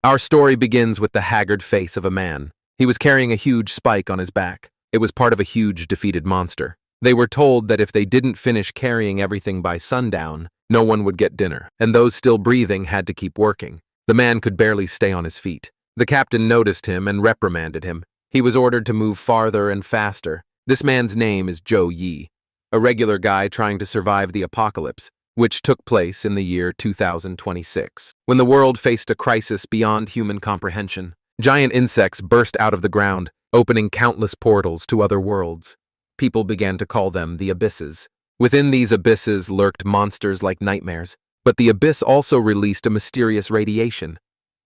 Our story begins with the haggard face of a man. He was carrying a huge spike on his back. It was part of a huge defeated monster. They were told that if they didn't finish carrying everything by sundown, no one would get dinner, and those still breathing had to keep working. The man could barely stay on his feet. The captain noticed him and reprimanded him. He was ordered to move farther and faster. This man's name is Joe Yi, a regular guy trying to survive the apocalypse, which took place in the year 2026. When the world faced a crisis beyond human comprehension, giant insects burst out of the ground, opening countless portals to other worlds. People began to call them the abysses. Within these abysses lurked monsters like nightmares, but the abyss also released a mysterious radiation.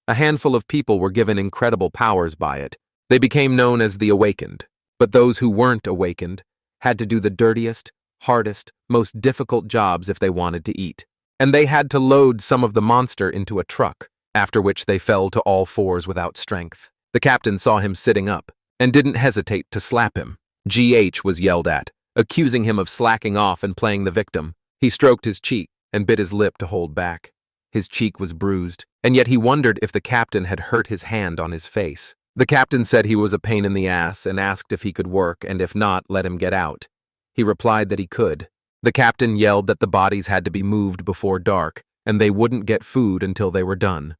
A handful of people were given incredible powers by it. They became known as the Awakened, but those who weren't awakened had to do the dirtiest, hardest, most difficult jobs if they wanted to eat. And they had to load some of the monster into a truck, after which they fell to all fours without strength. The captain saw him sitting up and didn't hesitate to slap him. GH was yelled at, accusing him of slacking off and playing the victim. He stroked his cheek and bit his lip to hold back. His cheek was bruised, and yet he wondered if the captain had hurt his hand on his face. The captain said he was a pain in the ass and asked if he could work, and if not, let him get out. He replied that he could. The captain yelled that the bodies had to be moved before dark, and they wouldn't get food until they were done.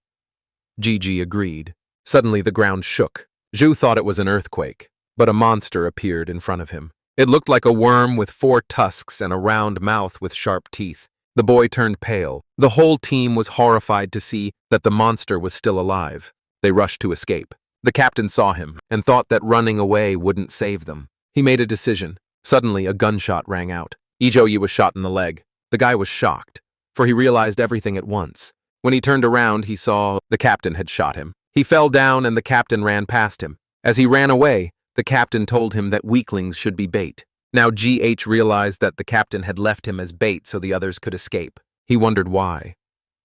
Gigi agreed. Suddenly the ground shook. Zhu thought it was an earthquake, but a monster appeared in front of him. It looked like a worm with 4 tusks and a round mouth with sharp teeth. The boy turned pale. The whole team was horrified to see that the monster was still alive. They rushed to escape. The captain saw him and thought that running away wouldn't save them. He made a decision. Suddenly, a gunshot rang out. Ijoyi was shot in the leg. The guy was shocked, for he realized everything at once. When he turned around, he saw the captain had shot him. He fell down and the captain ran past him. As he ran away, the captain told him that weaklings should be bait. Now GH realized that the captain had left him as bait so the others could escape. He wondered why.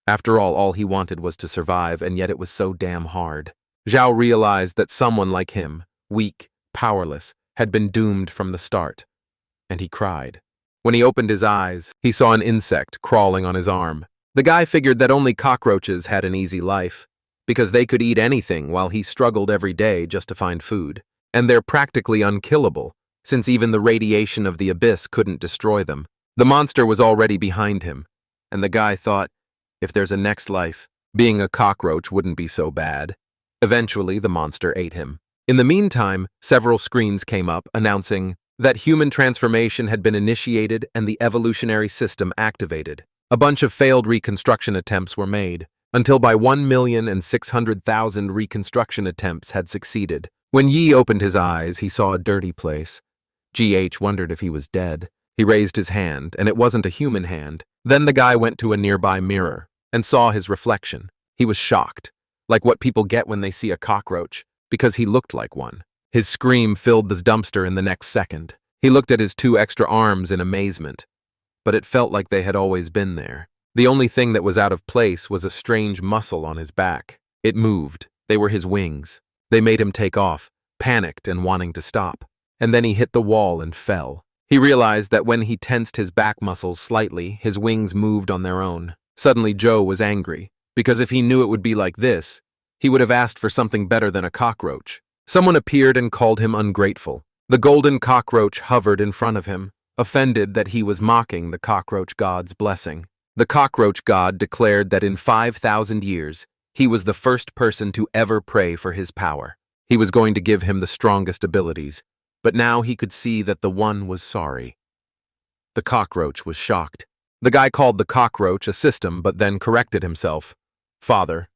After all he wanted was to survive, and yet it was so damn hard. Zhao realized that someone like him, weak, powerless, had been doomed from the start. And he cried. When he opened his eyes, he saw an insect crawling on his arm. The guy figured that only cockroaches had an easy life, because they could eat anything while he struggled every day just to find food. And they're practically unkillable, since even the radiation of the abyss couldn't destroy them. The monster was already behind him, and the guy thought, if there's a next life, being a cockroach wouldn't be so bad. Eventually, the monster ate him. In the meantime, several screens came up announcing that human transformation had been initiated and the evolutionary system activated. A bunch of failed reconstruction attempts were made, until by 1,600,000 reconstruction attempts had succeeded. When Yi opened his eyes, he saw a dirty place. GH wondered if he was dead. He raised his hand, and it wasn't a human hand. Then the guy went to a nearby mirror and saw his reflection. He was shocked, like what people get when they see a cockroach, because he looked like one. His scream filled the dumpster in the next second. He looked at his 2 extra arms in amazement, but it felt like they had always been there. The only thing that was out of place was a strange muscle on his back. It moved. They were his wings. They made him take off, panicked and wanting to stop. And then he hit the wall and fell. He realized that when he tensed his back muscles slightly, his wings moved on their own. Suddenly Joe was angry, because if he knew it would be like this, he would have asked for something better than a cockroach. Someone appeared and called him ungrateful. The golden cockroach hovered in front of him, offended that he was mocking the cockroach god's blessing. The cockroach god declared that in 5,000 years, he was the first person to ever pray for his power. He was going to give him the strongest abilities, but now he could see that the one was sorry. The cockroach was shocked. The guy called the cockroach a system, but then corrected himself. Father.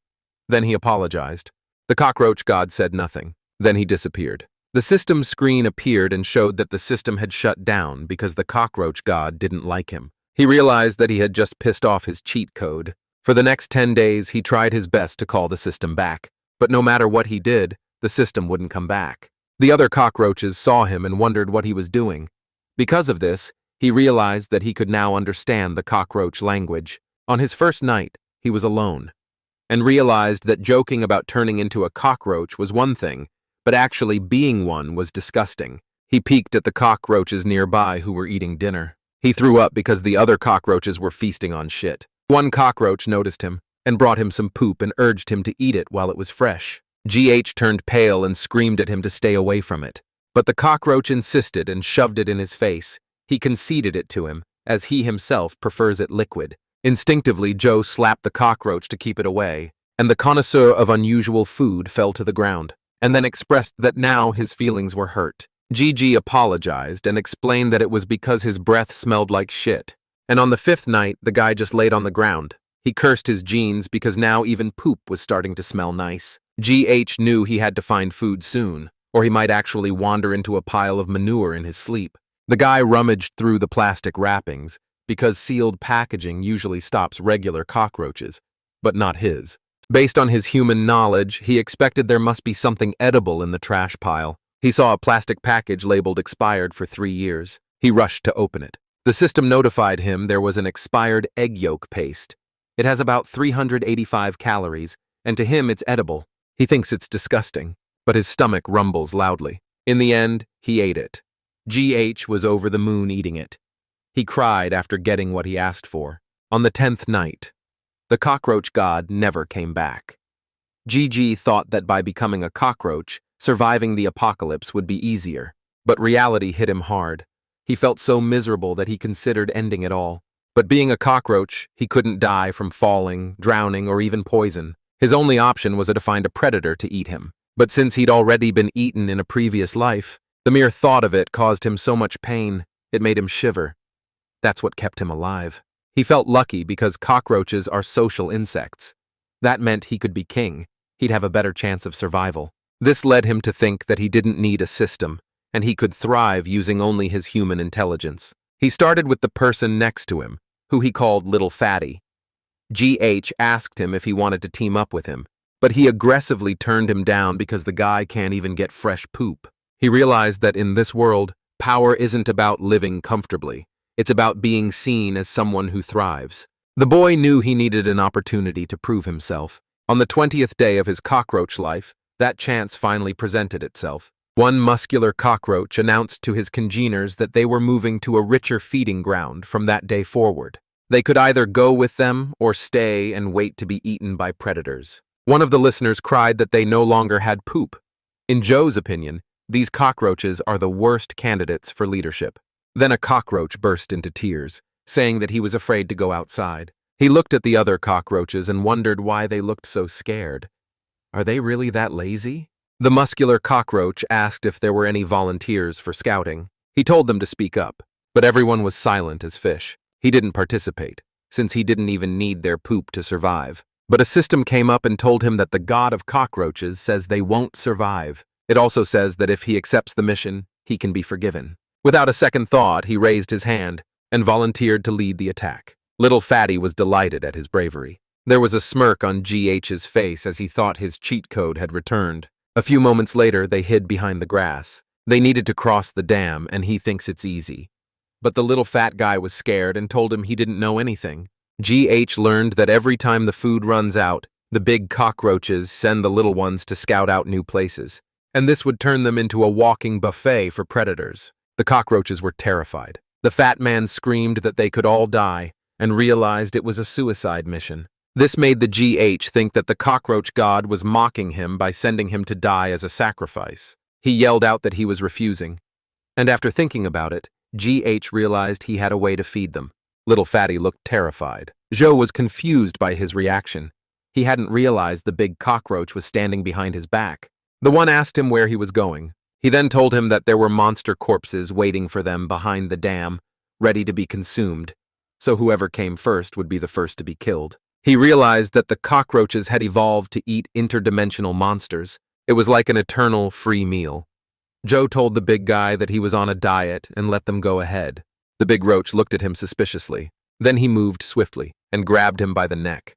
Then he apologized. The cockroach god said nothing. Then he disappeared. The system screen appeared and showed that the system had shut down because the cockroach god didn't like him. He realized that he had just pissed off his cheat code. For the next 10 days, he tried his best to call the system back, but no matter what he did, the system wouldn't come back. The other cockroaches saw him and wondered what he was doing. Because of this, he realized that he could now understand the cockroach language. On his first night, he was alone, and realized that joking about turning into a cockroach was one thing, but actually being one was disgusting. He peeked at the cockroaches nearby who were eating dinner. He threw up because the other cockroaches were feasting on shit. One cockroach noticed him. and brought him some poop and urged him to eat it while it was fresh. GH turned pale and screamed at him to stay away from it. But the cockroach insisted and shoved it in his face. He conceded it to him, as he himself prefers it liquid. Instinctively, Joe slapped the cockroach to keep it away, and the connoisseur of unusual food fell to the ground, and then expressed that now his feelings were hurt. Gigi apologized and explained that it was because his breath smelled like shit. And on the 5th night, the guy just laid on the ground. He cursed his genes because now even poop was starting to smell nice. GH knew he had to find food soon, or he might actually wander into a pile of manure in his sleep. The guy rummaged through the plastic wrappings, because sealed packaging usually stops regular cockroaches, but not his. Based on his human knowledge, he expected there must be something edible in the trash pile. He saw a plastic package labeled expired for 3 years. He rushed to open it. The system notified him there was an expired egg yolk paste. It has about 385 calories, and to him it's edible. He thinks it's disgusting, but his stomach rumbles loudly. In the end, he ate it. GH was over the moon eating it. He cried after getting what he asked for. On the 10th night, the cockroach god never came back. GG thought that by becoming a cockroach, surviving the apocalypse would be easier. But reality hit him hard. He felt so miserable that he considered ending it all. But being a cockroach, he couldn't die from falling, drowning, or even poison. His only option was to find a predator to eat him. But since he'd already been eaten in a previous life, the mere thought of it caused him so much pain, it made him shiver. That's what kept him alive. He felt lucky because cockroaches are social insects. That meant he could be king. He'd have a better chance of survival. This led him to think that he didn't need a system, and he could thrive using only his human intelligence. He started with the person next to him, who he called Little Fatty. GH asked him if he wanted to team up with him, but he aggressively turned him down because the guy can't even get fresh poop. He realized that in this world, power isn't about living comfortably. It's about being seen as someone who thrives. The boy knew he needed an opportunity to prove himself. On the 20th day of his cockroach life, that chance finally presented itself. One muscular cockroach announced to his congeners that they were moving to a richer feeding ground from that day forward. They could either go with them or stay and wait to be eaten by predators. One of the listeners cried that they no longer had poop. In Joe's opinion, these cockroaches are the worst candidates for leadership. Then a cockroach burst into tears, saying that he was afraid to go outside. He looked at the other cockroaches and wondered why they looked so scared. Are they really that lazy? The muscular cockroach asked if there were any volunteers for scouting. He told them to speak up, but everyone was silent as fish. He didn't participate, since he didn't even need their poop to survive. But a system came up and told him that the god of cockroaches says they won't survive. It also says that if he accepts the mission, he can be forgiven. Without a second thought, he raised his hand and volunteered to lead the attack. Little Fatty was delighted at his bravery. There was a smirk on GH's face as he thought his cheat code had returned. A few moments later, they hid behind the grass. They needed to cross the dam, and he thinks it's easy. But the little fat guy was scared and told him he didn't know anything. GH learned that every time the food runs out, the big cockroaches send the little ones to scout out new places. And this would turn them into a walking buffet for predators. The cockroaches were terrified. The fat man screamed that they could all die and realized it was a suicide mission. This made the GH think that the cockroach god was mocking him by sending him to die as a sacrifice. He yelled out that he was refusing. And after thinking about it, GH realized he had a way to feed them. Little Fatty looked terrified. Joe was confused by his reaction. He hadn't realized the big cockroach was standing behind his back. The one asked him where he was going. He then told him that there were monster corpses waiting for them behind the dam, ready to be consumed, so whoever came first would be the first to be killed. He realized that the cockroaches had evolved to eat interdimensional monsters. It was like an eternal free meal. Joe told the big guy that he was on a diet and let them go ahead. The big roach looked at him suspiciously. Then he moved swiftly and grabbed him by the neck.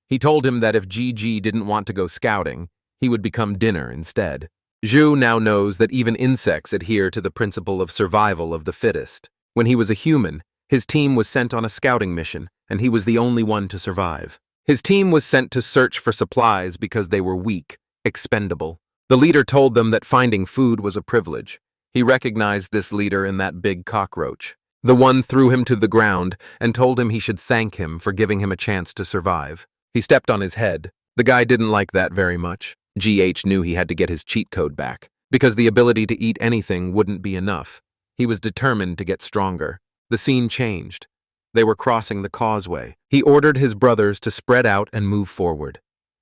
He told him that if GG didn't want to go scouting, he would become dinner instead. Zhu now knows that even insects adhere to the principle of survival of the fittest. When he was a human, his team was sent on a scouting mission, and he was the only one to survive. His team was sent to search for supplies because they were weak, expendable. The leader told them that finding food was a privilege. He recognized this leader in that big cockroach. The one threw him to the ground and told him he should thank him for giving him a chance to survive. He stepped on his head. The guy didn't like that very much. GH knew he had to get his cheat code back, because the ability to eat anything wouldn't be enough. He was determined to get stronger. The scene changed. They were crossing the causeway. He ordered his brothers to spread out and move forward.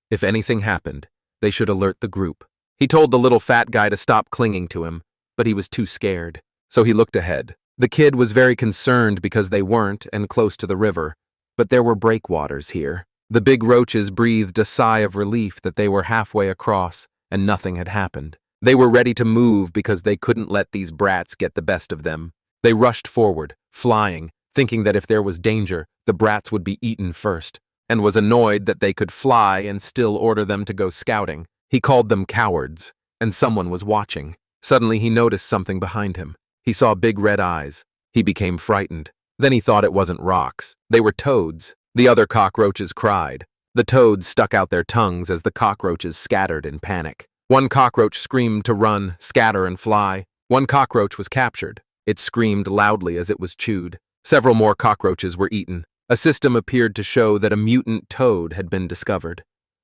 If anything happened, they should alert the group. He told the little fat guy to stop clinging to him, but he was too scared. So he looked ahead. The kid was very concerned because they weren't and close to the river, but there were breakwaters here. The big roaches breathed a sigh of relief that they were halfway across and nothing had happened. They were ready to move because they couldn't let these brats get the best of them. They rushed forward, flying, thinking that if there was danger, the brats would be eaten first, and was annoyed that they could fly and still order them to go scouting. He called them cowards, and someone was watching. Suddenly he noticed something behind him. He saw big red eyes. He became frightened. Then he thought it wasn't rocks. They were toads. The other cockroaches cried. The toads stuck out their tongues as the cockroaches scattered in panic. One cockroach screamed to run, scatter, and fly. One cockroach was captured. It screamed loudly as it was chewed. Several more cockroaches were eaten. A system appeared to show that a mutant toad had been discovered.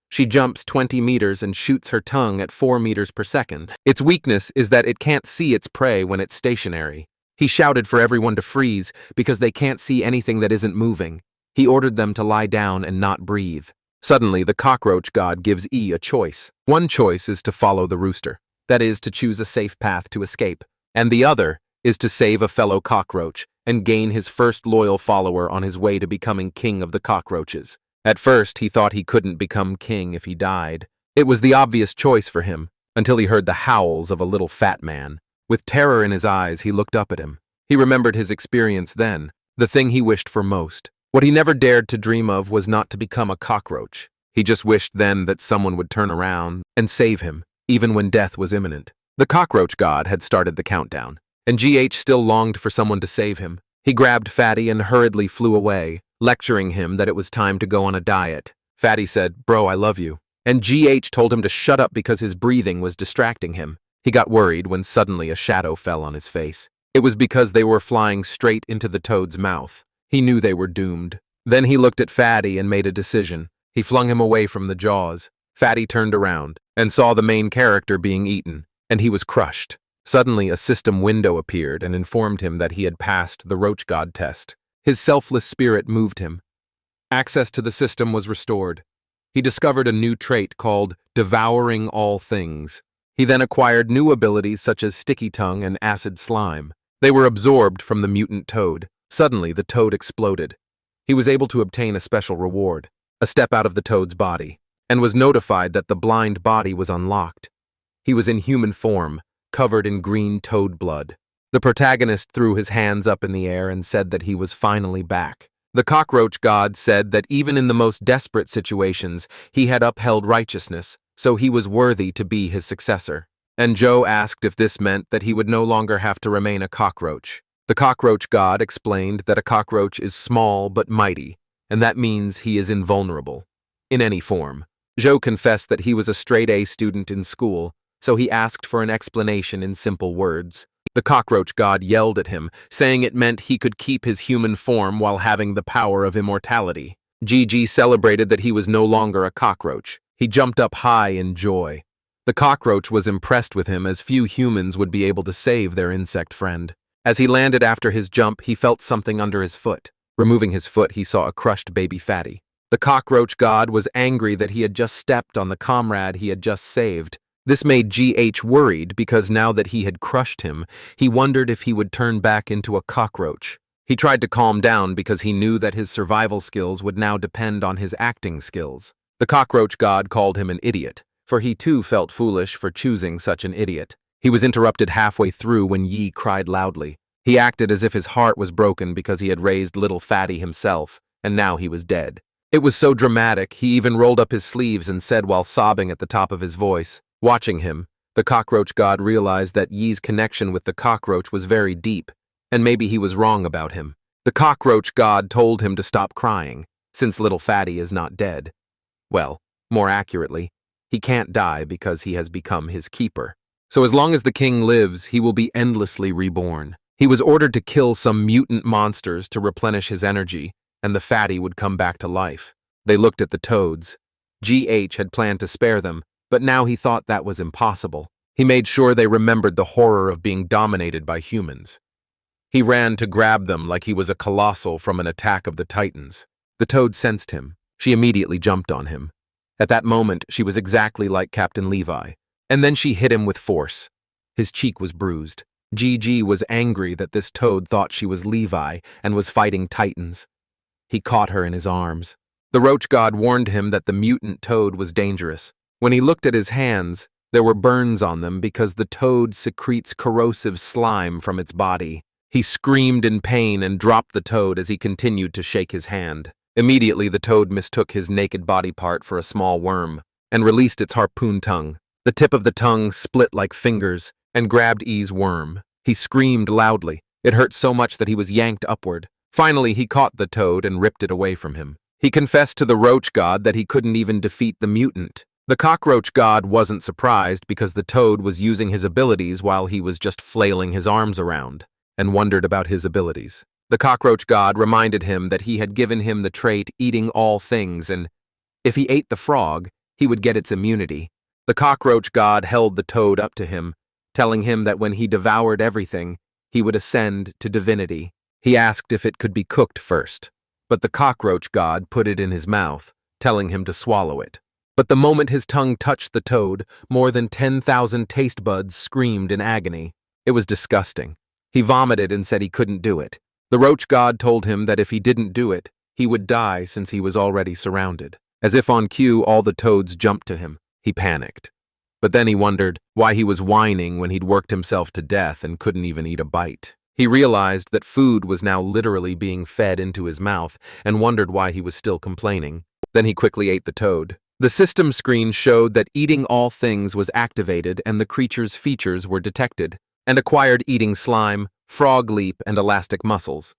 She jumps 20 meters and shoots her tongue at 4 meters per second. Its weakness is that it can't see its prey when it's stationary. He shouted for everyone to freeze because they can't see anything that isn't moving. He ordered them to lie down and not breathe. Suddenly, the cockroach god gives E a choice. One choice is to follow the rooster, that is, to choose a safe path to escape, and the other is to save a fellow cockroach and gain his first loyal follower on his way to becoming king of the cockroaches. At first, he thought he couldn't become king if he died. It was the obvious choice for him, until he heard the howls of a little fat man. With terror in his eyes, he looked up at him. He remembered his experience then, the thing he wished for most. What he never dared to dream of was not to become a cockroach. He just wished then that someone would turn around and save him, even when death was imminent. The cockroach god had started the countdown, and GH still longed for someone to save him. He grabbed Fatty and hurriedly flew away, lecturing him that it was time to go on a diet. Fatty said, "Bro, I love you." And GH told him to shut up because his breathing was distracting him. He got worried when suddenly a shadow fell on his face. It was because they were flying straight into the toad's mouth. He knew they were doomed. Then he looked at Fatty and made a decision. He flung him away from the jaws. Fatty turned around and saw the main character being eaten, and he was crushed. Suddenly, a system window appeared and informed him that he had passed the roach god test. His selfless spirit moved him. Access to the system was restored. He discovered a new trait called devouring all things. He then acquired new abilities such as sticky tongue and acid slime. They were absorbed from the mutant toad. Suddenly, the toad exploded. He was able to obtain a special reward, a step out of the toad's body, and was notified that the blind body was unlocked. He was in human form, covered in green toad blood. The protagonist threw his hands up in the air and said that he was finally back. The cockroach god said that even in the most desperate situations, he had upheld righteousness, so he was worthy to be his successor. And Joe asked if this meant that he would no longer have to remain a cockroach. The cockroach god explained that a cockroach is small but mighty, and that means he is invulnerable, in any form. Joe confessed that he was a straight-A student in school, so he asked for an explanation in simple words. The cockroach god yelled at him, saying it meant he could keep his human form while having the power of immortality. GG celebrated that he was no longer a cockroach. He jumped up high in joy. The cockroach was impressed with him as few humans would be able to save their insect friend. As he landed after his jump, he felt something under his foot. Removing his foot, he saw a crushed baby Fatty. The cockroach god was angry that he had just stepped on the comrade he had just saved. This made GH worried because now that he had crushed him, he wondered if he would turn back into a cockroach. He tried to calm down because he knew that his survival skills would now depend on his acting skills. The cockroach god called him an idiot, for he too felt foolish for choosing such an idiot. He was interrupted halfway through when Yi cried loudly. He acted as if his heart was broken because he had raised little Fatty himself, and now he was dead. It was so dramatic, he even rolled up his sleeves and said while sobbing at the top of his voice. Watching him, the cockroach god realized that Yi's connection with the cockroach was very deep, and maybe he was wrong about him. The cockroach god told him to stop crying, since little Fatty is not dead. Well, more accurately, he can't die because he has become his keeper. So as long as the king lives, he will be endlessly reborn. He was ordered to kill some mutant monsters to replenish his energy, and the Fatty would come back to life. They looked at the toads. GH had planned to spare them, but now he thought that was impossible. He made sure they remembered the horror of being dominated by humans. He ran to grab them like he was a colossal from an attack of the titans. The toad sensed him. She immediately jumped on him. At that moment, she was exactly like Captain Levi. And then she hit him with force. His cheek was bruised. GG was angry that this toad thought she was Levi and was fighting titans. He caught her in his arms. The roach god warned him that the mutant toad was dangerous. When he looked at his hands, there were burns on them because the toad secretes corrosive slime from its body. He screamed in pain and dropped the toad as he continued to shake his hand. Immediately, the toad mistook his naked body part for a small worm and released its harpoon tongue. The tip of the tongue split like fingers and grabbed E's worm. He screamed loudly. It hurt so much that he was yanked upward. Finally, he caught the toad and ripped it away from him. He confessed to the roach god that he couldn't even defeat the mutant. The cockroach god wasn't surprised because the toad was using his abilities while he was just flailing his arms around, and wondered about his abilities. The cockroach god reminded him that he had given him the trait eating all things, and if he ate the frog, he would get its immunity. The cockroach god held the toad up to him, telling him that when he devoured everything, he would ascend to divinity. He asked if it could be cooked first, but the cockroach god put it in his mouth, telling him to swallow it. But the moment his tongue touched the toad, more than 10,000 taste buds screamed in agony. It was disgusting. He vomited and said he couldn't do it. The roach god told him that if he didn't do it, he would die since he was already surrounded. As if on cue, all the toads jumped to him. He panicked. But then he wondered why he was whining when he'd worked himself to death and couldn't even eat a bite. He realized that food was now literally being fed into his mouth and wondered why he was still complaining. Then he quickly ate the toad. The system screen showed that eating all things was activated and the creature's features were detected, and acquired eating slime, frog leap, and elastic muscles.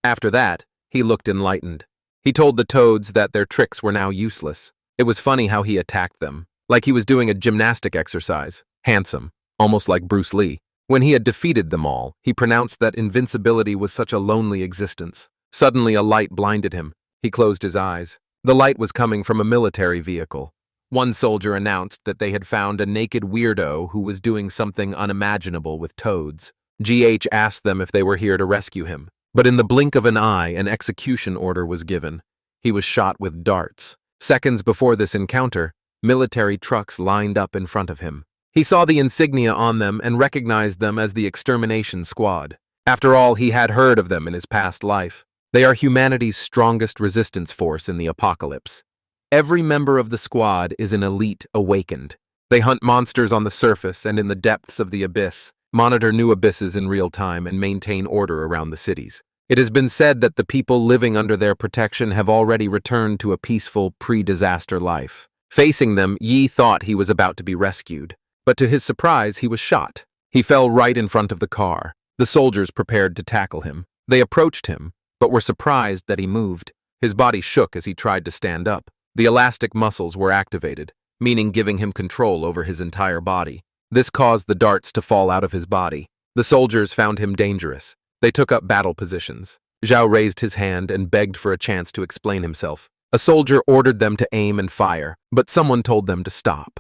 After that, he looked enlightened. He told the toads that their tricks were now useless. It was funny how he attacked them, like he was doing a gymnastic exercise. Handsome, almost like Bruce Lee. When he had defeated them all, he pronounced that invincibility was such a lonely existence. Suddenly a light blinded him. He closed his eyes. The light was coming from a military vehicle. One soldier announced that they had found a naked weirdo who was doing something unimaginable with toads. GH asked them if they were here to rescue him. But in the blink of an eye, an execution order was given. He was shot with darts. Seconds before this encounter, military trucks lined up in front of him. He saw the insignia on them and recognized them as the extermination squad. After all, he had heard of them in his past life. They are humanity's strongest resistance force in the apocalypse. Every member of the squad is an elite awakened. They hunt monsters on the surface and in the depths of the abyss, monitor new abysses in real time, and maintain order around the cities. It has been said that the people living under their protection have already returned to a peaceful, pre-disaster life. Facing them, Yi thought he was about to be rescued, but to his surprise, he was shot. He fell right in front of the car. The soldiers prepared to tackle him. They approached him, but were surprised that he moved. His body shook as he tried to stand up. The elastic muscles were activated, meaning giving him control over his entire body. This caused the darts to fall out of his body. The soldiers found him dangerous. They took up battle positions. Zhao raised his hand and begged for a chance to explain himself. A soldier ordered them to aim and fire, but someone told them to stop.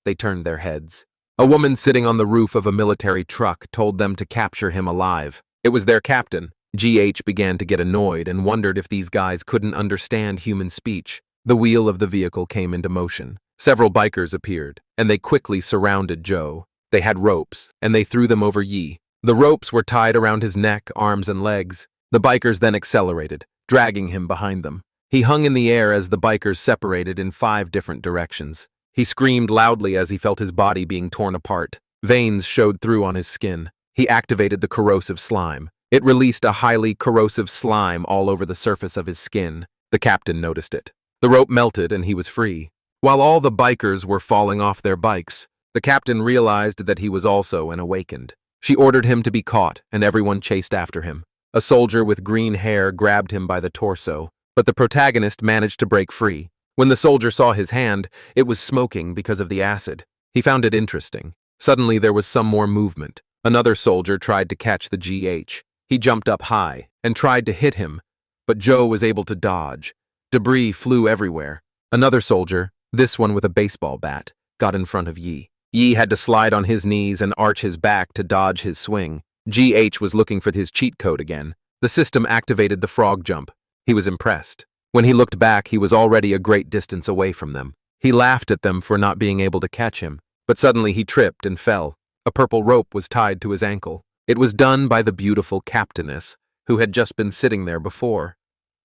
They turned their heads. A woman sitting on the roof of a military truck told them to capture him alive. It was their captain. GH began to get annoyed and wondered if these guys couldn't understand human speech. The wheel of the vehicle came into motion. Several bikers appeared, and they quickly surrounded Joe. They had ropes, and they threw them over Yi. The ropes were tied around his neck, arms, and legs. The bikers then accelerated, dragging him behind them. He hung in the air as the bikers separated in 5 different directions. He screamed loudly as he felt his body being torn apart. Veins showed through on his skin. He activated the corrosive slime. It released a highly corrosive slime all over the surface of his skin. The captain noticed it. The rope melted and he was free. While all the bikers were falling off their bikes, the captain realized that he was also an awakened. She ordered him to be caught, and everyone chased after him. A soldier with green hair grabbed him by the torso, but the protagonist managed to break free. When the soldier saw his hand, it was smoking because of the acid. He found it interesting. Suddenly there was some more movement. Another soldier tried to catch the GH. He jumped up high and tried to hit him, but Joe was able to dodge. Debris flew everywhere. Another soldier, this one with a baseball bat, got in front of Yi. Yi had to slide on his knees and arch his back to dodge his swing. GH was looking for his cheat code again. The system activated the frog jump. He was impressed. When he looked back, he was already a great distance away from them. He laughed at them for not being able to catch him, but suddenly he tripped and fell. A purple rope was tied to his ankle. It was done by the beautiful captainess, who had just been sitting there before.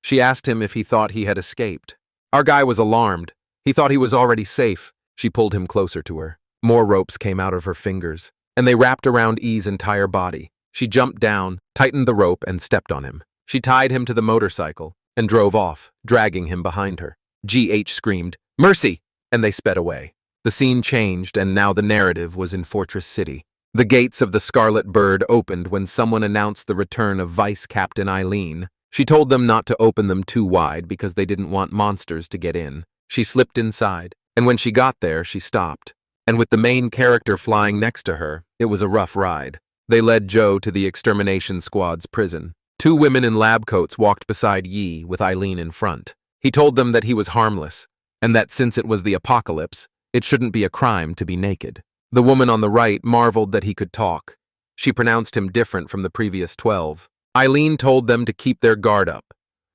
She asked him if he thought he had escaped. Our guy was alarmed. He thought he was already safe. She pulled him closer to her. More ropes came out of her fingers, and they wrapped around Yi's entire body. She jumped down, tightened the rope, and stepped on him. She tied him to the motorcycle and drove off, dragging him behind her. GH screamed, "Mercy!" and they sped away. The scene changed, and now the narrative was in Fortress City. The gates of the Scarlet Bird opened when someone announced the return of Vice Captain Eileen. She told them not to open them too wide because they didn't want monsters to get in. She slipped inside, and when she got there, she stopped. And with the main character flying next to her, it was a rough ride. They led Joe to the extermination squad's prison. Two women in lab coats walked beside Yi with Eileen in front. He told them that he was harmless, and that since it was the apocalypse, it shouldn't be a crime to be naked. The woman on the right marveled that he could talk. She pronounced him different from the previous 12. Eileen told them to keep their guard up.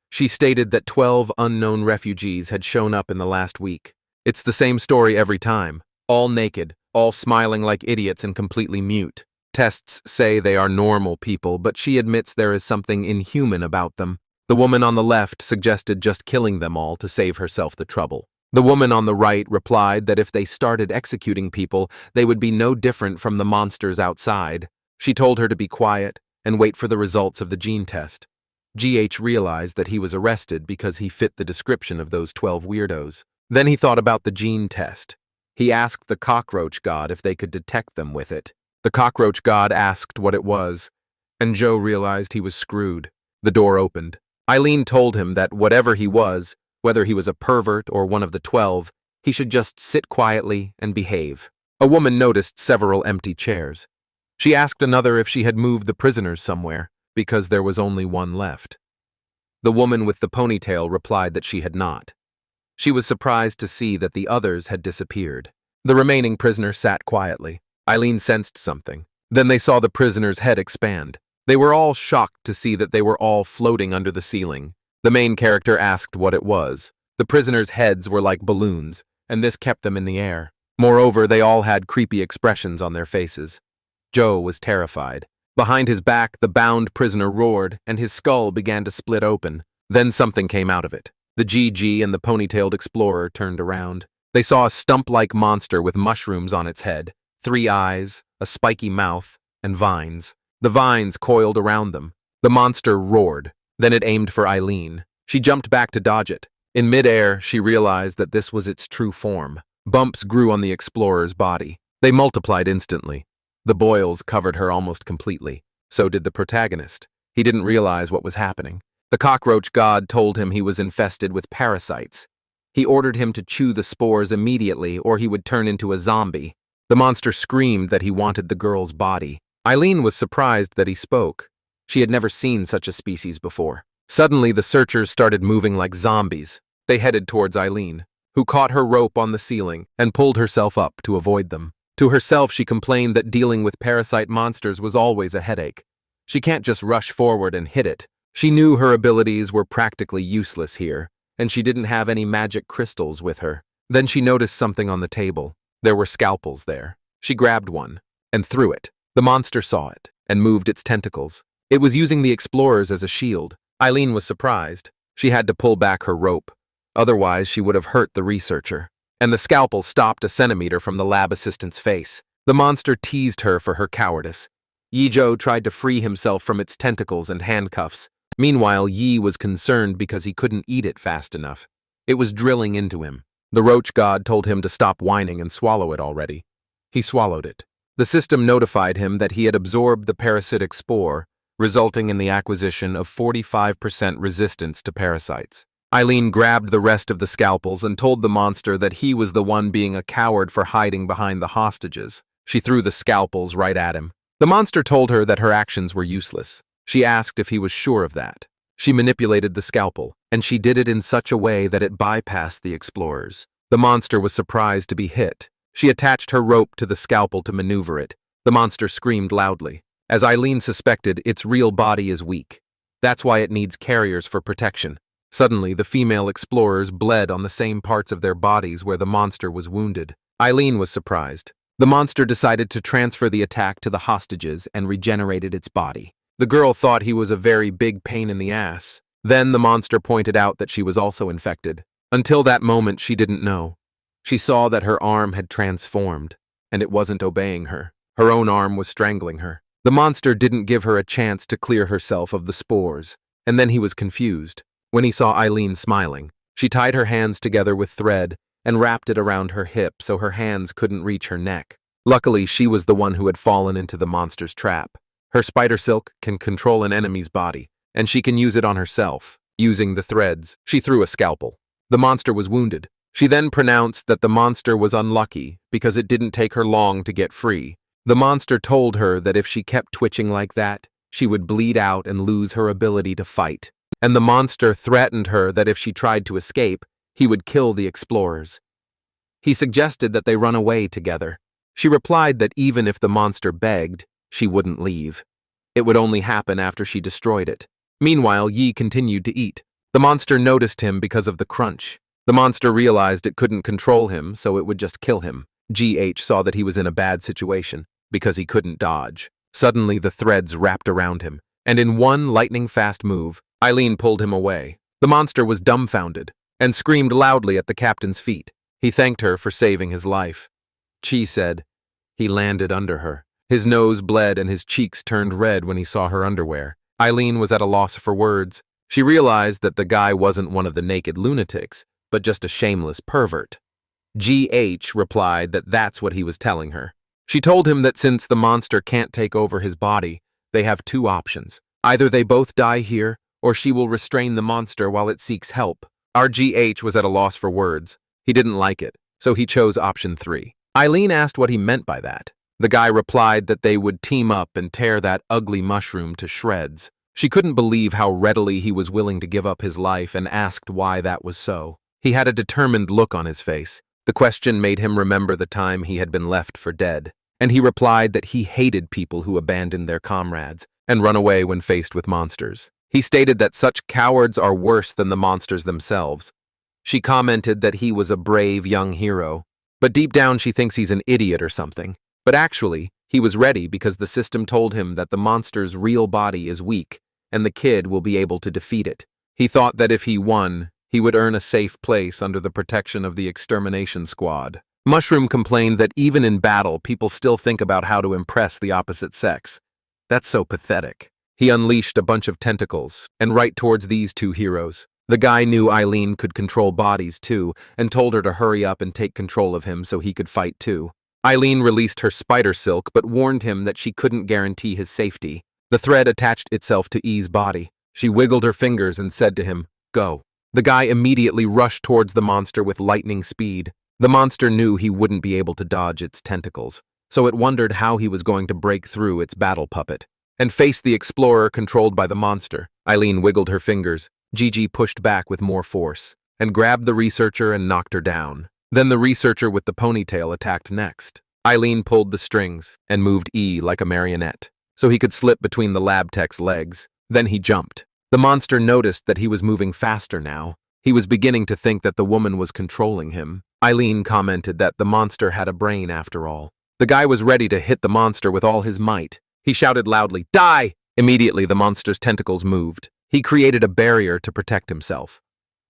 She stated that 12 unknown refugees had shown up in the last week. It's the same story every time. All naked, all smiling like idiots and completely mute. Tests say they are normal people, but she admits there is something inhuman about them. The woman on the left suggested just killing them all to save herself the trouble. The woman on the right replied that if they started executing people, they would be no different from the monsters outside. She told her to be quiet and wait for the results of the gene test. GH realized that he was arrested because he fit the description of those 12 weirdos. Then he thought about the gene test. He asked the cockroach god if they could detect them with it. The cockroach god asked what it was, and Joe realized he was screwed. The door opened. Eileen told him that whatever he was, whether he was a pervert or one of the 12, he should just sit quietly and behave. A woman noticed several empty chairs. She asked another if she had moved the prisoners somewhere, because there was only one left. The woman with the ponytail replied that she had not. She was surprised to see that the others had disappeared. The remaining prisoner sat quietly. Eileen sensed something. Then they saw the prisoner's head expand. They were all shocked to see that they were all floating under the ceiling. The main character asked what it was. The prisoners' heads were like balloons, and this kept them in the air. Moreover, they all had creepy expressions on their faces. Joe was terrified. Behind his back, the bound prisoner roared, and his skull began to split open. Then something came out of it. The GG and the ponytailed explorer turned around. They saw a stump-like monster with mushrooms on its head, 3 eyes, a spiky mouth, and vines. The vines coiled around them. The monster roared. Then it aimed for Eileen. She jumped back to dodge it. In midair, she realized that this was its true form. Bumps grew on the explorer's body. They multiplied instantly. The boils covered her almost completely. So did the protagonist. He didn't realize what was happening. The cockroach god told him he was infested with parasites. He ordered him to chew the spores immediately or he would turn into a zombie. The monster screamed that he wanted the girl's body. Eileen was surprised that he spoke. She had never seen such a species before. Suddenly, the searchers started moving like zombies. They headed towards Eileen, who caught her rope on the ceiling and pulled herself up to avoid them. To herself, she complained that dealing with parasite monsters was always a headache. She can't just rush forward and hit it. She knew her abilities were practically useless here, and she didn't have any magic crystals with her. Then she noticed something on the table. There were scalpels there. She grabbed one and threw it. The monster saw it and moved its tentacles. It was using the explorers as a shield. Eileen was surprised. She had to pull back her rope. Otherwise, she would have hurt the researcher. And the scalpel stopped a centimeter from the lab assistant's face. The monster teased her for her cowardice. Yi-Jo tried to free himself from its tentacles and handcuffs. Meanwhile, Yi was concerned because he couldn't eat it fast enough. It was drilling into him. The roach god told him to stop whining and swallow it already. He swallowed it. The system notified him that he had absorbed the parasitic spore, resulting in the acquisition of 45% resistance to parasites. Eileen grabbed the rest of the scalpels and told the monster that he was the one being a coward for hiding behind the hostages. She threw the scalpels right at him. The monster told her that her actions were useless. She asked if he was sure of that. She manipulated the scalpel. and she did it in such a way that it bypassed the explorers. The monster was surprised to be hit. She attached her rope to the scalpel to maneuver it. The monster screamed loudly. As Eileen suspected, its real body is weak. That's why it needs carriers for protection. Suddenly, the female explorers bled on the same parts of their bodies where the monster was wounded. Eileen was surprised. The monster decided to transfer the attack to the hostages and regenerated its body. The girl thought he was a very big pain in the ass. Then the monster pointed out that she was also infected. Until that moment, she didn't know. She saw that her arm had transformed, and it wasn't obeying her. Her own arm was strangling her. The monster didn't give her a chance to clear herself of the spores, and then he was confused. When he saw Eileen smiling, she tied her hands together with thread and wrapped it around her hip so her hands couldn't reach her neck. Luckily, she was the one who had fallen into the monster's trap. Her spider silk can control an enemy's body, and she can use it on herself. Using the threads, she threw a scalpel. The monster was wounded. She then pronounced that the monster was unlucky because it didn't take her long to get free. The monster told her that if she kept twitching like that, she would bleed out and lose her ability to fight. And the monster threatened her that if she tried to escape, he would kill the explorers. He suggested that they run away together. She replied that even if the monster begged, she wouldn't leave. It would only happen after she destroyed it. Meanwhile, Yi continued to eat. The monster noticed him because of the crunch. The monster realized it couldn't control him, so it would just kill him. GH saw that he was in a bad situation because he couldn't dodge. Suddenly, the threads wrapped around him, and in one lightning-fast move, Eileen pulled him away. The monster was dumbfounded and screamed loudly at the captain's feet. He thanked her for saving his life. Chi said. He landed under her. His nose bled and his cheeks turned red when he saw her underwear. Eileen was at a loss for words. She realized that the guy wasn't one of the naked lunatics, but just a shameless pervert. GH replied that that's what he was telling her. She told him that since the monster can't take over his body, they have two options. Either they both die here, or she will restrain the monster while it seeks help. Our GH was at a loss for words. He didn't like it, so he chose option 3. Eileen asked what he meant by that. The guy replied that they would team up and tear that ugly mushroom to shreds. She couldn't believe how readily he was willing to give up his life and asked why that was so. He had a determined look on his face. The question made him remember the time he had been left for dead. And he replied that he hated people who abandoned their comrades and run away when faced with monsters. He stated that such cowards are worse than the monsters themselves. She commented that he was a brave young hero, but deep down she thinks he's an idiot or something. But actually, he was ready because the system told him that the monster's real body is weak and the kid will be able to defeat it. He thought that if he won, he would earn a safe place under the protection of the extermination squad. Mushroom complained that even in battle, people still think about how to impress the opposite sex. That's so pathetic. He unleashed a bunch of tentacles, and right towards these two heroes. The guy knew Eileen could control bodies too, and told her to hurry up and take control of him so he could fight too. Eileen released her spider silk, but warned him that she couldn't guarantee his safety. The thread attached itself to Yi's body. She wiggled her fingers and said to him, "Go." The guy immediately rushed towards the monster with lightning speed. The monster knew he wouldn't be able to dodge its tentacles, so it wondered how he was going to break through its battle puppet and face the explorer controlled by the monster. Eileen wiggled her fingers. Gigi pushed back with more force and grabbed the researcher and knocked her down. Then the researcher with the ponytail attacked next. Eileen pulled the strings and moved E like a marionette, so he could slip between the lab tech's legs. Then he jumped. The monster noticed that he was moving faster now. He was beginning to think that the woman was controlling him. Eileen commented that the monster had a brain after all. The guy was ready to hit the monster with all his might. He shouted loudly, "Die!" Immediately, the monster's tentacles moved. He created a barrier to protect himself.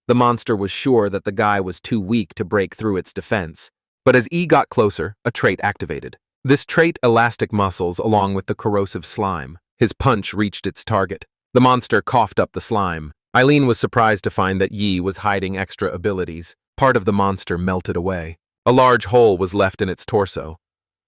The monster was sure that the guy was too weak to break through its defense. But as E got closer, a trait activated. This trait, elastic muscles along with the corrosive slime. His punch reached its target. The monster coughed up the slime. Eileen was surprised to find that Yi was hiding extra abilities. Part of the monster melted away. A large hole was left in its torso.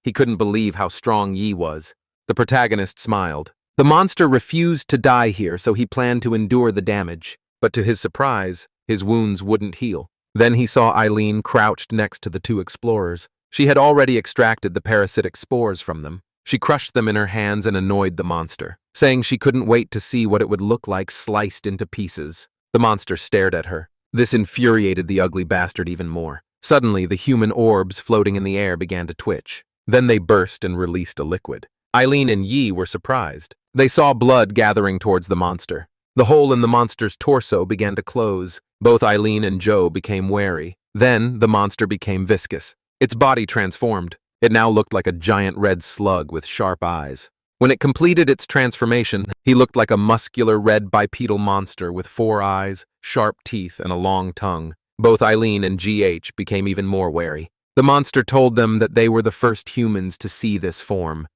He couldn't believe how strong Yi was. The protagonist smiled. The monster refused to die here, so he planned to endure the damage. But to his surprise, his wounds wouldn't heal. Then he saw Eileen crouched next to the two explorers. She had already extracted the parasitic spores from them. She crushed them in her hands and annoyed the monster, saying she couldn't wait to see what it would look like sliced into pieces. The monster stared at her. This infuriated the ugly bastard even more. Suddenly, the human orbs floating in the air began to twitch. Then they burst and released a liquid. Eileen and Yi were surprised. They saw blood gathering towards the monster. The hole in the monster's torso began to close. Both Eileen and Joe became wary. Then, the monster became viscous. Its body transformed. It now looked like a giant red slug with sharp eyes. When it completed its transformation, he looked like a muscular red bipedal monster with 4 eyes, sharp teeth, and a long tongue. Both Eileen and GH became even more wary. The monster told them that they were the first humans to see this form.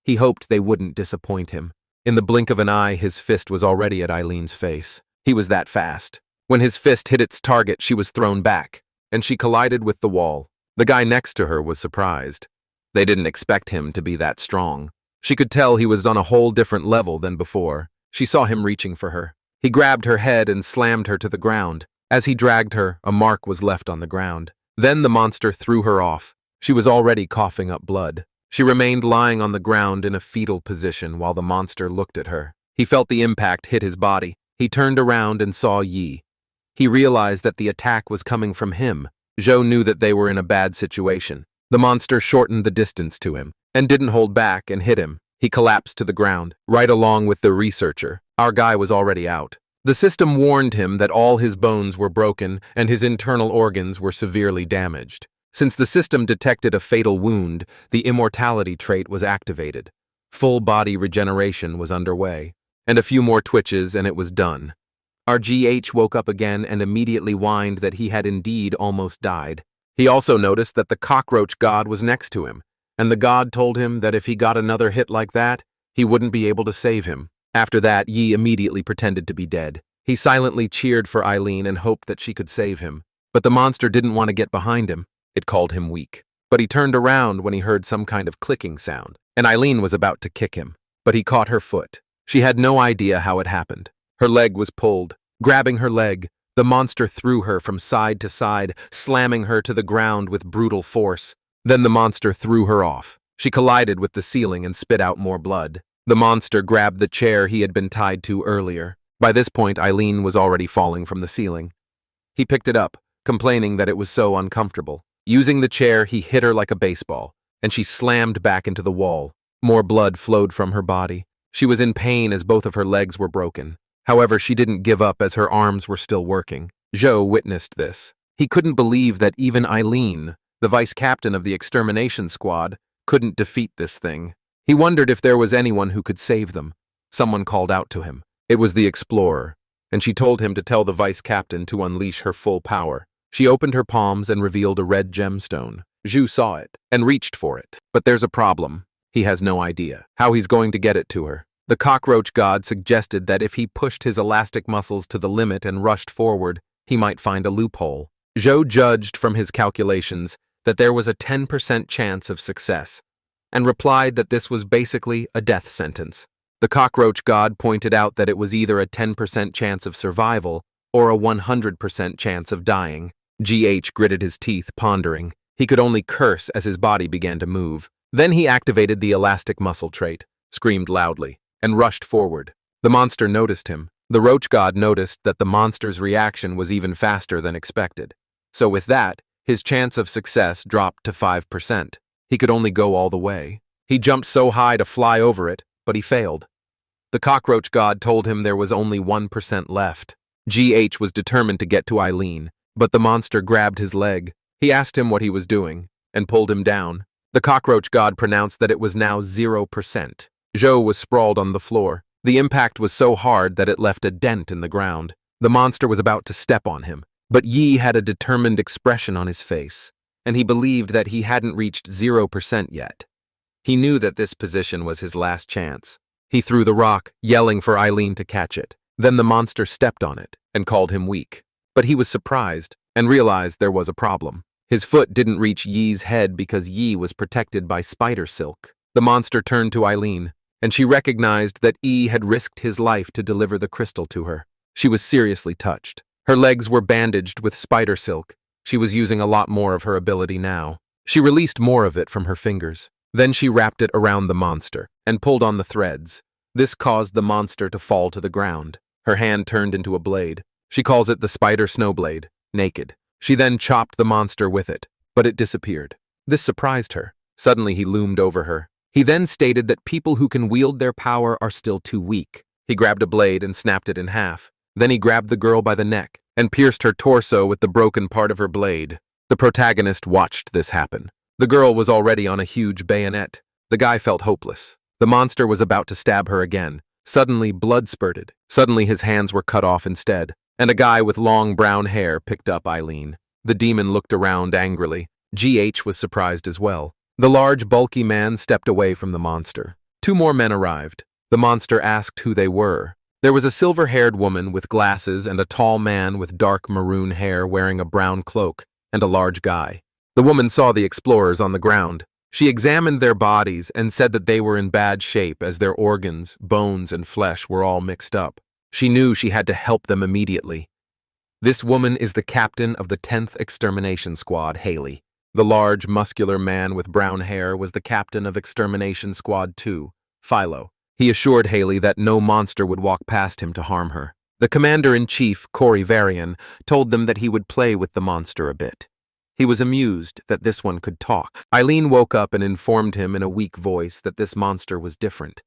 He hoped they wouldn't disappoint him. In the blink of an eye, his fist was already at Eileen's face. He was that fast. When his fist hit its target, she was thrown back, and she collided with the wall. The guy next to her was surprised. They didn't expect him to be that strong. She could tell he was on a whole different level than before. She saw him reaching for her. He grabbed her head and slammed her to the ground. As he dragged her, a mark was left on the ground. Then the monster threw her off. She was already coughing up blood. She remained lying on the ground in a fetal position while the monster looked at her. He felt the impact hit his body. He turned around and saw Yi. He realized that the attack was coming from him. Zhou knew that they were in a bad situation. The monster shortened the distance to him and didn't hold back and hit him. He collapsed to the ground, right along with the researcher. Our guy was already out. The system warned him that all his bones were broken and his internal organs were severely damaged. Since the system detected a fatal wound, the immortality trait was activated. Full body regeneration was underway, and a few more twitches and it was done. Our GH woke up again and immediately whined that he had indeed almost died. He also noticed that the cockroach god was next to him, and the god told him that if he got another hit like that, he wouldn't be able to save him. After that, Yi immediately pretended to be dead. He silently cheered for Eileen and hoped that she could save him. But the monster didn't want to get behind him. It called him weak. But he turned around when he heard some kind of clicking sound, and Eileen was about to kick him. But he caught her foot. She had no idea how it happened. Her leg was pulled. Grabbing her leg, the monster threw her from side to side, slamming her to the ground with brutal force. Then the monster threw her off. She collided with the ceiling and spit out more blood. The monster grabbed the chair he had been tied to earlier. By this point, Eileen was already falling from the ceiling. He picked it up, complaining that it was so uncomfortable. Using the chair, he hit her like a baseball, and she slammed back into the wall. More blood flowed from her body. She was in pain as both of her legs were broken. However, she didn't give up as her arms were still working. Zhou witnessed this. He couldn't believe that even Eileen, the vice captain of the extermination squad, couldn't defeat this thing. He wondered if there was anyone who could save them. Someone called out to him. It was the explorer, and she told him to tell the vice captain to unleash her full power. She opened her palms and revealed a red gemstone. Zhu saw it and reached for it. But there's a problem. He has no idea how he's going to get it to her. The cockroach god suggested that if he pushed his elastic muscles to the limit and rushed forward, he might find a loophole. Zhou judged from his calculations that there was a 10% chance of success, and replied that this was basically a death sentence. The cockroach god pointed out that it was either a 10% chance of survival or a 100% chance of dying. GH gritted his teeth, pondering. He could only curse as his body began to move. Then he activated the elastic muscle trait, screamed loudly, and rushed forward. The monster noticed him. The roach god noticed that the monster's reaction was even faster than expected. So with that, his chance of success dropped to 5%. He could only go all the way. He jumped so high to fly over it, but he failed. The cockroach god told him there was only 1% left. GH was determined to get to Eileen, but the monster grabbed his leg. He asked him what he was doing, and pulled him down. The cockroach god pronounced that it was now 0%. Zhou was sprawled on the floor. The impact was so hard that it left a dent in the ground. The monster was about to step on him, but Yi had a determined expression on his face, and he believed that he hadn't reached 0% yet. He knew that this position was his last chance. He threw the rock, yelling for Eileen to catch it. Then the monster stepped on it and called him weak. But he was surprised and realized there was a problem. His foot didn't reach Yi's head because Yi was protected by spider silk. The monster turned to Eileen, and she recognized that Yi had risked his life to deliver the crystal to her. She was seriously touched. Her legs were bandaged with spider silk. She was using a lot more of her ability now. She released more of it from her fingers. Then she wrapped it around the monster and pulled on the threads. This caused the monster to fall to the ground. Her hand turned into a blade. She calls it the spider snowblade, naked. She then chopped the monster with it, but it disappeared. This surprised her. Suddenly he loomed over her. He then stated that people who can wield their power are still too weak. He grabbed a blade and snapped it in half. Then he grabbed the girl by the neck and pierced her torso with the broken part of her blade. The protagonist watched this happen. The girl was already on a huge bayonet. The guy felt hopeless. The monster was about to stab her again. Suddenly, blood spurted. Suddenly, his hands were cut off instead, and a guy with long brown hair picked up Eileen. The demon looked around angrily. GH was surprised as well. The large, bulky man stepped away from the monster. 2 more men arrived. The monster asked who they were. There was a silver-haired woman with glasses and a tall man with dark maroon hair wearing a brown cloak, and a large guy. The woman saw the explorers on the ground. She examined their bodies and said that they were in bad shape as their organs, bones, and flesh were all mixed up. She knew she had to help them immediately. This woman is the captain of the 10th Extermination Squad, Haley. The large, muscular man with brown hair was the captain of Extermination Squad 2, Philo. He assured Haley that no monster would walk past him to harm her. The commander-in-chief, COCKROACH, told them that he would play with the monster a bit. He was amused that this one could talk. Eileen woke up and informed him in a weak voice that this monster was different.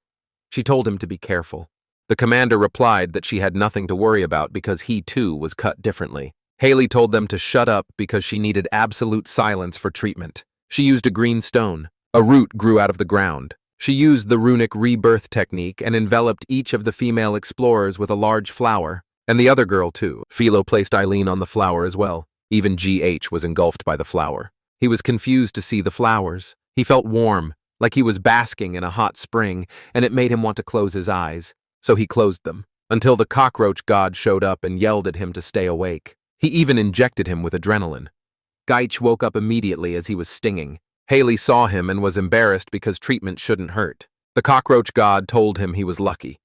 She told him to be careful. The commander replied that she had nothing to worry about because he too was cut differently. Haley told them to shut up because she needed absolute silence for treatment. She used a green stone. A root grew out of the ground. She used the runic rebirth technique and enveloped each of the female explorers with a large flower, and the other girl too. Philo placed Eileen on the flower as well. Even GH was engulfed by the flower. He was confused to see the flowers. He felt warm, like he was basking in a hot spring, and it made him want to close his eyes. So he closed them, until the cockroach god showed up and yelled at him to stay awake. He even injected him with adrenaline. Gaich woke up immediately as he was stinging. Haley saw him and was embarrassed because treatment shouldn't hurt. The cockroach god told him he was lucky.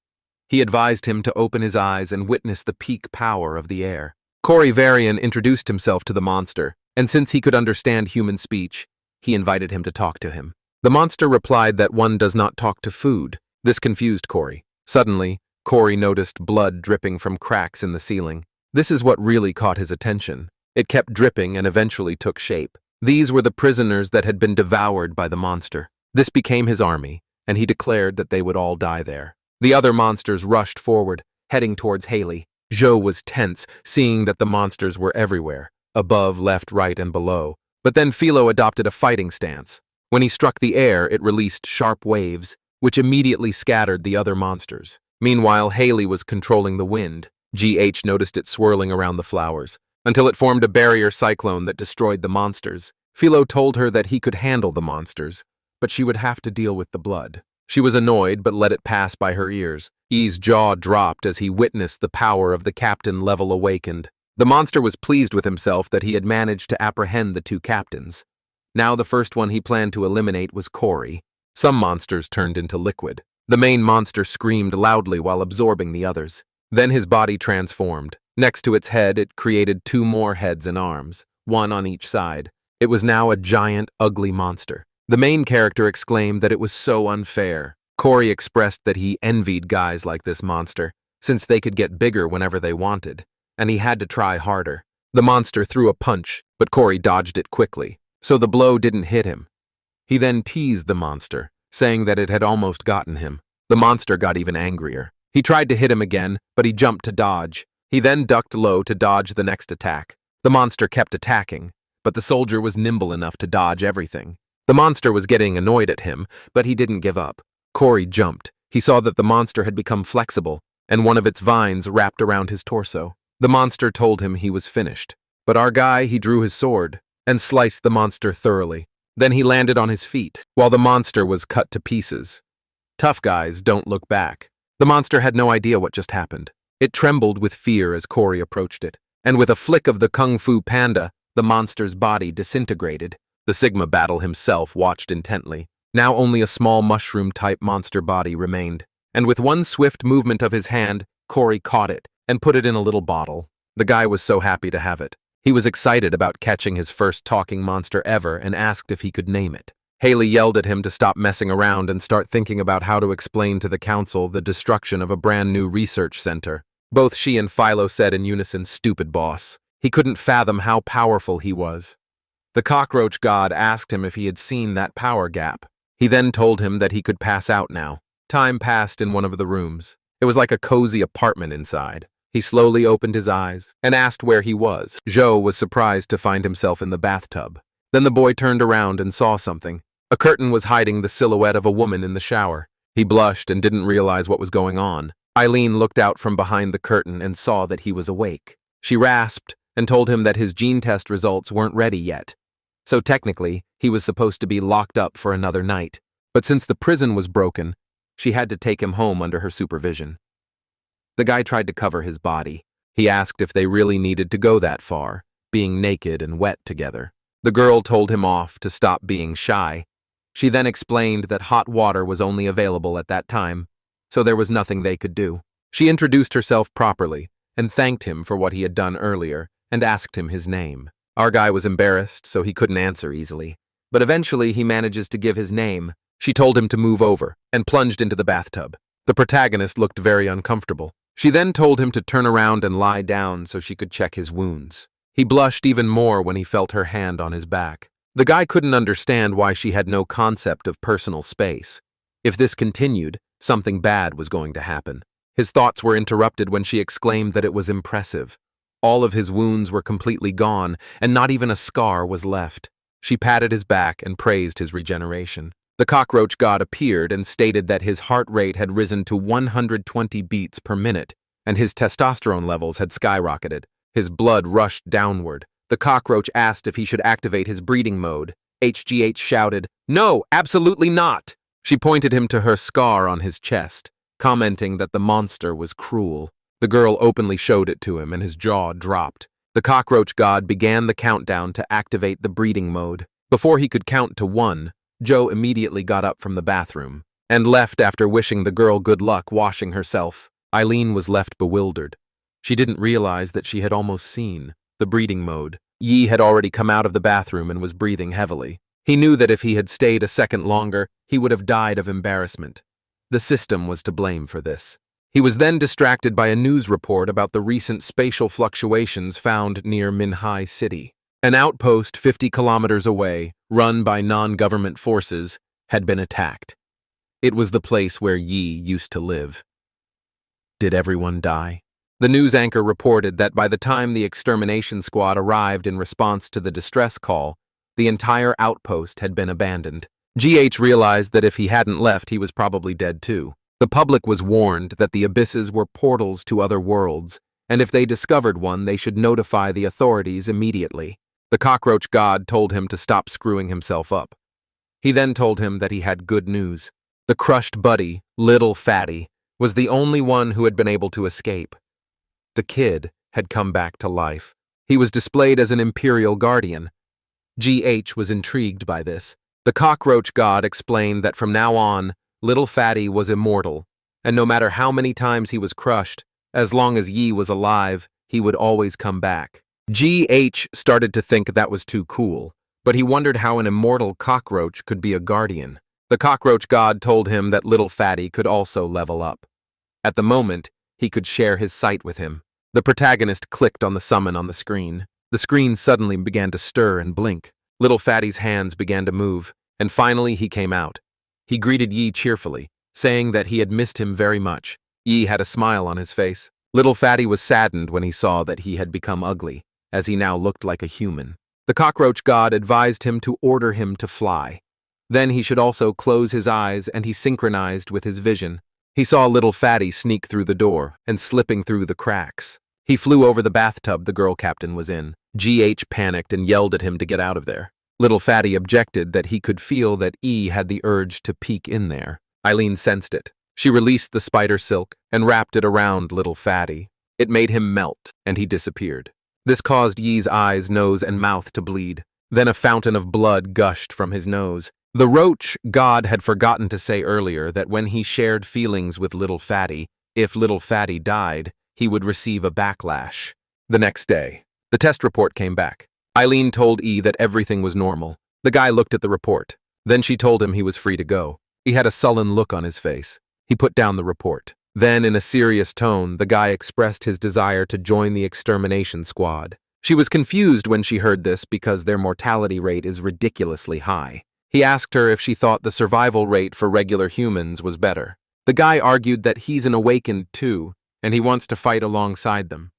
He advised him to open his eyes and witness the peak power of the air. COCKROACH introduced himself to the monster, and since he could understand human speech, he invited him to talk to him. The monster replied that one does not talk to food. This confused Cory. Suddenly, Cory noticed blood dripping from cracks in the ceiling. This is what really caught his attention. It kept dripping and eventually took shape. These were the prisoners that had been devoured by the monster. This became his army, and he declared that they would all die there. The other monsters rushed forward, heading towards Haley. Zhou was tense, seeing that the monsters were everywhere, above, left, right, and below. But then Philo adopted a fighting stance. When he struck the air, it released sharp waves, which immediately scattered the other monsters. Meanwhile, Haley was controlling the wind. GH noticed it swirling around the flowers, until it formed a barrier cyclone that destroyed the monsters. Philo told her that he could handle the monsters, but she would have to deal with the blood. She was annoyed but let it pass by her ears. Yi's jaw dropped as he witnessed the power of the captain level awakened. The monster was pleased with himself that he had managed to apprehend the 2 captains. Now the first one he planned to eliminate was Cory. Some monsters turned into liquid. The main monster screamed loudly while absorbing the others. Then his body transformed. Next to its head, it created 2 more heads and arms, one on each side. It was now a giant, ugly monster. The main character exclaimed that it was so unfair. Cory expressed that he envied guys like this monster, since they could get bigger whenever they wanted, and he had to try harder. The monster threw a punch, but Cory dodged it quickly, so the blow didn't hit him. He then teased the monster, saying that it had almost gotten him. The monster got even angrier. He tried to hit him again, but he jumped to dodge. He then ducked low to dodge the next attack. The monster kept attacking, but the soldier was nimble enough to dodge everything. The monster was getting annoyed at him, but he didn't give up. Cory jumped. He saw that the monster had become flexible, and one of its vines wrapped around his torso. The monster told him he was finished. But our guy, he drew his sword and sliced the monster thoroughly. Then he landed on his feet, while the monster was cut to pieces. Tough guys don't look back. The monster had no idea what just happened. It trembled with fear as Cory approached it, and with a flick of the Kung Fu Panda, the monster's body disintegrated. The Sigma Battle himself watched intently. Now only a small mushroom-type monster body remained, and with one swift movement of his hand, Cory caught it and put it in a little bottle. The guy was so happy to have it. He was excited about catching his first talking monster ever and asked if he could name it. Haley yelled at him to stop messing around and start thinking about how to explain to the council the destruction of a brand new research center. Both she and Philo said in unison, "Stupid boss." He couldn't fathom how powerful he was. The cockroach god asked him if he had seen that power gap. He then told him that he could pass out now. Time passed in one of the rooms. It was like a cozy apartment inside. He slowly opened his eyes and asked where he was. Zhou was surprised to find himself in the bathtub. Then the boy turned around and saw something. A curtain was hiding the silhouette of a woman in the shower. He blushed and didn't realize what was going on. Eileen looked out from behind the curtain and saw that he was awake. She rasped and told him that his gene test results weren't ready yet. So technically, he was supposed to be locked up for another night. But since the prison was broken, she had to take him home under her supervision. The guy tried to cover his body. He asked if they really needed to go that far, being naked and wet together. The girl told him off to stop being shy. She then explained that hot water was only available at that time, so there was nothing they could do. She introduced herself properly and thanked him for what he had done earlier and asked him his name. Our guy was embarrassed, so he couldn't answer easily. But eventually he manages to give his name. She told him to move over and plunged into the bathtub. The protagonist looked very uncomfortable. She then told him to turn around and lie down so she could check his wounds. He blushed even more when he felt her hand on his back. The guy couldn't understand why she had no concept of personal space. If this continued, something bad was going to happen. His thoughts were interrupted when she exclaimed that it was impressive. All of his wounds were completely gone, and not even a scar was left. She patted his back and praised his regeneration. The cockroach god appeared and stated that his heart rate had risen to 120 beats per minute, and his testosterone levels had skyrocketed. His blood rushed downward. The cockroach asked if he should activate his breeding mode. HGH shouted, "No, absolutely not!" She pointed him to her scar on his chest, commenting that the monster was cruel. The girl openly showed it to him, and his jaw dropped. The cockroach god began the countdown to activate the breeding mode. Before he could count to 1, Joe immediately got up from the bathroom and left after wishing the girl good luck washing herself. Eileen was left bewildered. She didn't realize that she had almost seen the breeding mode. Yi had already come out of the bathroom and was breathing heavily. He knew that if he had stayed a second longer, he would have died of embarrassment. The system was to blame for this. He was then distracted by a news report about the recent spatial fluctuations found near Manhwa City. An outpost 50 kilometers away, run by non-government forces, had been attacked. It was the place where Yi used to live. Did everyone die? The news anchor reported that by the time the extermination squad arrived in response to the distress call, the entire outpost had been abandoned. GH realized that if he hadn't left, he was probably dead too. The public was warned that the abysses were portals to other worlds, and if they discovered one, they should notify the authorities immediately. The cockroach god told him to stop screwing himself up. He then told him that he had good news. The crushed buddy, Little Fatty, was the only one who had been able to escape. The kid had come back to life. He was displayed as an imperial guardian. GH was intrigued by this. The cockroach god explained that from now on, Little Fatty was immortal, and no matter how many times he was crushed, as long as Yi was alive, he would always come back. GH started to think that was too cool, but he wondered how an immortal cockroach could be a guardian. The cockroach god told him that Little Fatty could also level up. At the moment, he could share his sight with him. The protagonist clicked on the summon on the screen. The screen suddenly began to stir and blink. Little Fatty's hands began to move, and finally he came out. He greeted Yi cheerfully, saying that he had missed him very much. Yi had a smile on his face. Little Fatty was saddened when he saw that he had become ugly, as he now looked like a human. The cockroach god advised him to order him to fly. Then he should also close his eyes, and he synchronized with his vision. He saw Little Fatty sneak through the door and slipping through the cracks. He flew over the bathtub the girl captain was in. GH panicked and yelled at him to get out of there. Little Fatty objected that he could feel that E had the urge to peek in there. Eileen sensed it. She released the spider silk and wrapped it around Little Fatty. It made him melt, and he disappeared. This caused Yi's eyes, nose, and mouth to bleed. Then a fountain of blood gushed from his nose. The roach god had forgotten to say earlier that when he shared feelings with Little Fatty, if Little Fatty died, he would receive a backlash. The next day, the test report came back. Eileen told E that everything was normal. The guy looked at the report. Then she told him he was free to go. He had a sullen look on his face. He put down the report. Then, in a serious tone, the guy expressed his desire to join the extermination squad. She was confused when she heard this because their mortality rate is ridiculously high. He asked her if she thought the survival rate for regular humans was better. The guy argued that he's an awakened too, and he wants to fight alongside them.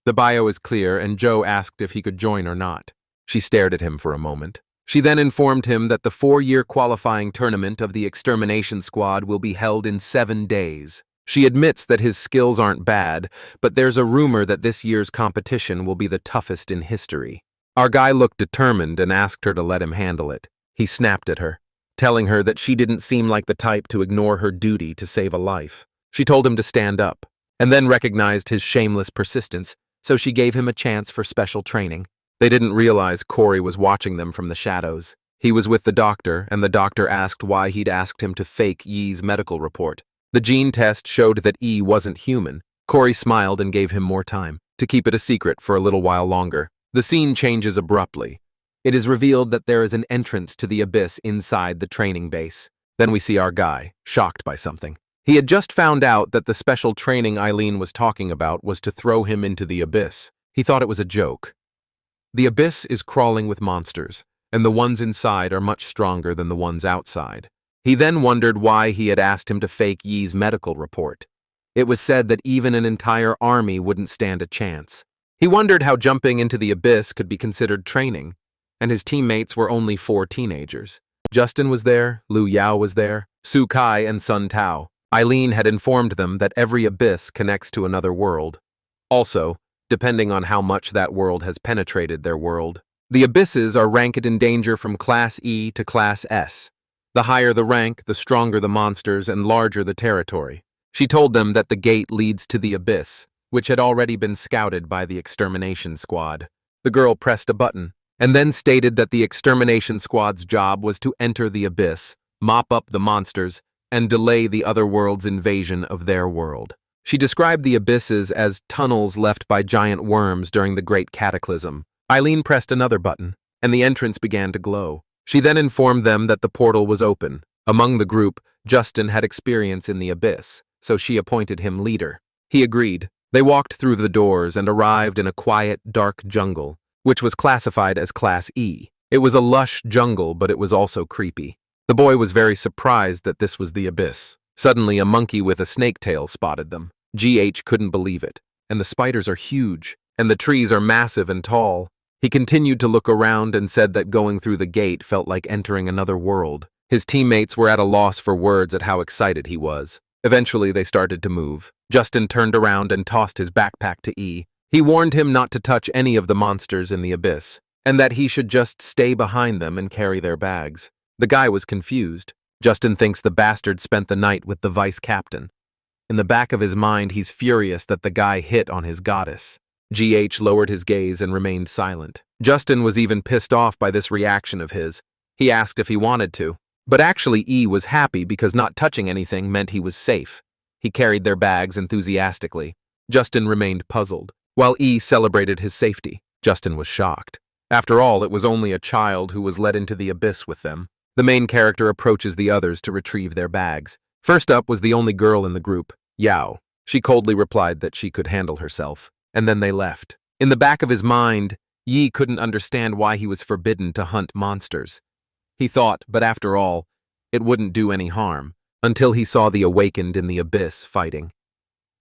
The bio is clear, and Joe asked if he could join or not. She stared at him for a moment. She then informed him that the 4-year qualifying tournament of the extermination squad will be held in 7 days. She admits that his skills aren't bad, but there's a rumor that this year's competition will be the toughest in history. Our guy looked determined and asked her to let him handle it. He snapped at her, telling her that she didn't seem like the type to ignore her duty to save a life. She told him to stand up, and then recognized his shameless persistence, so she gave him a chance for special training. They didn't realize Corey was watching them from the shadows. He was with the doctor, and the doctor asked why he'd asked him to fake Yi's medical report. The gene test showed that E wasn't human. Corey smiled and gave him more time to keep it a secret for a little while longer. The scene changes abruptly. It is revealed that there is an entrance to the abyss inside the training base. Then we see our guy, shocked by something. He had just found out that the special training Eileen was talking about was to throw him into the abyss. He thought it was a joke. The abyss is crawling with monsters, and the ones inside are much stronger than the ones outside. He then wondered why he had asked him to fake Yi's medical report. It was said that even an entire army wouldn't stand a chance. He wondered how jumping into the abyss could be considered training, and his teammates were only 4 teenagers. Justin was there, Lu Yao was there, Su Kai and Sun Tao. Eileen had informed them that every abyss connects to another world. Also, depending on how much that world has penetrated their world. The abysses are ranked in danger from Class E to Class S. The higher the rank, the stronger the monsters and larger the territory. She told them that the gate leads to the abyss, which had already been scouted by the extermination squad. The girl pressed a button, and then stated that the extermination squad's job was to enter the abyss, mop up the monsters, and delay the other world's invasion of their world. She described the abysses as tunnels left by giant worms during the Great Cataclysm. Eileen pressed another button, and the entrance began to glow. She then informed them that the portal was open. Among the group, Justin had experience in the abyss, so she appointed him leader. He agreed. They walked through the doors and arrived in a quiet, dark jungle, which was classified as Class E. It was a lush jungle, but it was also creepy. The boy was very surprised that this was the abyss. Suddenly, a monkey with a snake tail spotted them. GH couldn't believe it. And the spiders are huge, and the trees are massive and tall. He continued to look around and said that going through the gate felt like entering another world. His teammates were at a loss for words at how excited he was. Eventually, they started to move. Justin turned around and tossed his backpack to E. He warned him not to touch any of the monsters in the abyss, and that he should just stay behind them and carry their bags. The guy was confused. Justin thinks the bastard spent the night with the vice captain. In the back of his mind, he's furious that the guy hit on his goddess. GH lowered his gaze and remained silent. Justin was even pissed off by this reaction of his. He asked if he wanted to. But actually, E was happy because not touching anything meant he was safe. He carried their bags enthusiastically. Justin remained puzzled. While E celebrated his safety, Justin was shocked. After all, it was only a child who was led into the abyss with them. The main character approaches the others to retrieve their bags. First up was the only girl in the group, Yao. She coldly replied that she could handle herself. And then they left. In the back of his mind, Yi couldn't understand why he was forbidden to hunt monsters. He thought, but after all, it wouldn't do any harm, until he saw the awakened in the abyss fighting.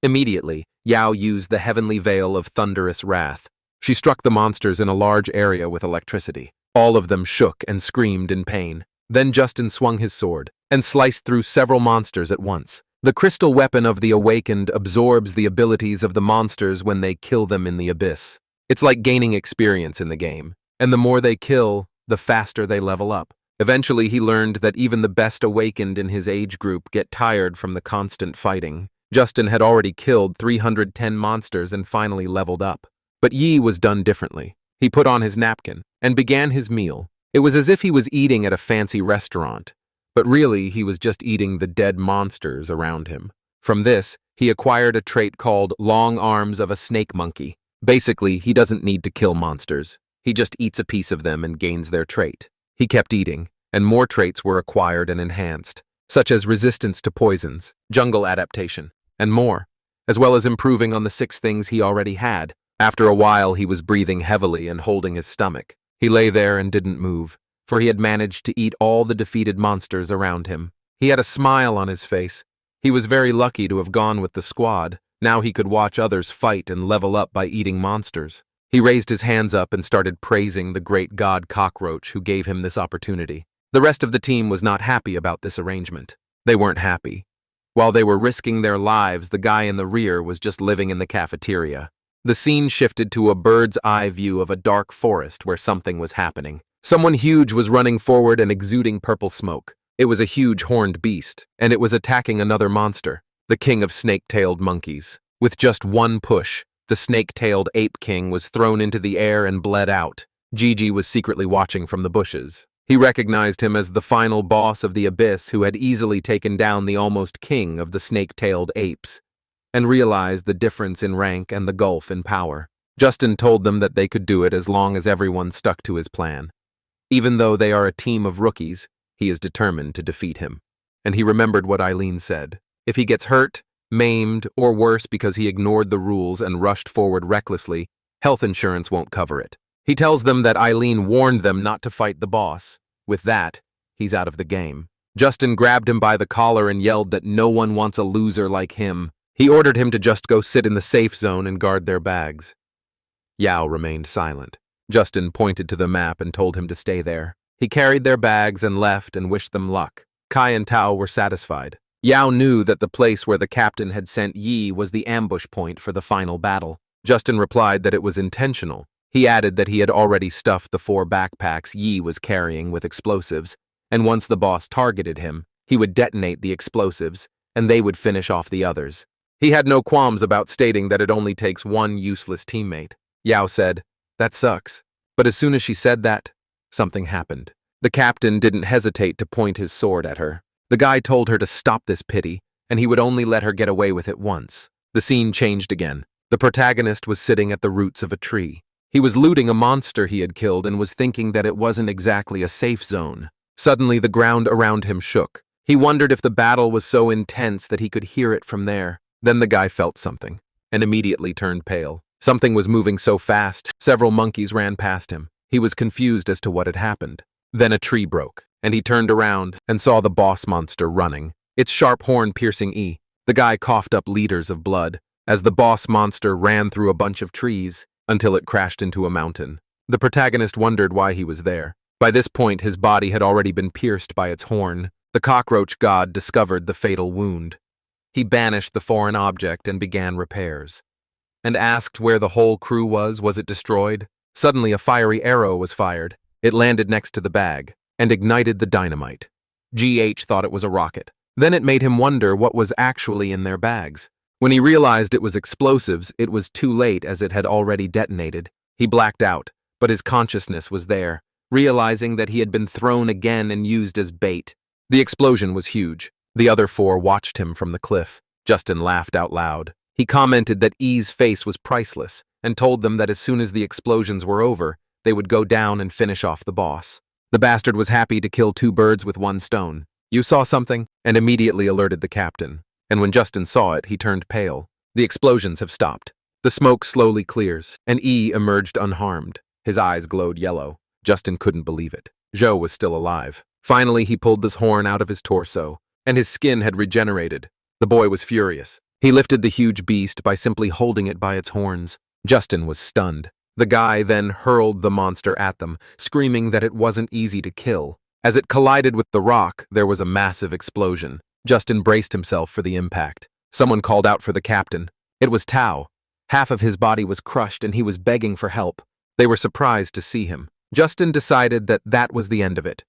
Immediately, Yao used the heavenly veil of thunderous wrath. She struck the monsters in a large area with electricity. All of them shook and screamed in pain. Then Justin swung his sword and sliced through several monsters at once. The crystal weapon of the awakened absorbs the abilities of the monsters when they kill them in the abyss. It's like gaining experience in the game, and the more they kill, the faster they level up. Eventually, he learned that even the best awakened in his age group get tired from the constant fighting. Justin had already killed 310 monsters and finally leveled up. But Yi was done differently. He put on his napkin and began his meal. It was as if he was eating at a fancy restaurant. But really, he was just eating the dead monsters around him. From this, he acquired a trait called long arms of a snake monkey. Basically, he doesn't need to kill monsters. He just eats a piece of them and gains their trait. He kept eating, and more traits were acquired and enhanced, such as resistance to poisons, jungle adaptation, and more, as well as improving on the 6 things he already had. After a while, he was breathing heavily and holding his stomach. He lay there and didn't move, for he had managed to eat all the defeated monsters around him. He had a smile on his face. He was very lucky to have gone with the squad. Now he could watch others fight and level up by eating monsters. He raised his hands up and started praising the great god Cockroach who gave him this opportunity. The rest of the team was not happy about this arrangement. They weren't happy. While they were risking their lives, the guy in the rear was just living in the cafeteria. The scene shifted to a bird's eye view of a dark forest where something was happening. Someone huge was running forward and exuding purple smoke. It was a huge horned beast, and it was attacking another monster, the king of snake-tailed monkeys. With just one push, the snake-tailed ape king was thrown into the air and bled out. Gigi was secretly watching from the bushes. He recognized him as the final boss of the abyss who had easily taken down the almost king of the snake-tailed apes, and realized the difference in rank and the gulf in power. Justin told them that they could do it as long as everyone stuck to his plan. Even though they are a team of rookies, he is determined to defeat him. And he remembered what Eileen said. If he gets hurt, maimed, or worse because he ignored the rules and rushed forward recklessly, health insurance won't cover it. He tells them that Eileen warned them not to fight the boss. With that, he's out of the game. Justin grabbed him by the collar and yelled that no one wants a loser like him. He ordered him to just go sit in the safe zone and guard their bags. Yao remained silent. Justin pointed to the map and told him to stay there. He carried their bags and left and wished them luck. Kai and Tao were satisfied. Yao knew that the place where the captain had sent Yi was the ambush point for the final battle. Justin replied that it was intentional. He added that he had already stuffed the 4 backpacks Yi was carrying with explosives, and once the boss targeted him, he would detonate the explosives, and they would finish off the others. He had no qualms about stating that it only takes one useless teammate. Yao said, "That sucks." But as soon as she said that, something happened. The captain didn't hesitate to point his sword at her. The guy told her to stop this pity, and he would only let her get away with it once. The scene changed again. The protagonist was sitting at the roots of a tree. He was looting a monster he had killed and was thinking that it wasn't exactly a safe zone. Suddenly, the ground around him shook. He wondered if the battle was so intense that he could hear it from there. Then the guy felt something, and immediately turned pale. Something was moving so fast, several monkeys ran past him. He was confused as to what had happened. Then a tree broke, and he turned around and saw the boss monster running, its sharp horn piercing E. The guy coughed up liters of blood as the boss monster ran through a bunch of trees until it crashed into a mountain. The protagonist wondered why he was there. By this point, his body had already been pierced by its horn. The cockroach god discovered the fatal wound. He banished the foreign object and began repairs, and asked where the whole crew was it destroyed? Suddenly a fiery arrow was fired. It landed next to the bag, and ignited the dynamite. GH thought it was a rocket. Then it made him wonder what was actually in their bags. When he realized it was explosives, it was too late as it had already detonated. He blacked out, but his consciousness was there, realizing that he had been thrown again and used as bait. The explosion was huge. The other 4 watched him from the cliff. Justin laughed out loud. He commented that E's face was priceless, and told them that as soon as the explosions were over, they would go down and finish off the boss. The bastard was happy to kill 2 birds with 1 stone. "You saw something?" and immediately alerted the captain. And when Justin saw it, he turned pale. The explosions have stopped. The smoke slowly clears, and E emerged unharmed. His eyes glowed yellow. Justin couldn't believe it. Zhou was still alive. Finally, he pulled this horn out of his torso, and his skin had regenerated. The boy was furious. He lifted the huge beast by simply holding it by its horns. Justin was stunned. The guy then hurled the monster at them, screaming that it wasn't easy to kill. As it collided with the rock, there was a massive explosion. Justin braced himself for the impact. Someone called out for the captain. It was Tao. Half of his body was crushed and he was begging for help. They were surprised to see him. Justin decided that that was the end of it.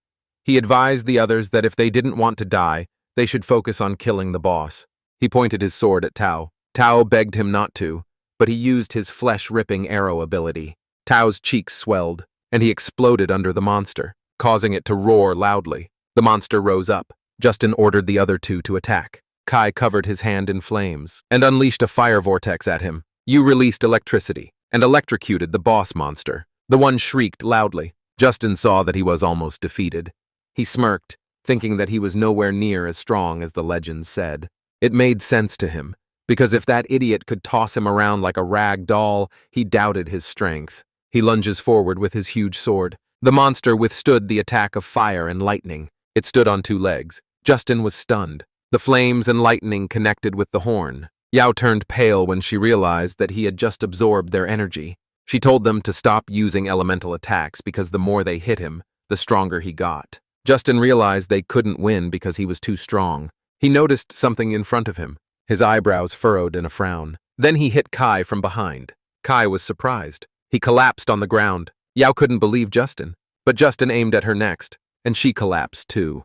He advised the others that if they didn't want to die, they should focus on killing the boss. He pointed his sword at Tao. Tao begged him not to, but he used his flesh-ripping arrow ability. Tao's cheeks swelled, and he exploded under the monster, causing it to roar loudly. The monster rose up. Justin ordered the other 2 to attack. Kai covered his hand in flames and unleashed a fire vortex at him. You released electricity and electrocuted the boss monster. The one shrieked loudly. Justin saw that he was almost defeated. He smirked, thinking that he was nowhere near as strong as the legends said. It made sense to him, because if that idiot could toss him around like a rag doll, he doubted his strength. He lunges forward with his huge sword. The monster withstood the attack of fire and lightning. It stood on two legs. Justin was stunned. The flames and lightning connected with the horn. Yao turned pale when she realized that he had just absorbed their energy. She told them to stop using elemental attacks because the more they hit him, the stronger he got. Justin realized they couldn't win because he was too strong. He noticed something in front of him. His eyebrows furrowed in a frown. Then he hit Kai from behind. Kai was surprised. He collapsed on the ground. Yao couldn't believe Justin, but Justin aimed at her next, and she collapsed too.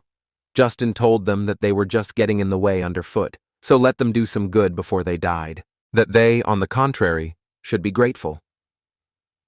Justin told them that they were just getting in the way underfoot, so let them do some good before they died. That they, on the contrary, should be grateful.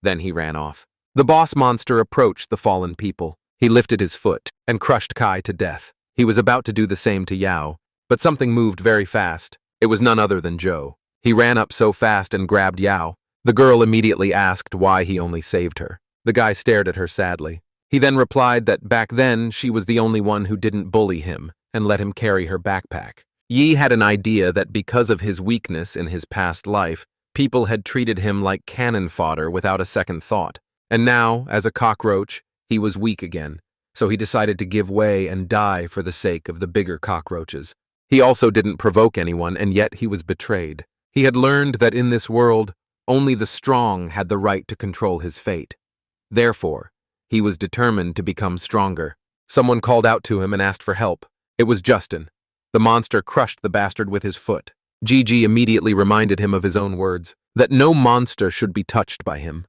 Then he ran off. The boss monster approached the fallen people. He lifted his foot and crushed Kai to death. He was about to do the same to Yao, but something moved very fast. It was none other than Zhou. He ran up so fast and grabbed Yao. The girl immediately asked why he only saved her. The guy stared at her sadly. He then replied that back then she was the only one who didn't bully him and let him carry her backpack. Yi had an idea that because of his weakness in his past life, people had treated him like cannon fodder without a second thought. And now, as a cockroach, he was weak again, so he decided to give way and die for the sake of the bigger cockroaches. He also didn't provoke anyone, and yet he was betrayed. He had learned that in this world, only the strong had the right to control his fate. Therefore, he was determined to become stronger. Someone called out to him and asked for help. It was Justin. The monster crushed the bastard with his foot. Gigi immediately reminded him of his own words, that no monster should be touched by him.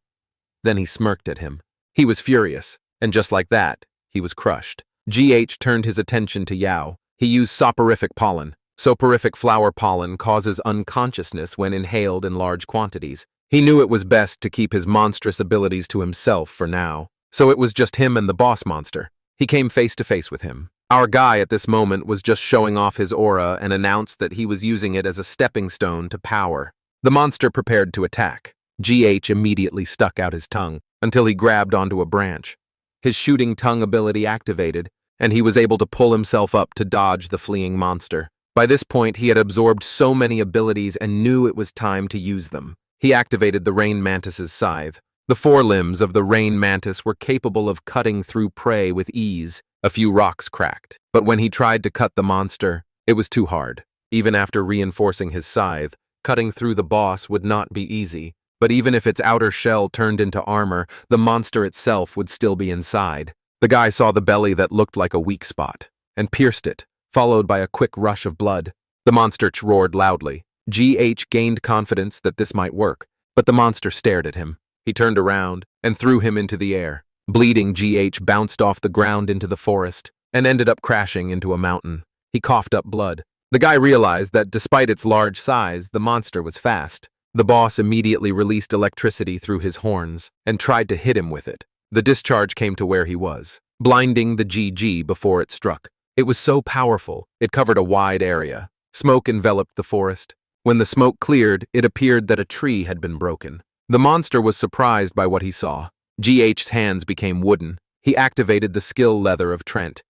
Then he smirked at him. He was furious, and just like that, he was crushed. GH turned his attention to Yao. He used soporific pollen. Soporific flower pollen causes unconsciousness when inhaled in large quantities. He knew it was best to keep his monstrous abilities to himself for now, so it was just him and the boss monster. He came face to face with him. Our guy at this moment was just showing off his aura and announced that he was using it as a stepping stone to power. The monster prepared to attack. GH immediately stuck out his tongue until he grabbed onto a branch. His shooting tongue ability activated, and he was able to pull himself up to dodge the fleeing monster. By this point, he had absorbed so many abilities and knew it was time to use them. He activated the rain mantis's scythe. The forelimbs of the rain mantis were capable of cutting through prey with ease. A few rocks cracked, but when he tried to cut the monster, it was too hard. Even after reinforcing his scythe, cutting through the boss would not be easy. But even if its outer shell turned into armor, the monster itself would still be inside. The guy saw the belly that looked like a weak spot, and pierced it, followed by a quick rush of blood. The monster roared loudly. GH gained confidence that this might work, but the monster stared at him. He turned around and threw him into the air. Bleeding, GH bounced off the ground into the forest and ended up crashing into a mountain. He coughed up blood. The guy realized that despite its large size, the monster was fast. The boss immediately released electricity through his horns and tried to hit him with it. The discharge came to where he was, blinding the GG before it struck. It was so powerful, it covered a wide area. Smoke enveloped the forest. When the smoke cleared, it appeared that a tree had been broken. The monster was surprised by what he saw. GH's hands became wooden. He activated the skill leather of Trent.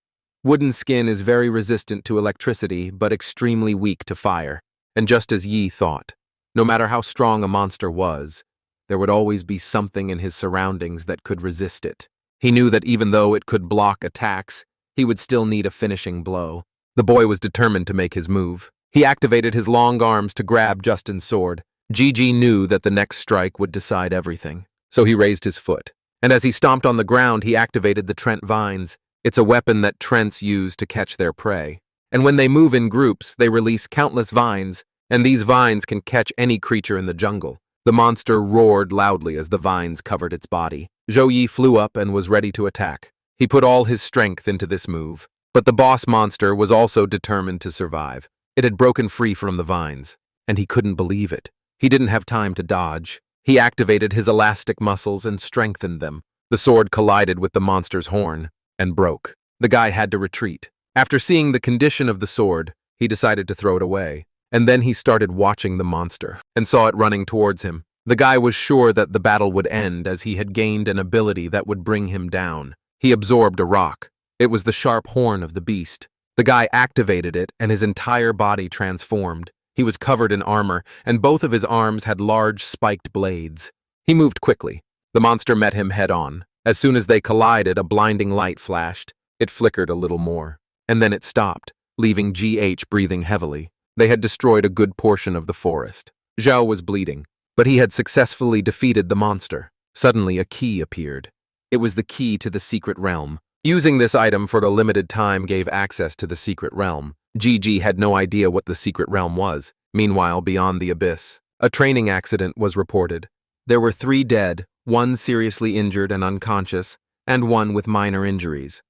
Wooden skin is very resistant to electricity, but extremely weak to fire. And just as Yi thought, no matter how strong a monster was, there would always be something in his surroundings that could resist it. He knew that even though it could block attacks, he would still need a finishing blow. The boy was determined to make his move. He activated his long arms to grab Justin's sword. GG knew that the next strike would decide everything, so he raised his foot. And as he stomped on the ground, he activated the Trent vines. It's a weapon that Trents use to catch their prey. And when they move in groups, they release countless vines, and these vines can catch any creature in the jungle. The monster roared loudly as the vines covered its body. Zhou Yi flew up and was ready to attack. He put all his strength into this move. But the boss monster was also determined to survive. It had broken free from the vines, and he couldn't believe it. He didn't have time to dodge. He activated his elastic muscles and strengthened them. The sword collided with the monster's horn and broke. The guy had to retreat. After seeing the condition of the sword, he decided to throw it away. And then he started watching the monster and saw it running towards him. The guy was sure that the battle would end as he had gained an ability that would bring him down. He absorbed a rock. It was the sharp horn of the beast. The guy activated it and his entire body transformed. He was covered in armor, and both of his arms had large spiked blades. He moved quickly. The monster met him head-on. As soon as they collided, a blinding light flashed. It flickered a little more. And then it stopped, leaving GH breathing heavily. They had destroyed a good portion of the forest. Zhao was bleeding, but he had successfully defeated the monster. Suddenly, a key appeared. It was the key to the secret realm. Using this item for a limited time gave access to the secret realm. Gigi had no idea what the secret realm was. Meanwhile, beyond the abyss, a training accident was reported. There were 3 dead, 1 seriously injured and unconscious, and 1 with minor injuries.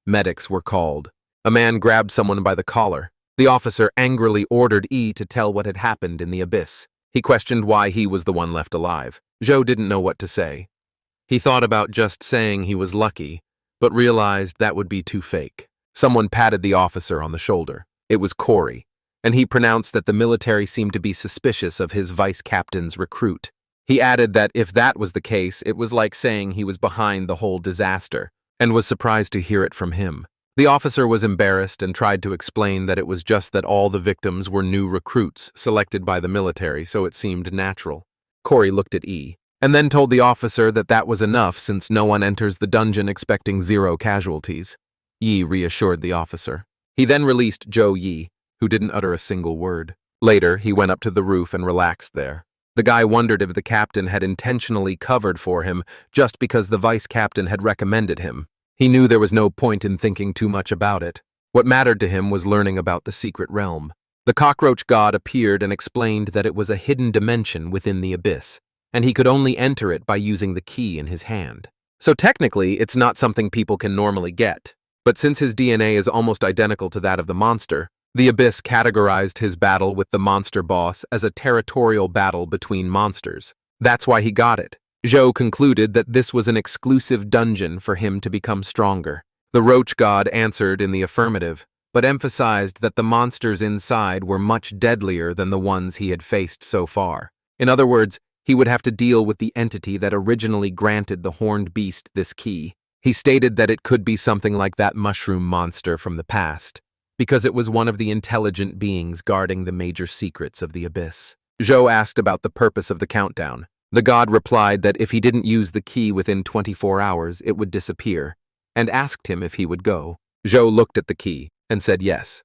Medics were called. A man grabbed someone by the collar. The officer angrily ordered E to tell what had happened in the abyss. He questioned why he was the one left alive. Zhou didn't know what to say. He thought about just saying he was lucky, but realized that would be too fake. Someone patted the officer on the shoulder. It was Corey, and he pronounced that the military seemed to be suspicious of his vice captain's recruit. He added that if that was the case, it was like saying he was behind the whole disaster, and was surprised to hear it from him. The officer was embarrassed and tried to explain that it was just that all the victims were new recruits selected by the military, so it seemed natural. Corey looked at E, and then told the officer that that was enough since no one enters the dungeon expecting 0 casualties. Yi reassured the officer. He then released Zhou Yi, who didn't utter a single word. Later, he went up to the roof and relaxed there. The guy wondered if the captain had intentionally covered for him just because the vice captain had recommended him. He knew there was no point in thinking too much about it. What mattered to him was learning about the secret realm. The cockroach god appeared and explained that it was a hidden dimension within the abyss, and he could only enter it by using the key in his hand. So technically, it's not something people can normally get. But since his DNA is almost identical to that of the monster, the abyss categorized his battle with the monster boss as a territorial battle between monsters. That's why he got it. Zhou concluded that this was an exclusive dungeon for him to become stronger. The roach god answered in the affirmative, but emphasized that the monsters inside were much deadlier than the ones he had faced so far. In other words, he would have to deal with the entity that originally granted the horned beast this key. He stated that it could be something like that mushroom monster from the past, because it was one of the intelligent beings guarding the major secrets of the abyss. Zhou asked about the purpose of the countdown. The god replied that if he didn't use the key within 24 hours, it would disappear, and asked him if he would go. Zhou looked at the key and said yes.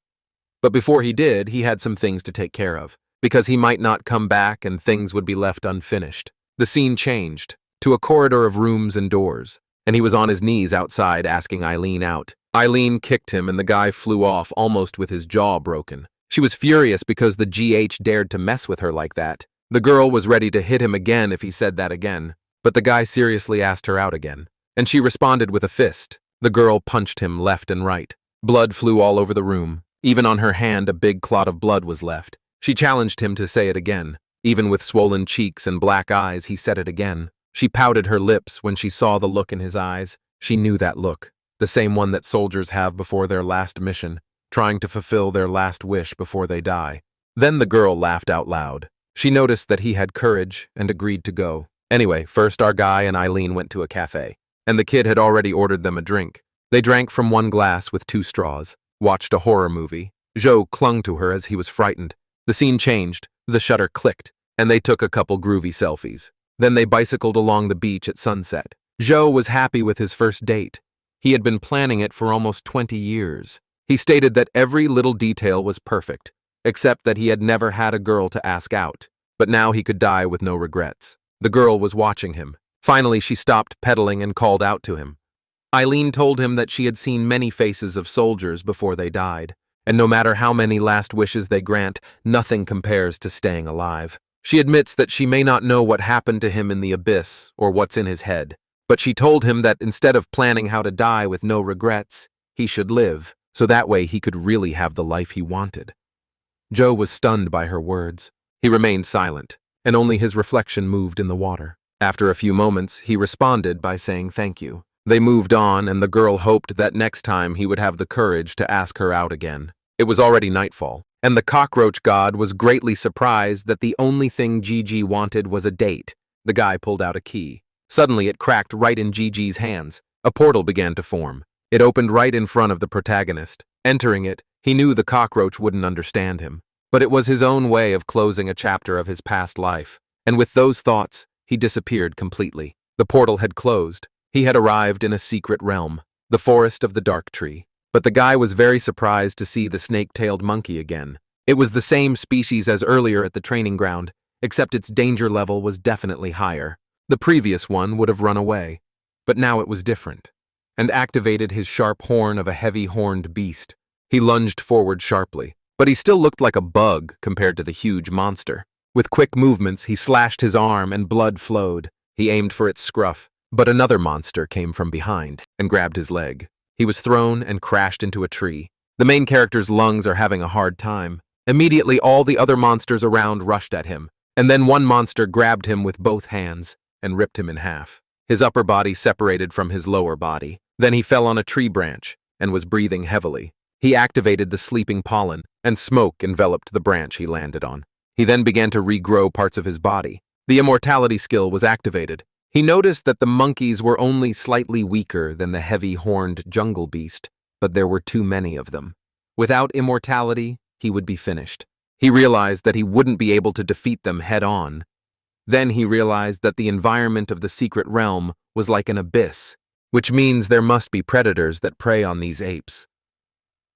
But before he did, he had some things to take care of, because he might not come back and things would be left unfinished. The scene changed to a corridor of rooms and doors, and he was on his knees outside asking Eileen out. Eileen kicked him and the guy flew off almost with his jaw broken. She was furious because the GH dared to mess with her like that. The girl was ready to hit him again if he said that again, but the guy seriously asked her out again, and she responded with a fist. The girl punched him left and right. Blood flew all over the room. Even on her hand, a big clot of blood was left. She challenged him to say it again. Even with swollen cheeks and black eyes, he said it again. She pouted her lips when she saw the look in his eyes. She knew that look, the same one that soldiers have before their last mission, trying to fulfill their last wish before they die. Then the girl laughed out loud. She noticed that he had courage and agreed to go. Anyway, first our guy and Eileen went to a cafe, and the kid had already ordered them a drink. They drank from 1 glass with 2 straws, watched a horror movie. Zhou clung to her as he was frightened. The scene changed, the shutter clicked, and they took a couple groovy selfies. Then they bicycled along the beach at sunset. Zhou was happy with his first date. He had been planning it for almost 20 years. He stated that every little detail was perfect, except that he had never had a girl to ask out. But now he could die with no regrets. The girl was watching him. Finally, she stopped pedaling and called out to him. Eileen told him that she had seen many faces of soldiers before they died, and no matter how many last wishes they grant, nothing compares to staying alive. She admits that she may not know what happened to him in the abyss or what's in his head, but she told him that instead of planning how to die with no regrets, he should live, so that way he could really have the life he wanted. Zhou was stunned by her words. He remained silent, and only his reflection moved in the water. After a few moments, he responded by saying thank you. They moved on, and the girl hoped that next time he would have the courage to ask her out again. It was already nightfall, and the cockroach god was greatly surprised that the only thing Gigi wanted was a date. The guy pulled out a key. Suddenly, it cracked right in Gigi's hands. A portal began to form. It opened right in front of the protagonist. Entering it, he knew the cockroach wouldn't understand him. but it was his own way of closing a chapter of his past life. And with those thoughts, he disappeared completely. The portal had closed. He had arrived in a secret realm, the forest of the dark tree. But the guy was very surprised to see the snake-tailed monkey again. It was the same species as earlier at the training ground, except its danger level was definitely higher. The previous one would have run away, but now it was different, and activated his sharp horn of a heavy-horned beast. He lunged forward sharply, but he still looked like a bug compared to the huge monster. With quick movements, he slashed his arm and blood flowed. He aimed for its scruff, but another monster came from behind and grabbed his leg. He was thrown and crashed into a tree. The main character's lungs are having a hard time. Immediately, all the other monsters around rushed at him, and then one monster grabbed him with both hands and ripped him in half. His upper body separated from his lower body. Then he fell on a tree branch and was breathing heavily. He activated the sleeping pollen, and smoke enveloped the branch he landed on. He then began to regrow parts of his body. The immortality skill was activated. He noticed that the monkeys were only slightly weaker than the heavy-horned jungle beast, but there were too many of them. Without immortality, he would be finished. He realized that he wouldn't be able to defeat them head-on. Then he realized that the environment of the secret realm was like an abyss, which means there must be predators that prey on these apes.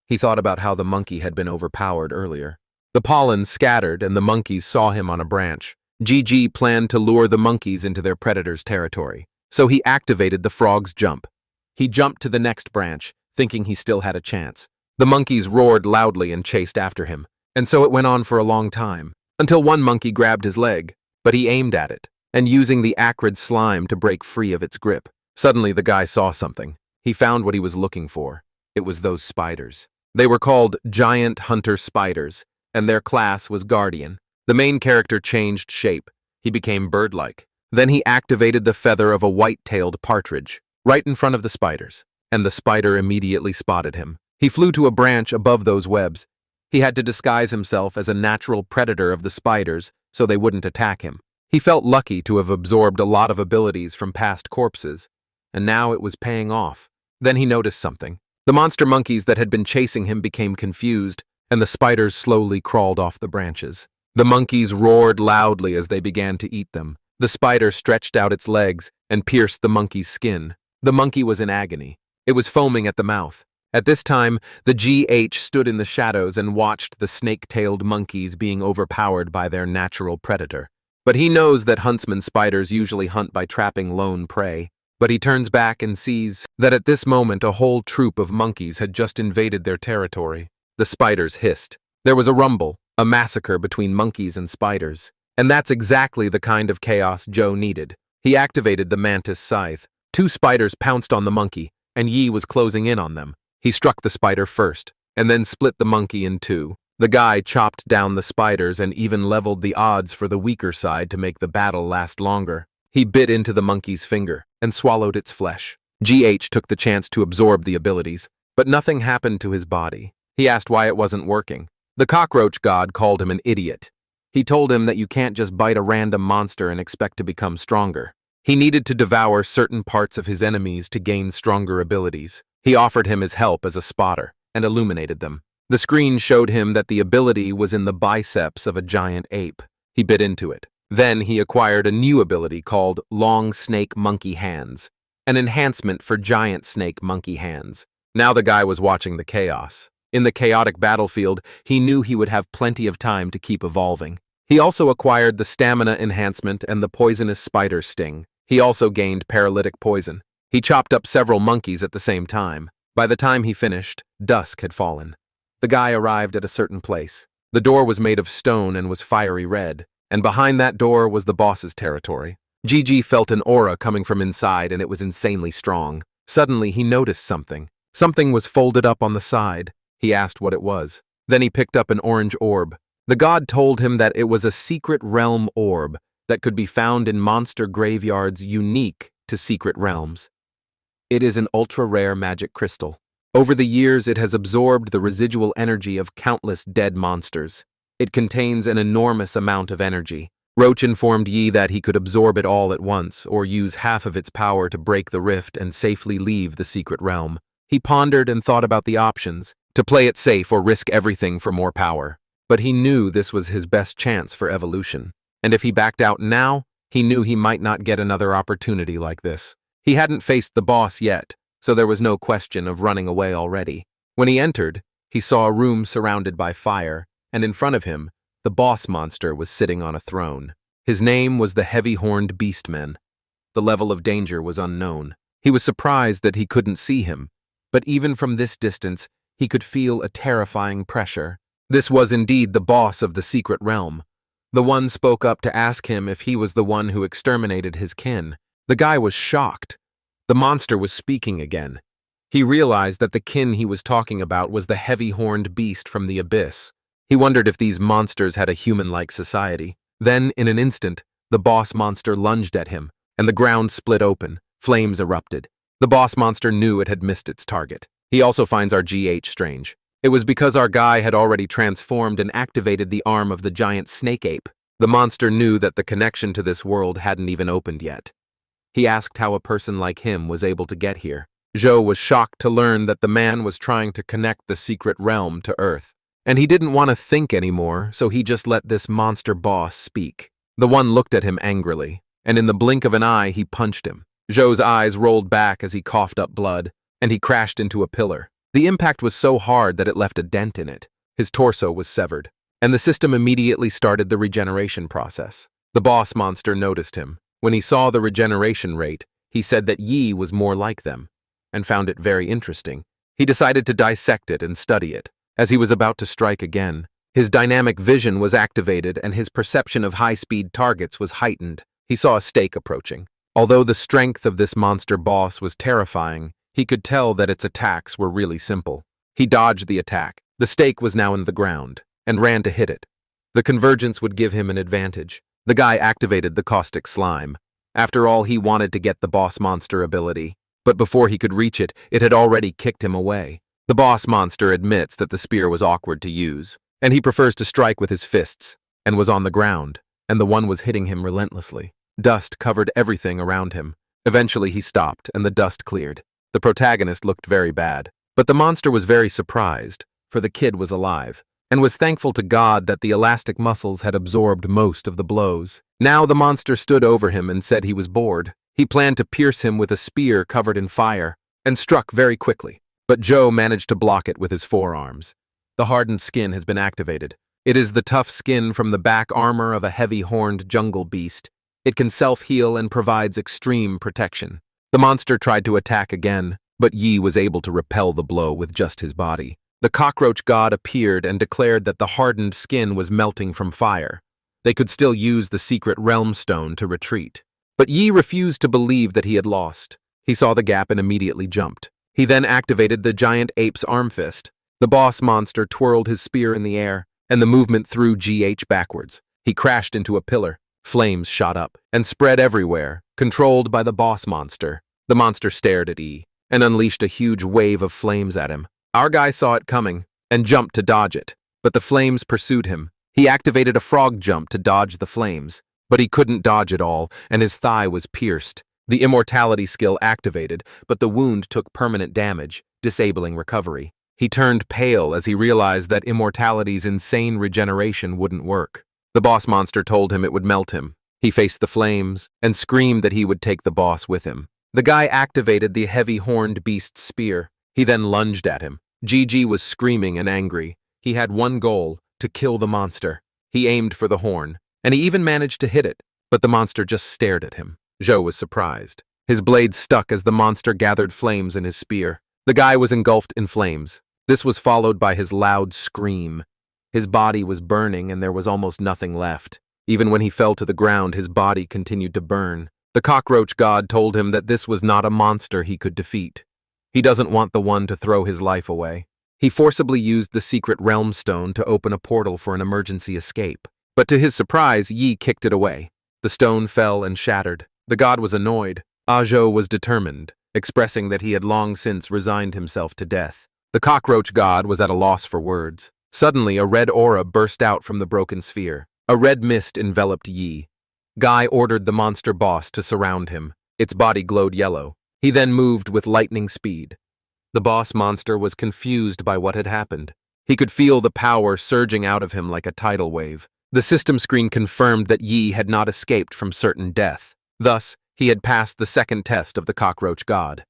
He thought about how the monkey had been overpowered earlier. The pollen scattered and the monkeys saw him on a branch. GG planned to lure the monkeys into their predator's territory, so he activated the frog's jump. He jumped to the next branch, thinking he still had a chance. The monkeys roared loudly and chased after him, and so it went on for a long time, until one monkey grabbed his leg, but he aimed at it, and using the acrid slime to break free of its grip. Suddenly the guy saw something. He found what he was looking for. It was those spiders. They were called giant hunter spiders, and their class was guardian. The main character changed shape. He became bird-like. Then he activated the feather of a white-tailed partridge, right in front of the spiders, and the spider immediately spotted him. He flew to a branch above those webs. He had to disguise himself as a natural predator of the spiders so they wouldn't attack him. He felt lucky to have absorbed a lot of abilities from past corpses, and now it was paying off. Then he noticed something. The monster monkeys that had been chasing him became confused, and the spiders slowly crawled off the branches. The monkeys roared loudly as they began to eat them. The spider stretched out its legs and pierced the monkey's skin. The monkey was in agony. It was foaming at the mouth. At this time, the GH stood in the shadows and watched the snake-tailed monkeys being overpowered by their natural predator. But he knows that huntsman spiders usually hunt by trapping lone prey. But he turns back and sees that at this moment a whole troop of monkeys had just invaded their territory. The spiders hissed. There was a rumble, a massacre between monkeys and spiders. And that's exactly the kind of chaos Joe needed. He activated the mantis scythe. 2 spiders pounced on the monkey, and Yi was closing in on them. He struck the spider first, and then split the monkey in 2. The guy chopped down the spiders and even leveled the odds for the weaker side to make the battle last longer. He bit into the monkey's finger and swallowed its flesh. GH took the chance to absorb the abilities, but nothing happened to his body. He asked why it wasn't working. The cockroach god called him an idiot. He told him that you can't just bite a random monster and expect to become stronger. He needed to devour certain parts of his enemies to gain stronger abilities. He offered him his help as a spotter and illuminated them. The screen showed him that the ability was in the biceps of a giant ape. He bit into it. Then he acquired a new ability called Long Snake Monkey Hands, an enhancement for giant snake monkey hands. Now the guy was watching the chaos. In the chaotic battlefield, he knew he would have plenty of time to keep evolving. He also acquired the stamina enhancement and the poisonous spider sting. He also gained paralytic poison. He chopped up several monkeys at the same time. By the time he finished, dusk had fallen. The guy arrived at a certain place. The door was made of stone and was fiery red, and behind that door was the boss's territory. GG felt an aura coming from inside, and it was insanely strong. Suddenly, he noticed something. Something was folded up on the side. He asked what it was. Then he picked up an orange orb. The god told him that it was a secret realm orb that could be found in monster graveyards unique to secret realms. It is an ultra-rare magic crystal. Over the years, it has absorbed the residual energy of countless dead monsters. It contains an enormous amount of energy. Roach informed Yi that he could absorb it all at once, or use half of its power to break the rift and safely leave the secret realm. He pondered and thought about the options, to play it safe or risk everything for more power. but he knew this was his best chance for evolution. And if he backed out now, he knew he might not get another opportunity like this. He hadn't faced the boss yet, so there was no question of running away already. When he entered, he saw a room surrounded by fire, and in front of him, the boss monster was sitting on a throne. His name was the heavy-horned beastman. The level of danger was unknown. He was surprised that he couldn't see him, but even from this distance, he could feel a terrifying pressure. This was indeed the boss of the secret realm. The one spoke up to ask him if he was the one who exterminated his kin. The guy was shocked. The monster was speaking again. He realized that the kin he was talking about was the heavy-horned beast from the abyss. He wondered if these monsters had a human-like society. Then, in an instant, the boss monster lunged at him, and the ground split open. Flames erupted. The boss monster knew it had missed its target. He also finds our GH strange. It was because our guy had already transformed and activated the arm of the giant snake ape. The monster knew that the connection to this world hadn't even opened yet. He asked how a person like him was able to get here. Zhou was shocked to learn that the man was trying to connect the secret realm to Earth. And he didn't want to think anymore, so he just let this monster boss speak. The one looked at him angrily, and in the blink of an eye he punched him. Zhou's eyes rolled back as he coughed up blood, and he crashed into a pillar. The impact was so hard that it left a dent in it. His torso was severed, and the system immediately started the regeneration process. The boss monster noticed him. When he saw the regeneration rate, he said that Yi was more like them, and found it very interesting. He decided to dissect it and study it. As he was about to strike again, his dynamic vision was activated and his perception of high-speed targets was heightened. He saw a stake approaching. Although the strength of this monster boss was terrifying, he could tell that its attacks were really simple. He dodged the attack. The stake was now in the ground, and ran to hit it. The convergence would give him an advantage. The guy activated the caustic slime. After all, he wanted to get the boss monster ability. But before he could reach it, it had already kicked him away. The boss monster admits that the spear was awkward to use, and he prefers to strike with his fists, and was on the ground, and the one was hitting him relentlessly. Dust covered everything around him. Eventually he stopped, and the dust cleared. The protagonist looked very bad, but the monster was very surprised, for the kid was alive, and was thankful to God that the elastic muscles had absorbed most of the blows. Now the monster stood over him and said he was bored. He planned to pierce him with a spear covered in fire, and struck very quickly. But Zhou managed to block it with his forearms. The hardened skin has been activated. It is the tough skin from the back armor of a heavy-horned jungle beast. It can self-heal and provides extreme protection. The monster tried to attack again, but Yi was able to repel the blow with just his body. The cockroach god appeared and declared that the hardened skin was melting from fire. They could still use the secret realm stone to retreat. But Yi refused to believe that he had lost. He saw the gap and immediately jumped. He then activated the giant ape's arm fist. The boss monster twirled his spear in the air, and the movement threw GH backwards. He crashed into a pillar. Flames shot up and spread everywhere, controlled by the boss monster. The monster stared at E and unleashed a huge wave of flames at him. Our guy saw it coming and jumped to dodge it, but the flames pursued him. He activated a frog jump to dodge the flames, but he couldn't dodge it all, and his thigh was pierced. The immortality skill activated, but the wound took permanent damage, disabling recovery. He turned pale as he realized that immortality's insane regeneration wouldn't work. The boss monster told him it would melt him. He faced the flames and screamed that he would take the boss with him. The guy activated the heavy-horned beast's spear. He then lunged at him. Gigi was screaming and angry. He had one goal, to kill the monster. He aimed for the horn, and he even managed to hit it, but the monster just stared at him. Zhou was surprised. His blade stuck as the monster gathered flames in his spear. The guy was engulfed in flames. This was followed by his loud scream. His body was burning and there was almost nothing left. Even when he fell to the ground, his body continued to burn. The cockroach god told him that this was not a monster he could defeat. He doesn't want the one to throw his life away. He forcibly used the secret realm stone to open a portal for an emergency escape. But to his surprise, Yi kicked it away. The stone fell and shattered. The god was annoyed. Zhou was determined, expressing that he had long since resigned himself to death. The cockroach god was at a loss for words. Suddenly, a red aura burst out from the broken sphere. A red mist enveloped Yi. Guy ordered the monster boss to surround him. Its body glowed yellow. He then moved with lightning speed. The boss monster was confused by what had happened. He could feel the power surging out of him like a tidal wave. The system screen confirmed that Yi had not escaped from certain death. Thus, he had passed the second test of the cockroach god.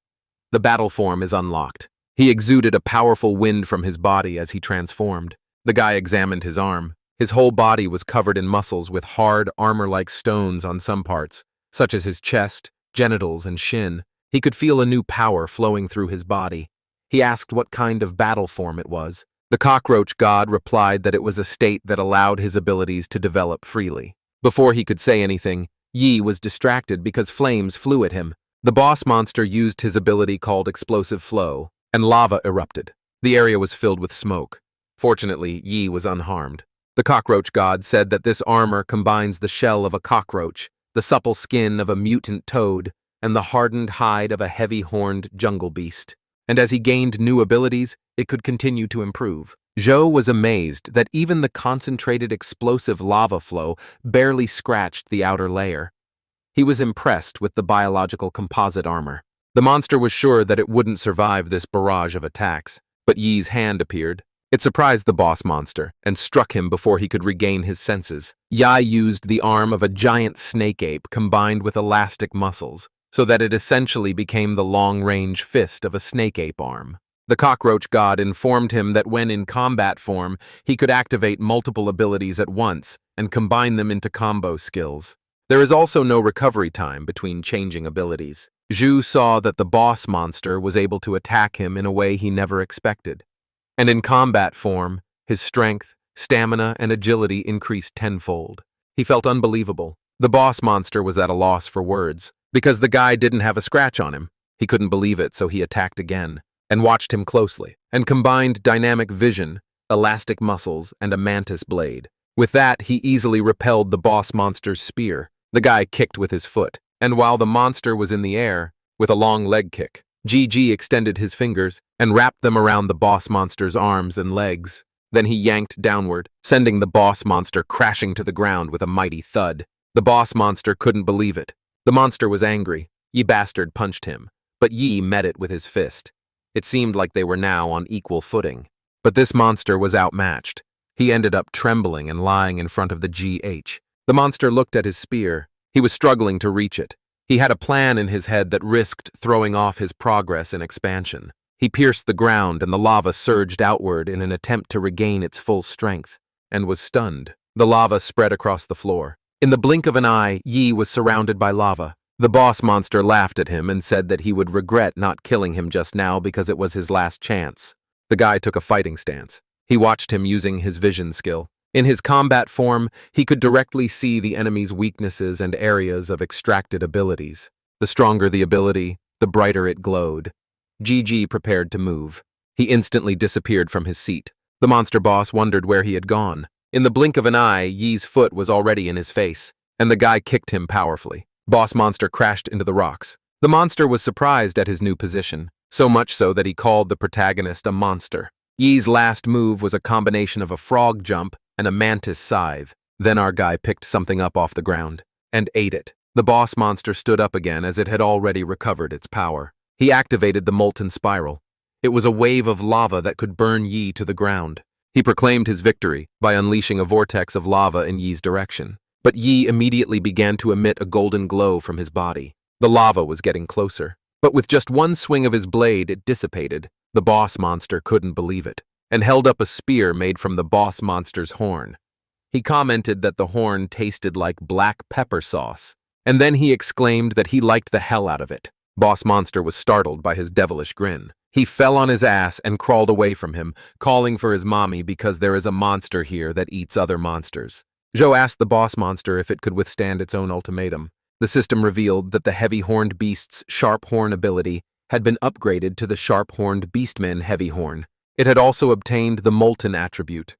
The battle form is unlocked. He exuded a powerful wind from his body as he transformed. The guy examined his arm. His whole body was covered in muscles with hard, armor-like stones on some parts, such as his chest, genitals, and shin. He could feel a new power flowing through his body. He asked what kind of battle form it was. The cockroach god replied that it was a state that allowed his abilities to develop freely. Before he could say anything, Yi was distracted because flames flew at him. The boss monster used his ability called Explosive Flow, and lava erupted. The area was filled with smoke. Fortunately, Yi was unharmed. The cockroach god said that this armor combines the shell of a cockroach, the supple skin of a mutant toad, and the hardened hide of a heavy-horned jungle beast. And as he gained new abilities, it could continue to improve. Zhou was amazed that even the concentrated explosive lava flow barely scratched the outer layer. He was impressed with the biological composite armor. The monster was sure that it wouldn't survive this barrage of attacks, but Yi's hand appeared. It surprised the boss monster and struck him before he could regain his senses. Yi used the arm of a giant snake ape combined with elastic muscles, so that it essentially became the long-range fist of a snake ape arm. The cockroach god informed him that when in combat form, he could activate multiple abilities at once and combine them into combo skills. There is also no recovery time between changing abilities. Zhu saw that the boss monster was able to attack him in a way he never expected. And in combat form, his strength, stamina, and agility increased tenfold. He felt unbelievable. The boss monster was at a loss for words. Because the guy didn't have a scratch on him, he couldn't believe it, so he attacked again, and watched him closely, and combined dynamic vision, elastic muscles, and a mantis blade. With that, he easily repelled the boss monster's spear. The guy kicked with his foot, and while the monster was in the air, with a long leg kick, GG extended his fingers and wrapped them around the boss monster's arms and legs. Then he yanked downward, sending the boss monster crashing to the ground with a mighty thud. The boss monster couldn't believe it. The monster was angry. Yi bastard punched him, but Yi met it with his fist. It seemed like they were now on equal footing. But this monster was outmatched. He ended up trembling and lying in front of the GH. The monster looked at his spear. He was struggling to reach it. He had a plan in his head that risked throwing off his progress and expansion. He pierced the ground and the lava surged outward in an attempt to regain its full strength, and was stunned. The lava spread across the floor. In the blink of an eye, Yi was surrounded by lava. The boss monster laughed at him and said that he would regret not killing him just now because it was his last chance. The guy took a fighting stance. He watched him using his vision skill. In his combat form, he could directly see the enemy's weaknesses and areas of extracted abilities. The stronger the ability, the brighter it glowed. GG prepared to move. He instantly disappeared from his seat. The monster boss wondered where he had gone. In the blink of an eye, Yi's foot was already in his face, and the guy kicked him powerfully. Boss monster crashed into the rocks. The monster was surprised at his new position, so much so that he called the protagonist a monster. Yi's last move was a combination of a frog jump and a mantis scythe. Then our guy picked something up off the ground and ate it. The boss monster stood up again as it had already recovered its power. He activated the molten spiral. It was a wave of lava that could burn Yi to the ground. He proclaimed his victory by unleashing a vortex of lava in Yi's direction. But Yi immediately began to emit a golden glow from his body. The lava was getting closer. But with just one swing of his blade, it dissipated. The boss monster couldn't believe it, and held up a spear made from the boss monster's horn. He commented that the horn tasted like black pepper sauce, and then he exclaimed that he liked the hell out of it. Boss monster was startled by his devilish grin. He fell on his ass and crawled away from him, calling for his mommy because there is a monster here that eats other monsters. Zhou asked the boss monster if it could withstand its own ultimatum. The system revealed that the heavy-horned beast's sharp horn ability had been upgraded to the sharp-horned beastman heavy horn. It had also obtained the molten attribute,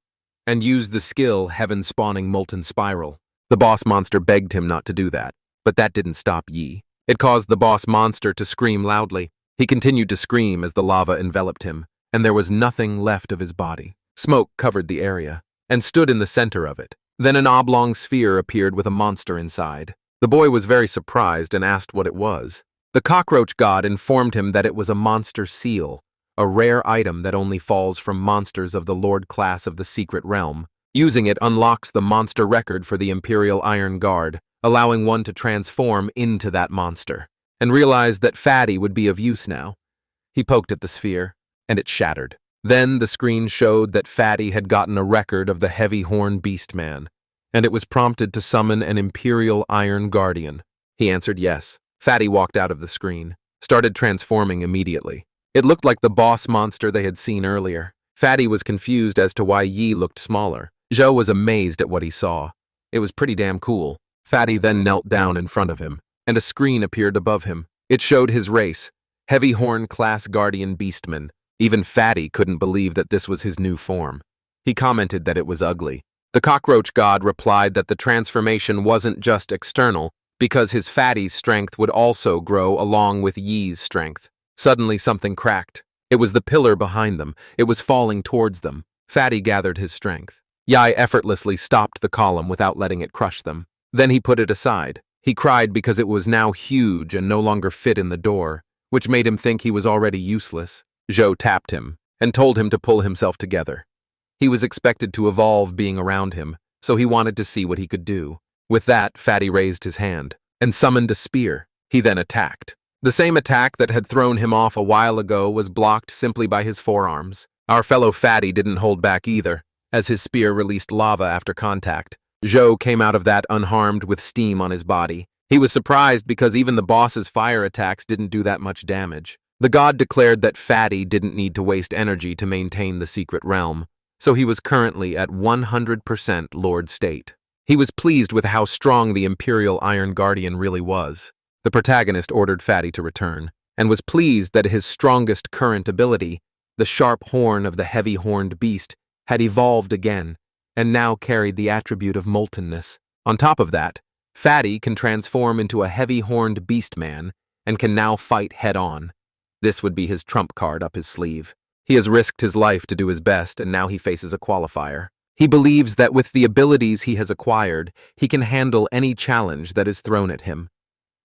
and used the skill heaven-spawning molten spiral. The boss monster begged him not to do that, but that didn't stop Yi. It caused the boss monster to scream loudly. He continued to scream as the lava enveloped him, and there was nothing left of his body. Smoke covered the area, and stood in the center of it. Then an oblong sphere appeared with a monster inside. The boy was very surprised and asked what it was. The cockroach god informed him that it was a monster seal, a rare item that only falls from monsters of the Lord class of the Secret Realm. Using it unlocks the monster record for the Imperial Iron Guard, allowing one to transform into that monster, and realized that Fatty would be of use now. He poked at the sphere, and it shattered. Then the screen showed that Fatty had gotten a record of the heavy-horn beast man, and it was prompted to summon an Imperial Iron Guardian. He answered yes. Fatty walked out of the screen, started transforming immediately. It looked like the boss monster they had seen earlier. Fatty was confused as to why Yi looked smaller. Zhou was amazed at what he saw. It was pretty damn cool. Fatty then knelt down in front of him, and a screen appeared above him. It showed his race, Heavy Horn Class Guardian Beastman. Even Fatty couldn't believe that this was his new form. He commented that it was ugly. The cockroach god replied that the transformation wasn't just external, because his Fatty's strength would also grow along with Yi's strength. Suddenly something cracked. It was the pillar behind them. It was falling towards them. Fatty gathered his strength. Yi effortlessly stopped the column without letting it crush them. Then he put it aside. He cried because it was now huge and no longer fit in the door, which made him think he was already useless. Zhou tapped him and told him to pull himself together. He was expected to evolve being around him, so he wanted to see what he could do. With that, Fatty raised his hand and summoned a spear. He then attacked. The same attack that had thrown him off a while ago was blocked simply by his forearms. Our fellow Fatty didn't hold back either, as his spear released lava after contact. Zhou came out of that unharmed with steam on his body. He was surprised because even the boss's fire attacks didn't do that much damage. The god declared that Fatty didn't need to waste energy to maintain the secret realm, so he was currently at 100% Lord State. He was pleased with how strong the Imperial Iron Guardian really was. The protagonist ordered Fatty to return, and was pleased that his strongest current ability, the sharp horn of the heavy-horned beast, had evolved again, and now carried the attribute of moltenness. On top of that, Fatty can transform into a heavy-horned beast man, and can now fight head-on. This would be his trump card up his sleeve. He has risked his life to do his best, and now he faces a qualifier. He believes that with the abilities he has acquired, he can handle any challenge that is thrown at him.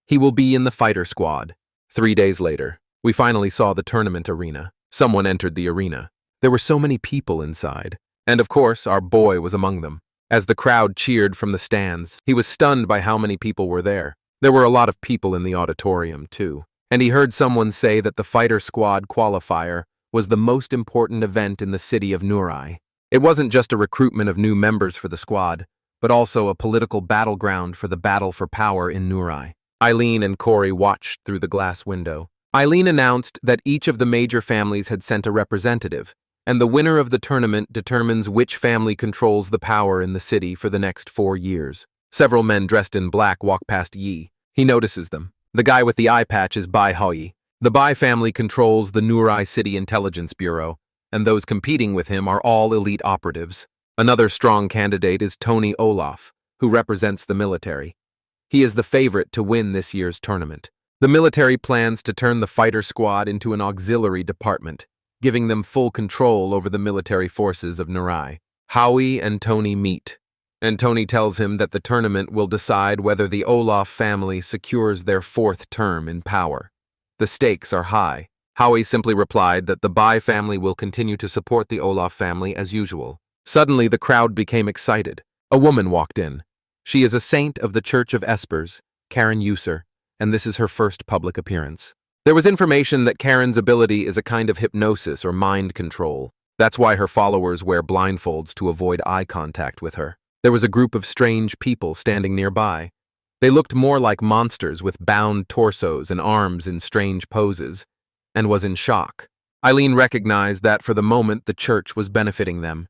He will be in the fighter squad. 3 days later, we finally saw the tournament arena. Someone entered the arena. There were so many people inside, and of course, our boy was among them. As the crowd cheered from the stands, he was stunned by how many people were there. There were a lot of people in the auditorium, too, and he heard someone say that the fighter squad qualifier was the most important event in the city of Nurai. It wasn't just a recruitment of new members for the squad, but also a political battleground for the battle for power in Nurai. Eileen and Corey watched through the glass window. Eileen announced that each of the major families had sent a representative, and the winner of the tournament determines which family controls the power in the city for the next 4 years. Several men dressed in black walk past Yi. He notices them. The guy with the eye patch is Bai Hoi. The Bai family controls the Nurai City Intelligence Bureau, and those competing with him are all elite operatives. Another strong candidate is Tony Olaf, who represents the military. He is the favorite to win this year's tournament. The military plans to turn the fighter squad into an auxiliary department, giving them full control over the military forces of Nurai. Howie and Tony meet, and Tony tells him that the tournament will decide whether the Olaf family secures their 4th term in power. The stakes are high. Howie simply replied that the Bai family will continue to support the Olaf family as usual. Suddenly, the crowd became excited. A woman walked in. She is a saint of the Church of Espers, Karen User, and this is her first public appearance. There was information that Karen's ability is a kind of hypnosis or mind control. That's why her followers wear blindfolds to avoid eye contact with her. There was a group of strange people standing nearby. They looked more like monsters with bound torsos and arms in strange poses, and was in shock. Eileen recognized that for the moment the church was benefiting them.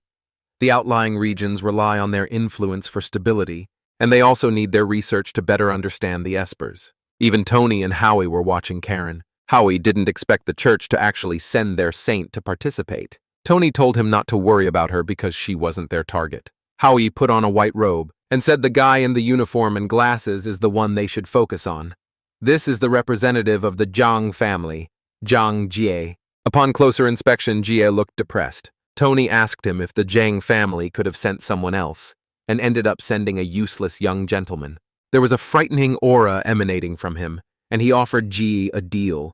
The outlying regions rely on their influence for stability, and they also need their research to better understand the Espers. Even Tony and Howie were watching Karen. Howie didn't expect the church to actually send their saint to participate. Tony told him not to worry about her because she wasn't their target. Howie put on a white robe and said the guy in the uniform and glasses is the one they should focus on. This is the representative of the Zhang family, Zhang Jie. Upon closer inspection, Jie looked depressed. Tony asked him if the Zhang family could have sent someone else, and ended up sending a useless young gentleman. There was a frightening aura emanating from him, and he offered Jie a deal.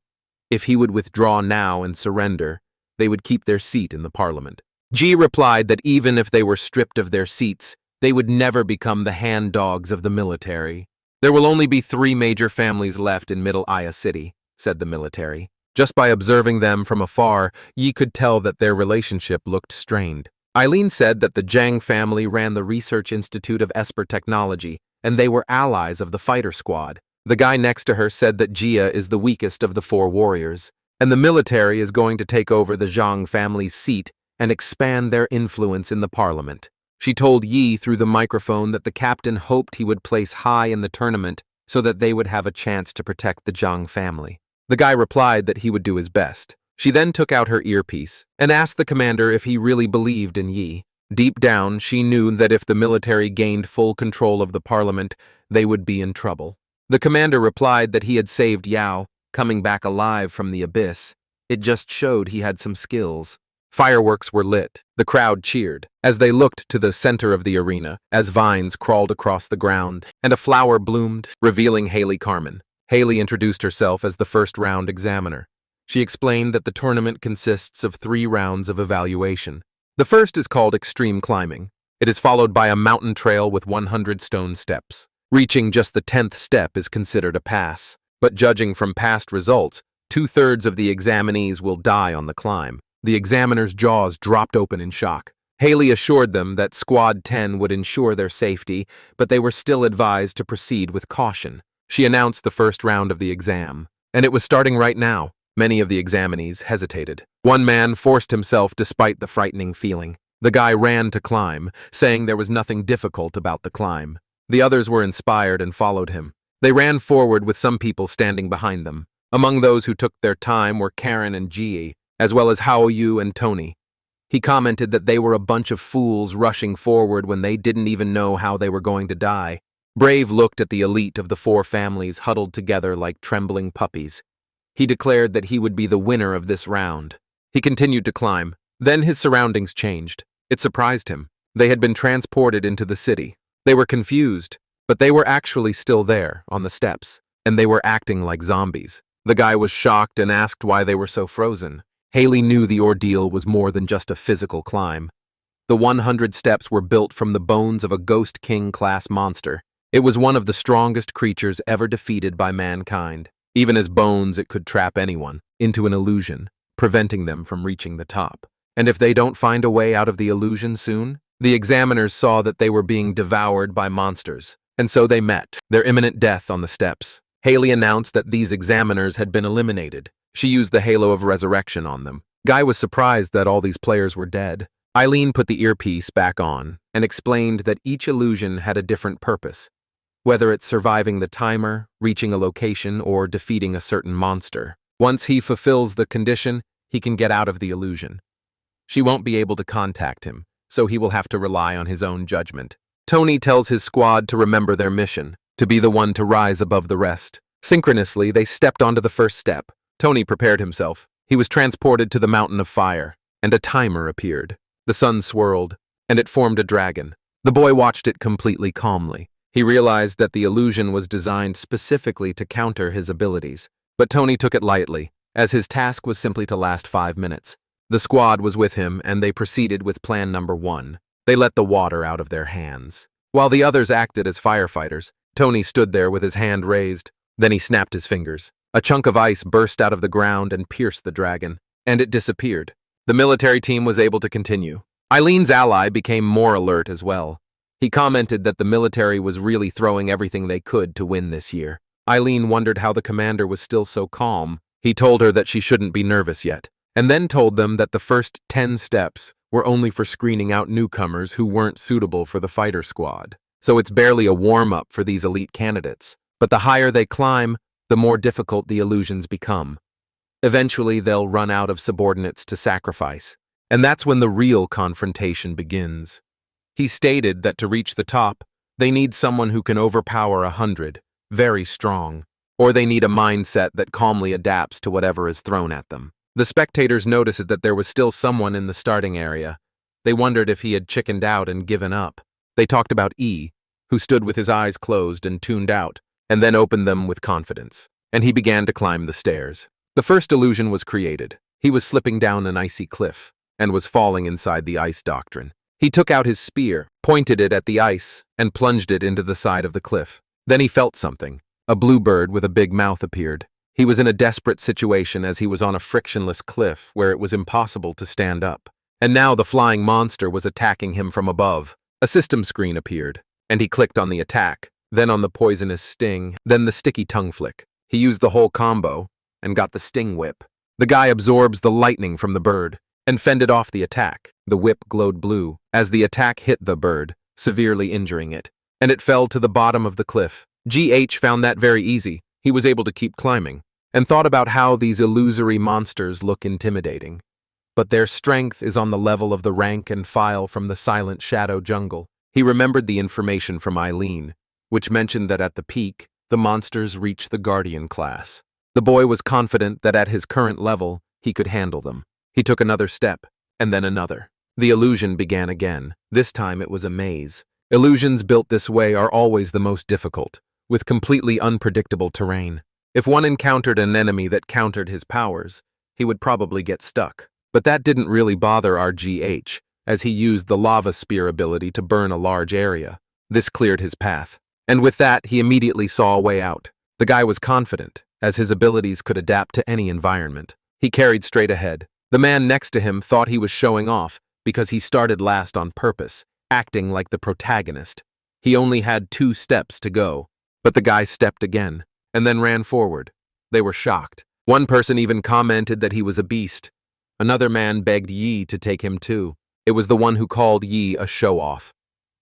If he would withdraw now and surrender, they would keep their seat in the parliament. Ji replied that even if they were stripped of their seats, they would never become the hand dogs of the military. There will only be 3 major families left in Middle Aya City, said the military. Just by observing them from afar, Yi could tell that their relationship looked strained. Eileen said that the Zhang family ran the Research Institute of Esper Technology, and they were allies of the fighter squad. The guy next to her said that Jia is the weakest of the 4 warriors, and the military is going to take over the Zhang family's seat and expand their influence in the parliament. She told Yi through the microphone that the captain hoped he would place high in the tournament so that they would have a chance to protect the Zhang family. The guy replied that he would do his best. She then took out her earpiece and asked the commander if he really believed in Yi. Deep down, she knew that if the military gained full control of the parliament, they would be in trouble. The commander replied that he had saved Yao, coming back alive from the abyss. It just showed he had some skills. Fireworks were lit. The crowd cheered as they looked to the center of the arena, as vines crawled across the ground and a flower bloomed, revealing Haley Carmen. Haley introduced herself as the first-round examiner. She explained that the tournament consists of 3 rounds of evaluation. The first is called extreme climbing. It is followed by a mountain trail with 100 stone steps. Reaching just the 10th step is considered a pass, but judging from past results, 2/3 of the examinees will die on the climb. The examiners' jaws dropped open in shock. Haley assured them that Squad 10 would ensure their safety, but they were still advised to proceed with caution. She announced the first round of the exam, and it was starting right now. Many of the examinees hesitated. One man forced himself despite the frightening feeling. The guy ran to climb, saying there was nothing difficult about the climb. The others were inspired and followed him. They ran forward with some people standing behind them. Among those who took their time were Karen and Ji, as well as Hao Yu and Tony. He commented that they were a bunch of fools rushing forward when they didn't even know how they were going to die. Brave looked at the elite of the 4 families huddled together like trembling puppies. He declared that he would be the winner of this round. He continued to climb. Then his surroundings changed. It surprised him. They had been transported into the city. They were confused, but they were actually still there, on the steps, and they were acting like zombies. The guy was shocked and asked why they were so frozen. Haley knew the ordeal was more than just a physical climb. The 100 steps were built from the bones of a Ghost King-class monster. It was one of the strongest creatures ever defeated by mankind. Even as bones, it could trap anyone into an illusion, preventing them from reaching the top. And if they don't find a way out of the illusion soon, the examiners saw that they were being devoured by monsters, and so they met their imminent death on the steps. Haley announced that these examiners had been eliminated. She used the halo of resurrection on them. Guy was surprised that all these players were dead. Eileen put the earpiece back on and explained that each illusion had a different purpose, whether it's surviving the timer, reaching a location, or defeating a certain monster. Once he fulfills the condition, he can get out of the illusion. She won't be able to contact him, so he will have to rely on his own judgment. Tony tells his squad to remember their mission, to be the one to rise above the rest. Synchronously, they stepped onto the first step. Tony prepared himself. He was transported to the mountain of fire, and a timer appeared. The sun swirled, and it formed a dragon. The boy watched it completely calmly. He realized that the illusion was designed specifically to counter his abilities, but Tony took it lightly, as his task was simply to last 5 minutes. The squad was with him, and they proceeded with plan number 1. They let the water out of their hands. While the others acted as firefighters, Tony stood there with his hand raised. Then he snapped his fingers. A chunk of ice burst out of the ground and pierced the dragon, and it disappeared. The military team was able to continue. Eileen's ally became more alert as well. He commented that the military was really throwing everything they could to win this year. Eileen wondered how the commander was still so calm. He told her that she shouldn't be nervous yet, and then told them that the first 10 steps were only for screening out newcomers who weren't suitable for the fighter squad. So it's barely a warm-up for these elite candidates. But the higher they climb, the more difficult the illusions become. Eventually, they'll run out of subordinates to sacrifice, and that's when the real confrontation begins. He stated that to reach the top, they need someone who can overpower 100, very strong, or they need a mindset that calmly adapts to whatever is thrown at them. The spectators noticed that there was still someone in the starting area. They wondered if he had chickened out and given up. They talked about E, who stood with his eyes closed and tuned out, and then opened them with confidence, and he began to climb the stairs. The first illusion was created. He was slipping down an icy cliff and was falling inside the ice doctrine. He took out his spear, pointed it at the ice, and plunged it into the side of the cliff. Then he felt something. A blue bird with a big mouth appeared. He was in a desperate situation as he was on a frictionless cliff where it was impossible to stand up. And now the flying monster was attacking him from above. A system screen appeared, and he clicked on the attack, then on the poisonous sting, then the sticky tongue flick. He used the whole combo and got the sting whip. The guy absorbs the lightning from the bird and fended off the attack. The whip glowed blue as the attack hit the bird, severely injuring it, and it fell to the bottom of the cliff. GH found that very easy. He was able to keep climbing, and thought about how these illusory monsters look intimidating. But their strength is on the level of the rank and file from the silent shadow jungle. He remembered the information from Eileen, which mentioned that at the peak, the monsters reach the guardian class. The boy was confident that at his current level, he could handle them. He took another step, and then another. The illusion began again. This time it was a maze. Illusions built this way are always the most difficult, with completely unpredictable terrain. If one encountered an enemy that countered his powers, he would probably get stuck. But that didn't really bother our GH, as he used the lava spear ability to burn a large area. This cleared his path. And with that, he immediately saw a way out. The guy was confident, as his abilities could adapt to any environment. He carried straight ahead. The man next to him thought he was showing off because he started last on purpose, acting like the protagonist. He only had 2 steps to go, but the guy stepped again, and then ran forward. They were shocked. One person even commented that he was a beast. Another man begged Yi to take him too. It was the one who called Yi a show-off.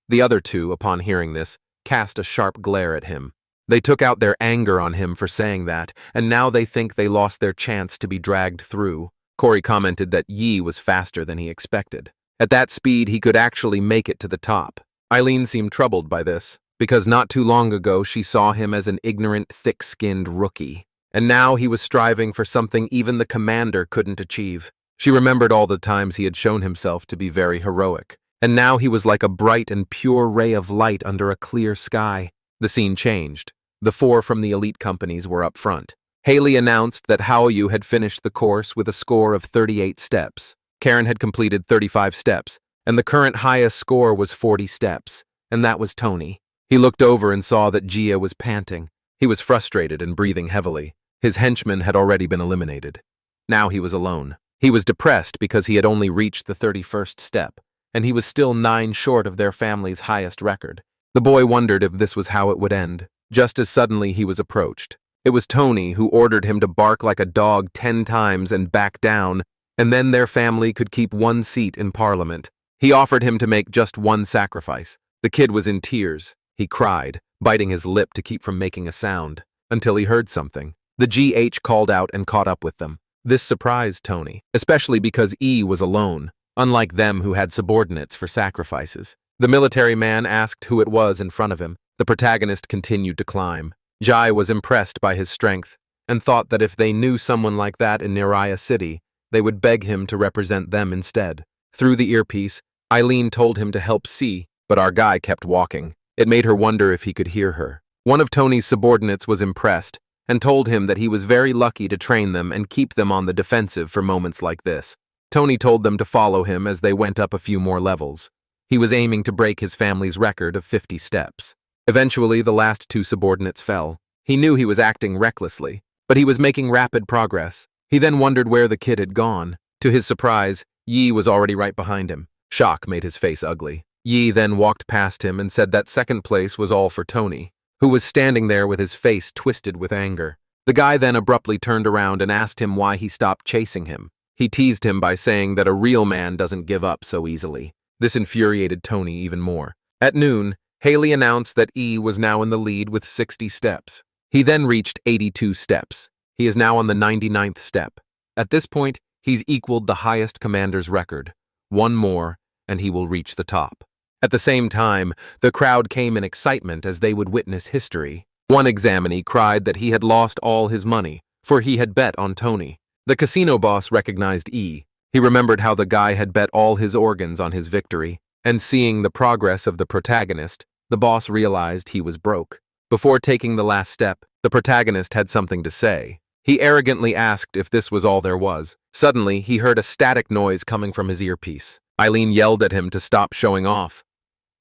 The other 2, upon hearing this, cast a sharp glare at him. They took out their anger on him for saying that, and now they think they lost their chance to be dragged through. Corey commented that Yi was faster than he expected. At that speed, he could actually make it to the top. Eileen seemed troubled by this, because not too long ago she saw him as an ignorant, thick-skinned rookie. And now he was striving for something even the commander couldn't achieve. She remembered all the times he had shown himself to be very heroic. And now he was like a bright and pure ray of light under a clear sky. The scene changed. The 4 from the elite companies were up front. Haley announced that Haoyu had finished the course with a score of 38 steps. Karen had completed 35 steps, and the current highest score was 40 steps, and that was Tony. He looked over and saw that Gia was panting. He was frustrated and breathing heavily. His henchmen had already been eliminated. Now he was alone. He was depressed because he had only reached the 31st step, and he was still 9 short of their family's highest record. The boy wondered if this was how it would end. Just as suddenly he was approached. It was Tony who ordered him to bark like a dog 10 times and back down, and then their family could keep 1 seat in Parliament. He offered him to make just 1 sacrifice. The kid was in tears. He cried, biting his lip to keep from making a sound, until he heard something. The GH called out and caught up with them. This surprised Tony, especially because E was alone, unlike them who had subordinates for sacrifices. The military man asked who it was in front of him. The protagonist continued to climb. Jai was impressed by his strength and thought that if they knew someone like that in Niraya City, they would beg him to represent them instead. Through the earpiece, Eileen told him to help see, but our guy kept walking. It made her wonder if he could hear her. One of Tony's subordinates was impressed and told him that he was very lucky to train them and keep them on the defensive for moments like this. Tony told them to follow him as they went up a few more levels. He was aiming to break his family's record of 50 steps. Eventually, the last 2 subordinates fell. He knew he was acting recklessly, but he was making rapid progress. He then wondered where the kid had gone. To his surprise, Yi was already right behind him. Shock made his face ugly. Yi then walked past him and said that second place was all for Tony, who was standing there with his face twisted with anger. The guy then abruptly turned around and asked him why he stopped chasing him. He teased him by saying that a real man doesn't give up so easily. This infuriated Tony even more. At noon, Haley announced that E was now in the lead with 60 steps. He then reached 82 steps. He is now on the 99th step. At this point, he's equaled the highest commander's record. 1 more, and he will reach the top. At the same time, the crowd came in excitement as they would witness history. One examinee cried that he had lost all his money, for he had bet on Tony. The casino boss recognized E. He remembered how the guy had bet all his organs on his victory, and seeing the progress of the protagonist, the boss realized he was broke. Before taking the last step, the protagonist had something to say. He arrogantly asked if this was all there was. Suddenly, he heard a static noise coming from his earpiece. Eileen yelled at him to stop showing off.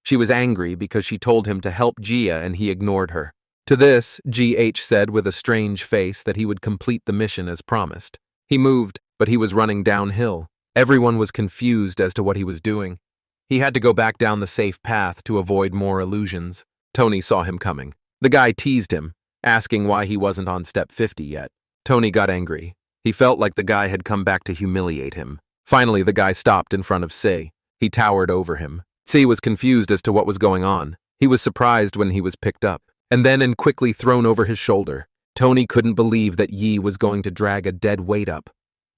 She was angry because she told him to help Gia and he ignored her. To this, GH said with a strange face that he would complete the mission as promised. He moved, but he was running downhill. Everyone was confused as to what he was doing. He had to go back down the safe path to avoid more illusions. Tony saw him coming. The guy teased him, asking why he wasn't on step 50 yet. Tony got angry. He felt like the guy had come back to humiliate him. Finally, the guy stopped in front of Se. He towered over him. Se was confused as to what was going on. He was surprised when he was picked up, and then quickly thrown over his shoulder. Tony couldn't believe that Yi was going to drag a dead weight up.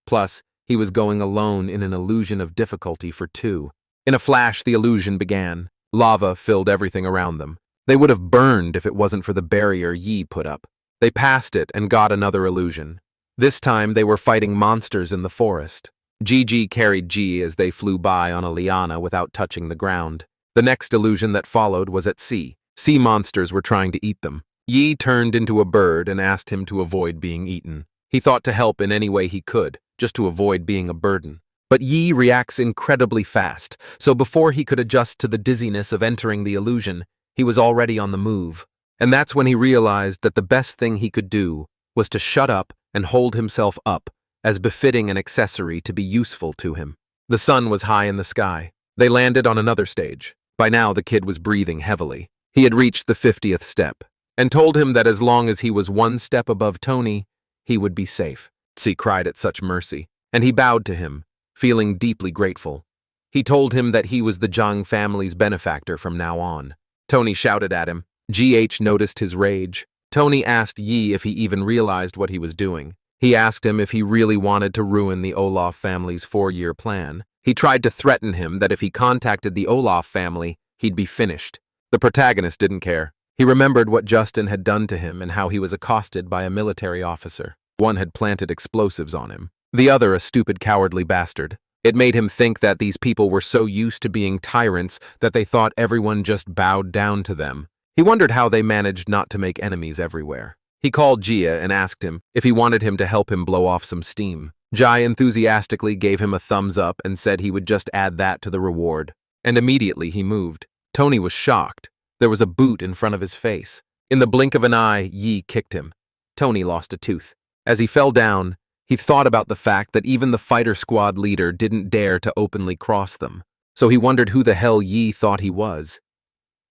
Plus, he was going alone in an illusion of difficulty for 2. In a flash, the illusion began. Lava filled everything around them. They would have burned if it wasn't for the barrier Yi put up. They passed it and got another illusion. This time, they were fighting monsters in the forest. Gigi carried G as they flew by on a liana without touching the ground. The next illusion that followed was at sea. Sea monsters were trying to eat them. Yi turned into a bird and asked him to avoid being eaten. He thought to help in any way he could, just to avoid being a burden. But Yi reacts incredibly fast, so before he could adjust to the dizziness of entering the illusion, he was already on the move. And that's when he realized that the best thing he could do was to shut up and hold himself up, as befitting an accessory to be useful to him. The sun was high in the sky. They landed on another stage. By now, the kid was breathing heavily. He had reached the 50th step, and told him that as long as he was 1 step above Tony, he would be safe. Tsi cried at such mercy, and he bowed to him, feeling deeply grateful. He told him that he was the Zhang family's benefactor from now on. Tony shouted at him. GH noticed his rage. Tony asked Yi if he even realized what he was doing. He asked him if he really wanted to ruin the Olaf family's 4-year plan. He tried to threaten him that if he contacted the Olaf family, he'd be finished. The protagonist didn't care. He remembered what Justin had done to him and how he was accosted by a military officer. One had planted explosives on him. The other a stupid, cowardly bastard. It made him think that these people were so used to being tyrants that they thought everyone just bowed down to them. He wondered how they managed not to make enemies everywhere. He called Gia and asked him if he wanted him to help him blow off some steam. Jai enthusiastically gave him a thumbs up and said he would just add that to the reward. And immediately he moved. Tony was shocked. There was a boot in front of his face. In the blink of an eye, Yi kicked him. Tony lost a tooth. As he fell down, he thought about the fact that even the fighter squad leader didn't dare to openly cross them. So he wondered who the hell Yi thought he was.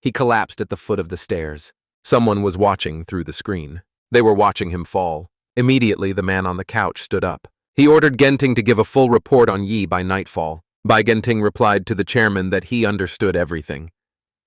He collapsed at the foot of the stairs. Someone was watching through the screen. They were watching him fall. Immediately, the man on the couch stood up. He ordered Genting to give a full report on Yi by nightfall. Bai Genting replied to the chairman that he understood everything.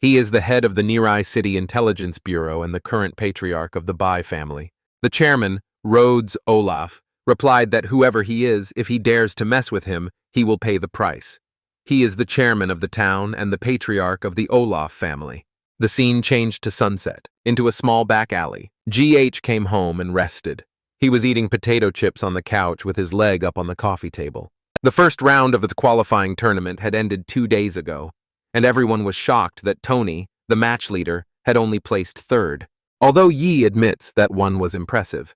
He is the head of the Nirai City Intelligence Bureau and the current patriarch of the Bai family. The chairman, Rhodes Olaf, replied that whoever he is, if he dares to mess with him, he will pay the price. He is the chairman of the town and the patriarch of the Olaf family. The scene changed to sunset, into a small back alley. GH came home and rested. He was eating potato chips on the couch with his leg up on the coffee table. The first round of the qualifying tournament had ended 2 days ago, and everyone was shocked that Tony, the match leader, had only placed 3rd, although Yi admits that one was impressive.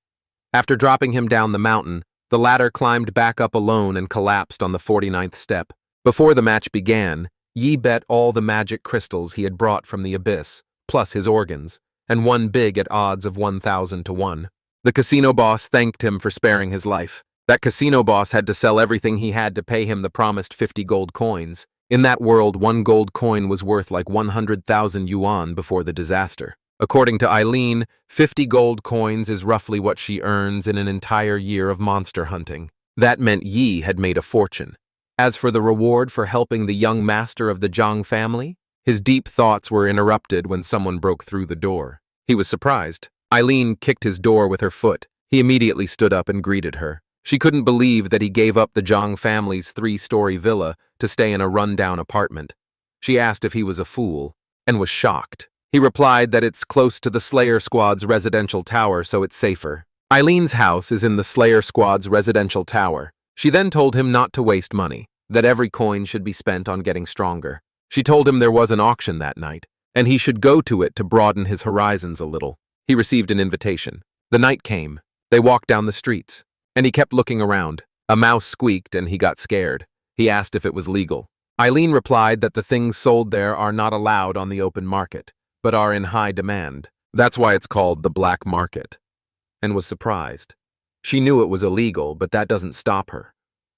After dropping him down the mountain, the latter climbed back up alone and collapsed on the 49th step. Before the match began, Yi bet all the magic crystals he had brought from the abyss, plus his organs, and won big at odds of 1,000 to 1. The casino boss thanked him for sparing his life. That casino boss had to sell everything he had to pay him the promised 50 gold coins. In that world, 1 gold coin was worth like 100,000 yuan before the disaster. According to Eileen, 50 gold coins is roughly what she earns in an entire year of monster hunting. That meant Yi had made a fortune. As for the reward for helping the young master of the Zhang family, his deep thoughts were interrupted when someone broke through the door. He was surprised. Eileen kicked his door with her foot. He immediately stood up and greeted her. She couldn't believe that he gave up the Zhang family's 3-story villa to stay in a rundown apartment. She asked if he was a fool, and was shocked. He replied that it's close to the Slayer Squad's residential tower, so it's safer. Eileen's house is in the Slayer Squad's residential tower. She then told him not to waste money, that every coin should be spent on getting stronger. She told him there was an auction that night, and he should go to it to broaden his horizons a little. He received an invitation. The night came. They walked down the streets, and he kept looking around. A mouse squeaked and he got scared. He asked if it was legal. Eileen replied that the things sold there are not allowed on the open market, but are in high demand. That's why it's called the black market. And was surprised. She knew it was illegal, but that doesn't stop her.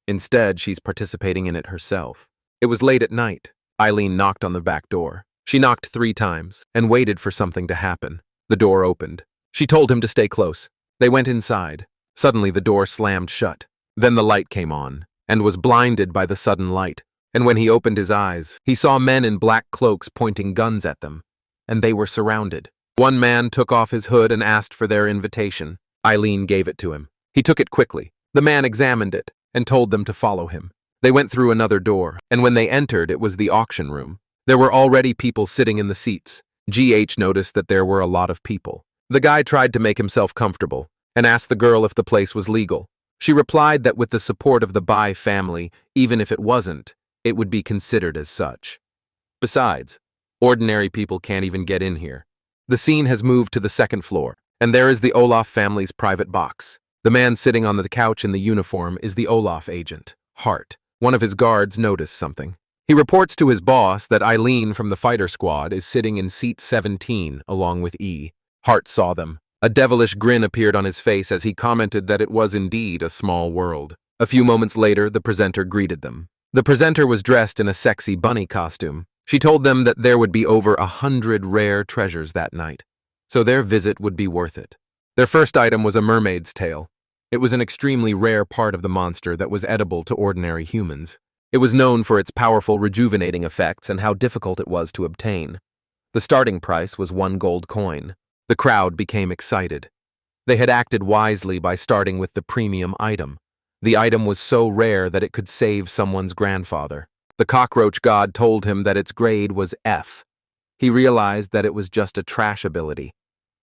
Instead, she's participating in it herself. It was late at night. Eileen knocked on the back door. She knocked 3 times and waited for something to happen. The door opened. She told him to stay close. They went inside. Suddenly, the door slammed shut. Then the light came on, and was blinded by the sudden light. And when he opened his eyes, he saw men in black cloaks pointing guns at them. And they were surrounded. One man took off his hood and asked for their invitation. Eileen gave it to him. He took it quickly. The man examined it and told them to follow him. They went through another door, and when they entered, it was the auction room. There were already people sitting in the seats. GH noticed that there were a lot of people. The guy tried to make himself comfortable and asked the girl if the place was legal. She replied that with the support of the Bai family, even if it wasn't, it would be considered as such. Besides, ordinary people can't even get in here. The scene has moved to the 2nd floor, and there is the Olaf family's private box. The man sitting on the couch in the uniform is the Olaf agent, Hart. One of his guards noticed something. He reports to his boss that Eileen from the fighter squad is sitting in seat 17 along with E. Hart saw them. A devilish grin appeared on his face as he commented that it was indeed a small world. A few moments later, the presenter greeted them. The presenter was dressed in a sexy bunny costume. She told them that there would be over 100 rare treasures that night, so their visit would be worth it. Their first item was a mermaid's tail. It was an extremely rare part of the monster that was edible to ordinary humans. It was known for its powerful rejuvenating effects and how difficult it was to obtain. The starting price was 1 gold coin. The crowd became excited. They had acted wisely by starting with the premium item. The item was so rare that it could save someone's grandfather. The cockroach god told him that its grade was F. He realized that it was just a trash ability.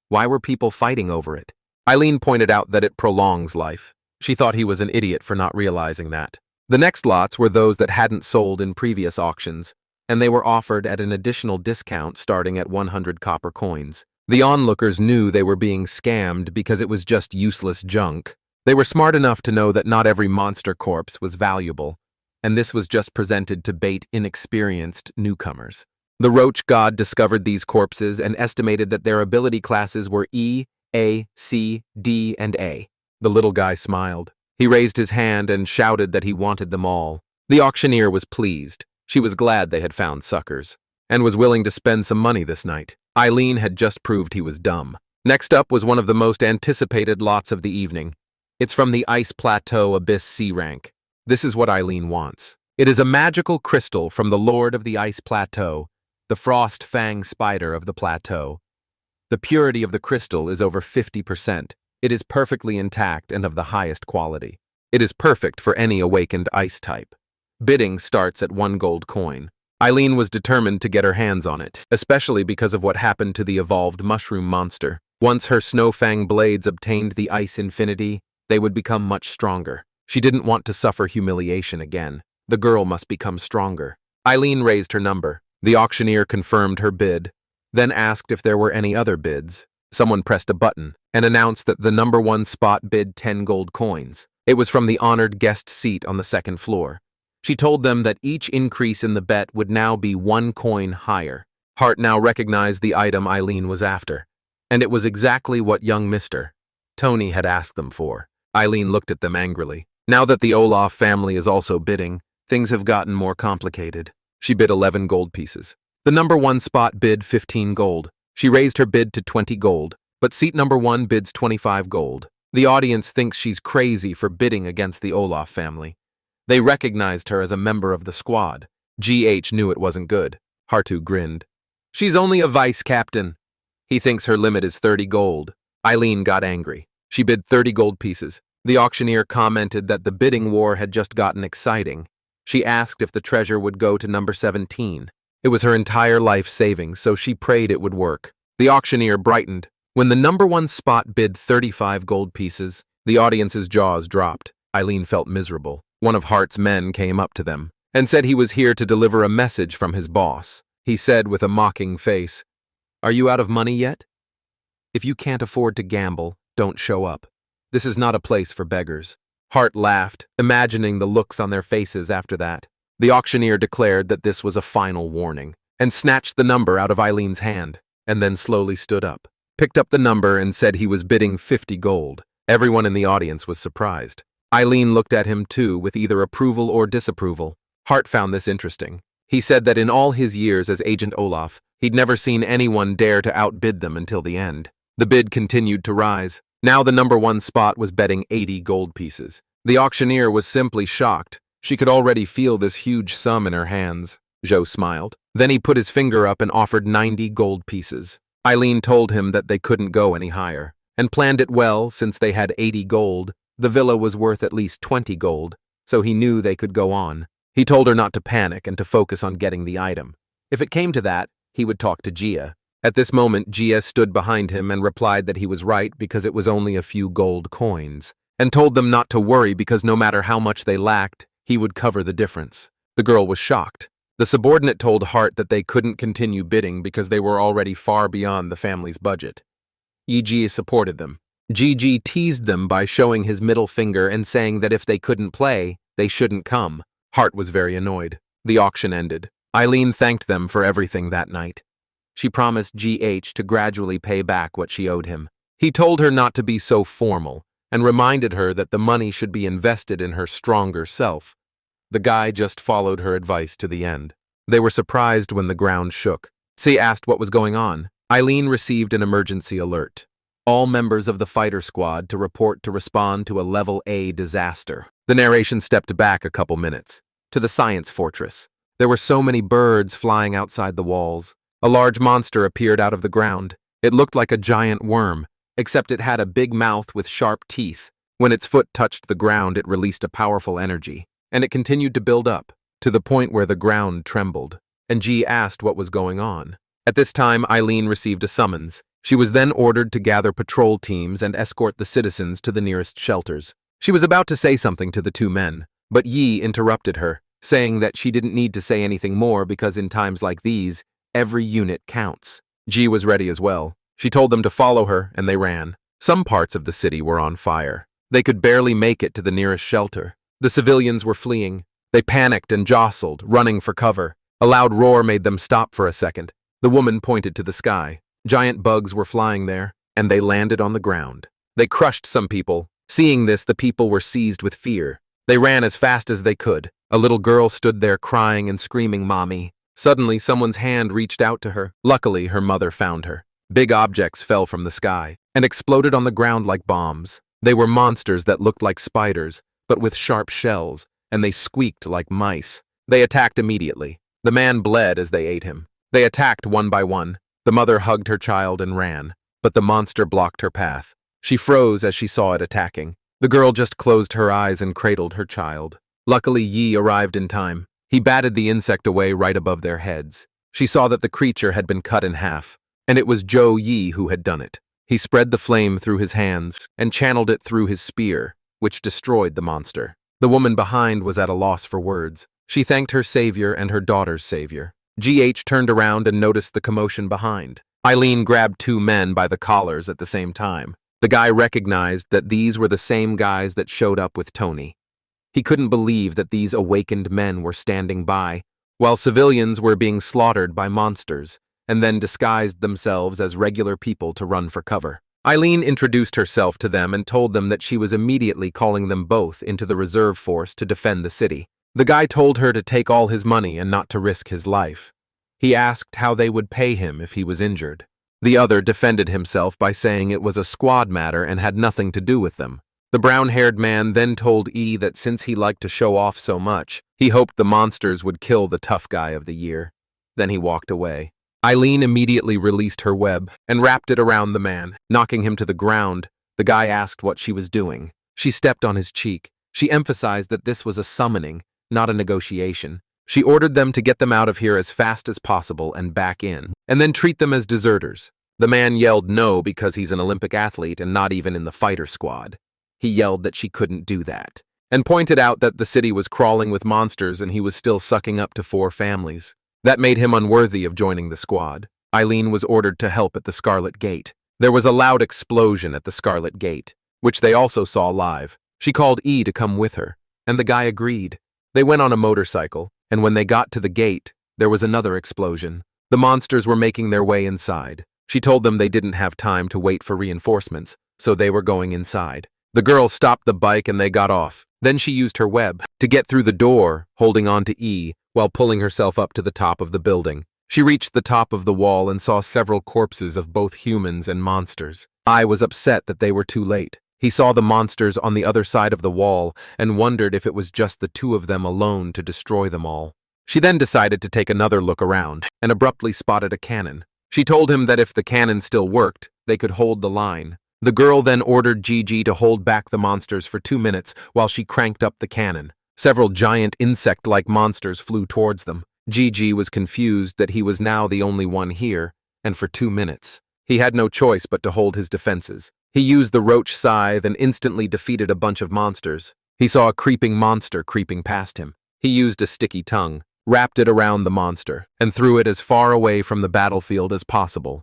Why were people fighting over it? Eileen pointed out that it prolongs life. She thought he was an idiot for not realizing that. The next lots were those that hadn't sold in previous auctions, and they were offered at an additional discount starting at 100 copper coins. The onlookers knew they were being scammed because it was just useless junk. They were smart enough to know that not every monster corpse was valuable, and this was just presented to bait inexperienced newcomers. The roach god discovered these corpses and estimated that their ability classes were E, A, C, D, and A. The little guy smiled. He raised his hand and shouted that he wanted them all. The auctioneer was pleased. She was glad they had found suckers, and was willing to spend some money this night. Eileen had just proved he was dumb. Next up was one of the most anticipated lots of the evening. It's from the Ice Plateau Abyss C rank. This is what Eileen wants. It is a magical crystal from the Lord of the Ice Plateau, the Frost Fang Spider of the plateau. The purity of the crystal is over 50%. It is perfectly intact and of the highest quality. It is perfect for any awakened ice type. Bidding starts at 1 gold coin. Eileen was determined to get her hands on it, especially because of what happened to the evolved mushroom monster. Once her snowfang blades obtained the ice infinity, they would become much stronger. She didn't want to suffer humiliation again. The girl must become stronger. Eileen raised her number. The auctioneer confirmed her bid, then asked if there were any other bids. Someone pressed a button and announced that the number 1 spot bid 10 gold coins. It was from the honored guest seat on the 2nd floor. She told them that each increase in the bet would now be 1 coin higher. Hart now recognized the item Eileen was after, and it was exactly what young Mr. Tony had asked them for. Eileen looked at them angrily. Now that the Olaf family is also bidding, things have gotten more complicated. She bid 11 gold pieces. The number 1 spot bid 15 gold. She raised her bid to 20 gold, but seat number 1 bids 25 gold. The audience thinks she's crazy for bidding against the Olaf family. They recognized her as a member of the squad. GH knew it wasn't good. Hartu grinned. She's only a vice captain. He thinks her limit is 30 gold. Eileen got angry. She bid 30 gold pieces. The auctioneer commented that the bidding war had just gotten exciting. She asked if the treasure would go to number 17. It was her entire life savings, so she prayed it would work. The auctioneer brightened. When the number 1 spot bid 35 gold pieces, the audience's jaws dropped. Eileen felt miserable. One of Hart's men came up to them and said he was here to deliver a message from his boss. He said with a mocking face, "Are you out of money yet? If you can't afford to gamble, don't show up." This is not a place for beggars. Hart laughed, imagining the looks on their faces after that. The auctioneer declared that this was a final warning, and snatched the number out of Eileen's hand, and then slowly stood up, picked up the number and said he was bidding 50 gold. Everyone in the audience was surprised. Eileen looked at him too with either approval or disapproval. Hart found this interesting. He said that in all his years as Agent Olaf, he'd never seen anyone dare to outbid them until the end. The bid continued to rise. Now the number one spot was betting 80 gold pieces. The auctioneer was simply shocked. She could already feel this huge sum in her hands. Joe smiled. Then he put his finger up and offered 90 gold pieces. Eileen told him that they couldn't go any higher, and planned it well since they had 80 gold. The villa was worth at least 20 gold, so he knew they could go on. He told her not to panic and to focus on getting the item. If it came to that, he would talk to Gia. At this moment, Gia stood behind him and replied that he was right because it was only a few gold coins, and told them not to worry because no matter how much they lacked, he would cover the difference. The girl was shocked. The subordinate told Hart that they couldn't continue bidding because they were already far beyond the family's budget. Yi supported them. Gigi teased them by showing his middle finger and saying that if they couldn't play, they shouldn't come. Hart was very annoyed. The auction ended. Eileen thanked them for everything that night. She promised GH to gradually pay back what she owed him. He told her not to be so formal and reminded her that the money should be invested in her stronger self. The guy just followed her advice to the end. They were surprised when the ground shook. C asked what was going on. Eileen received an emergency alert. All members of the fighter squad to report to respond to a level A disaster. The narration stepped back a couple minutes. To the science fortress. There were so many birds flying outside the walls. A large monster appeared out of the ground. It looked like a giant worm, except it had a big mouth with sharp teeth. When its foot touched the ground, it released a powerful energy, and it continued to build up, to the point where the ground trembled, and G asked what was going on. At this time, Eileen received a summons. She was then ordered to gather patrol teams and escort the citizens to the nearest shelters. She was about to say something to the two men, but Yi interrupted her, saying that she didn't need to say anything more because in times like these, every unit counts. G was ready as well. She told them to follow her, and they ran. Some parts of the city were on fire. They could barely make it to the nearest shelter. The civilians were fleeing. They panicked and jostled, running for cover. A loud roar made them stop for a second. The woman pointed to the sky. Giant bugs were flying there, and they landed on the ground. They crushed some people. Seeing this, the people were seized with fear. They ran as fast as they could. A little girl stood there crying and screaming, "Mommy." Suddenly, someone's hand reached out to her. Luckily, her mother found her. Big objects fell from the sky and exploded on the ground like bombs. They were monsters that looked like spiders, but with sharp shells, and they squeaked like mice. They attacked immediately. The man bled as they ate him. They attacked one by one. The mother hugged her child and ran, but the monster blocked her path. She froze as she saw it attacking. The girl just closed her eyes and cradled her child. Luckily, Yi arrived in time. He batted the insect away right above their heads. She saw that the creature had been cut in half, and it was Zhou Yi who had done it. He spread the flame through his hands and channeled it through his spear, which destroyed the monster. The woman behind was at a loss for words. She thanked her savior and her daughter's savior. GH turned around and noticed the commotion behind. Eileen grabbed two men by the collars at the same time. The guy recognized that these were the same guys that showed up with Tony. He couldn't believe that these awakened men were standing by, while civilians were being slaughtered by monsters, and then disguised themselves as regular people to run for cover. Eileen introduced herself to them and told them that she was immediately calling them both into the reserve force to defend the city. The guy told her to take all his money and not to risk his life. He asked how they would pay him if he was injured. The other defended himself by saying it was a squad matter and had nothing to do with them. The brown-haired man then told E that since he liked to show off so much, he hoped the monsters would kill the tough guy of the year. Then he walked away. Eileen immediately released her web and wrapped it around the man, knocking him to the ground. The guy asked what she was doing. She stepped on his cheek. She emphasized that this was a summoning, not a negotiation. She ordered them to get them out of here as fast as possible and back in, and then treat them as deserters. The man yelled no because he's an Olympic athlete and not even in the fighter squad. He yelled that she couldn't do that, and pointed out that the city was crawling with monsters and he was still sucking up to 4 families. That made him unworthy of joining the squad. Eileen was ordered to help at the Scarlet Gate. There was a loud explosion at the Scarlet Gate. which they also saw live. She called E to come with her, and the guy agreed. They went on a motorcycle, and when they got to the gate, there was another explosion. The monsters were making their way inside. She told them they didn't have time to wait for reinforcements, so they were going inside. The girl stopped the bike and they got off. Then she used her web to get through the door, holding on to E while pulling herself up to the top of the building. She reached the top of the wall and saw several corpses of both humans and monsters. I was upset that they were too late. He saw the monsters on the other side of the wall and wondered if it was just the two of them alone to destroy them all. She then decided to take another look around and abruptly spotted a cannon. She told him that if the cannon still worked, they could hold the line. The girl then ordered Gigi to hold back the monsters for 2 minutes while she cranked up the cannon. Several giant insect-like monsters flew towards them. Gigi was confused that he was now the only one here, and for 2 minutes. He had no choice but to hold his defenses. He used the roach scythe and instantly defeated a bunch of monsters. He saw a creeping monster creeping past him. He used a sticky tongue, wrapped it around the monster, and threw it as far away from the battlefield as possible.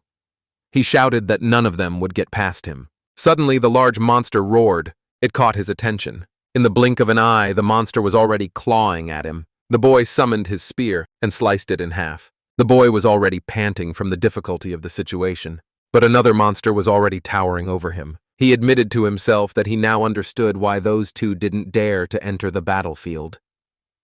He shouted that none of them would get past him. Suddenly, the large monster roared. It caught his attention. In the blink of an eye, the monster was already clawing at him. The boy summoned his spear and sliced it in half. The boy was already panting from the difficulty of the situation, but another monster was already towering over him. He admitted to himself that he now understood why those two didn't dare to enter the battlefield.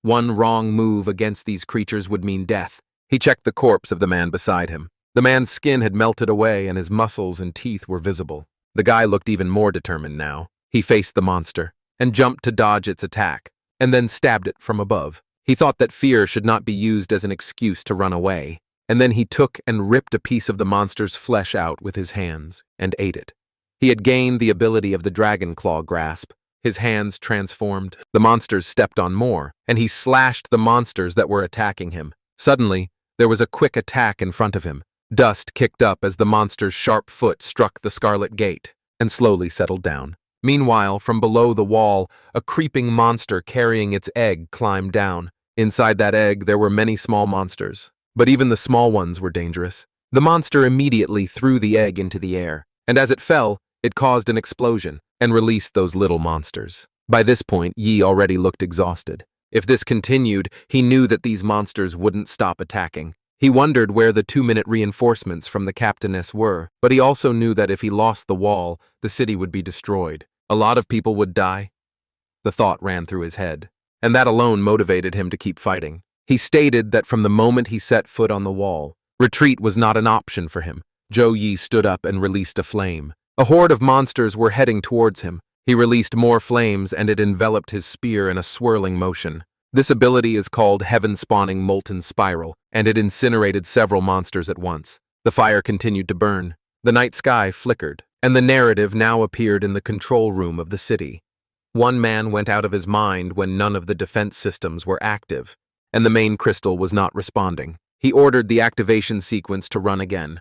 One wrong move against these creatures would mean death. He checked the corpse of the man beside him. The man's skin had melted away and his muscles and teeth were visible. The guy looked even more determined now. He faced the monster and jumped to dodge its attack, and then stabbed it from above. He thought that fear should not be used as an excuse to run away, and then he took and ripped a piece of the monster's flesh out with his hands and ate it. He had gained the ability of the dragon claw grasp. His hands transformed. The monsters stepped on more, and he slashed the monsters that were attacking him. Suddenly, there was a quick attack in front of him. Dust kicked up as the monster's sharp foot struck the scarlet gate and slowly settled down. Meanwhile, from below the wall, a creeping monster carrying its egg climbed down. Inside that egg, there were many small monsters, but even the small ones were dangerous. The monster immediately threw the egg into the air, and as it fell, it caused an explosion and released those little monsters. By this point, Yi already looked exhausted. If this continued, he knew that these monsters wouldn't stop attacking. He wondered where the 2-minute reinforcements from the captainess were, but he also knew that if he lost the wall, the city would be destroyed. A lot of people would die. The thought ran through his head, and that alone motivated him to keep fighting. He stated that from the moment he set foot on the wall, retreat was not an option for him. Zhou Yi stood up and released a flame. A horde of monsters were heading towards him. He released more flames and it enveloped his spear in a swirling motion. This ability is called Heaven-Spawning Molten Spiral, and it incinerated several monsters at once. The fire continued to burn. The night sky flickered, and the narrative now appeared in the control room of the city. One man went out of his mind when none of the defense systems were active, and the main crystal was not responding. He ordered the activation sequence to run again.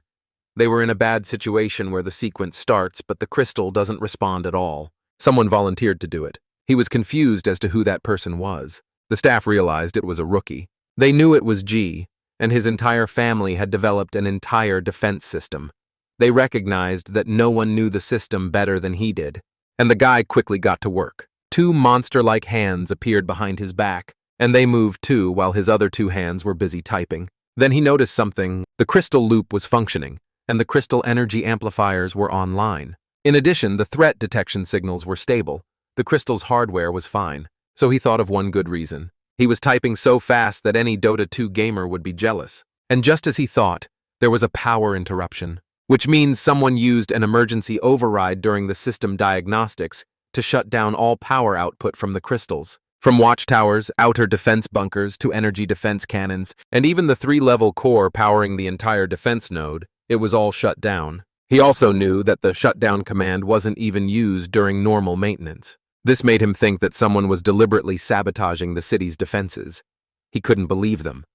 They were in a bad situation where the sequence starts, but the crystal doesn't respond at all. Someone volunteered to do it. He was confused as to who that person was. The staff realized it was a rookie. They knew it was G, and his entire family had developed an entire defense system. They recognized that no one knew the system better than he did, and the guy quickly got to work. 2 monster-like hands appeared behind his back, and they moved too while his other 2 hands were busy typing. Then he noticed something. The crystal loop was functioning, and the crystal energy amplifiers were online. In addition, the threat detection signals were stable. The crystal's hardware was fine. So he thought of one good reason. He was typing so fast that any Dota 2 gamer would be jealous. And just as he thought, there was a power interruption, which means someone used an emergency override during the system diagnostics to shut down all power output from the crystals. From watchtowers, outer defense bunkers, to energy defense cannons, and even the 3-level core powering the entire defense node, it was all shut down. He also knew that the shutdown command wasn't even used during normal maintenance. This made him think that someone was deliberately sabotaging the city's defenses. He couldn't believe them.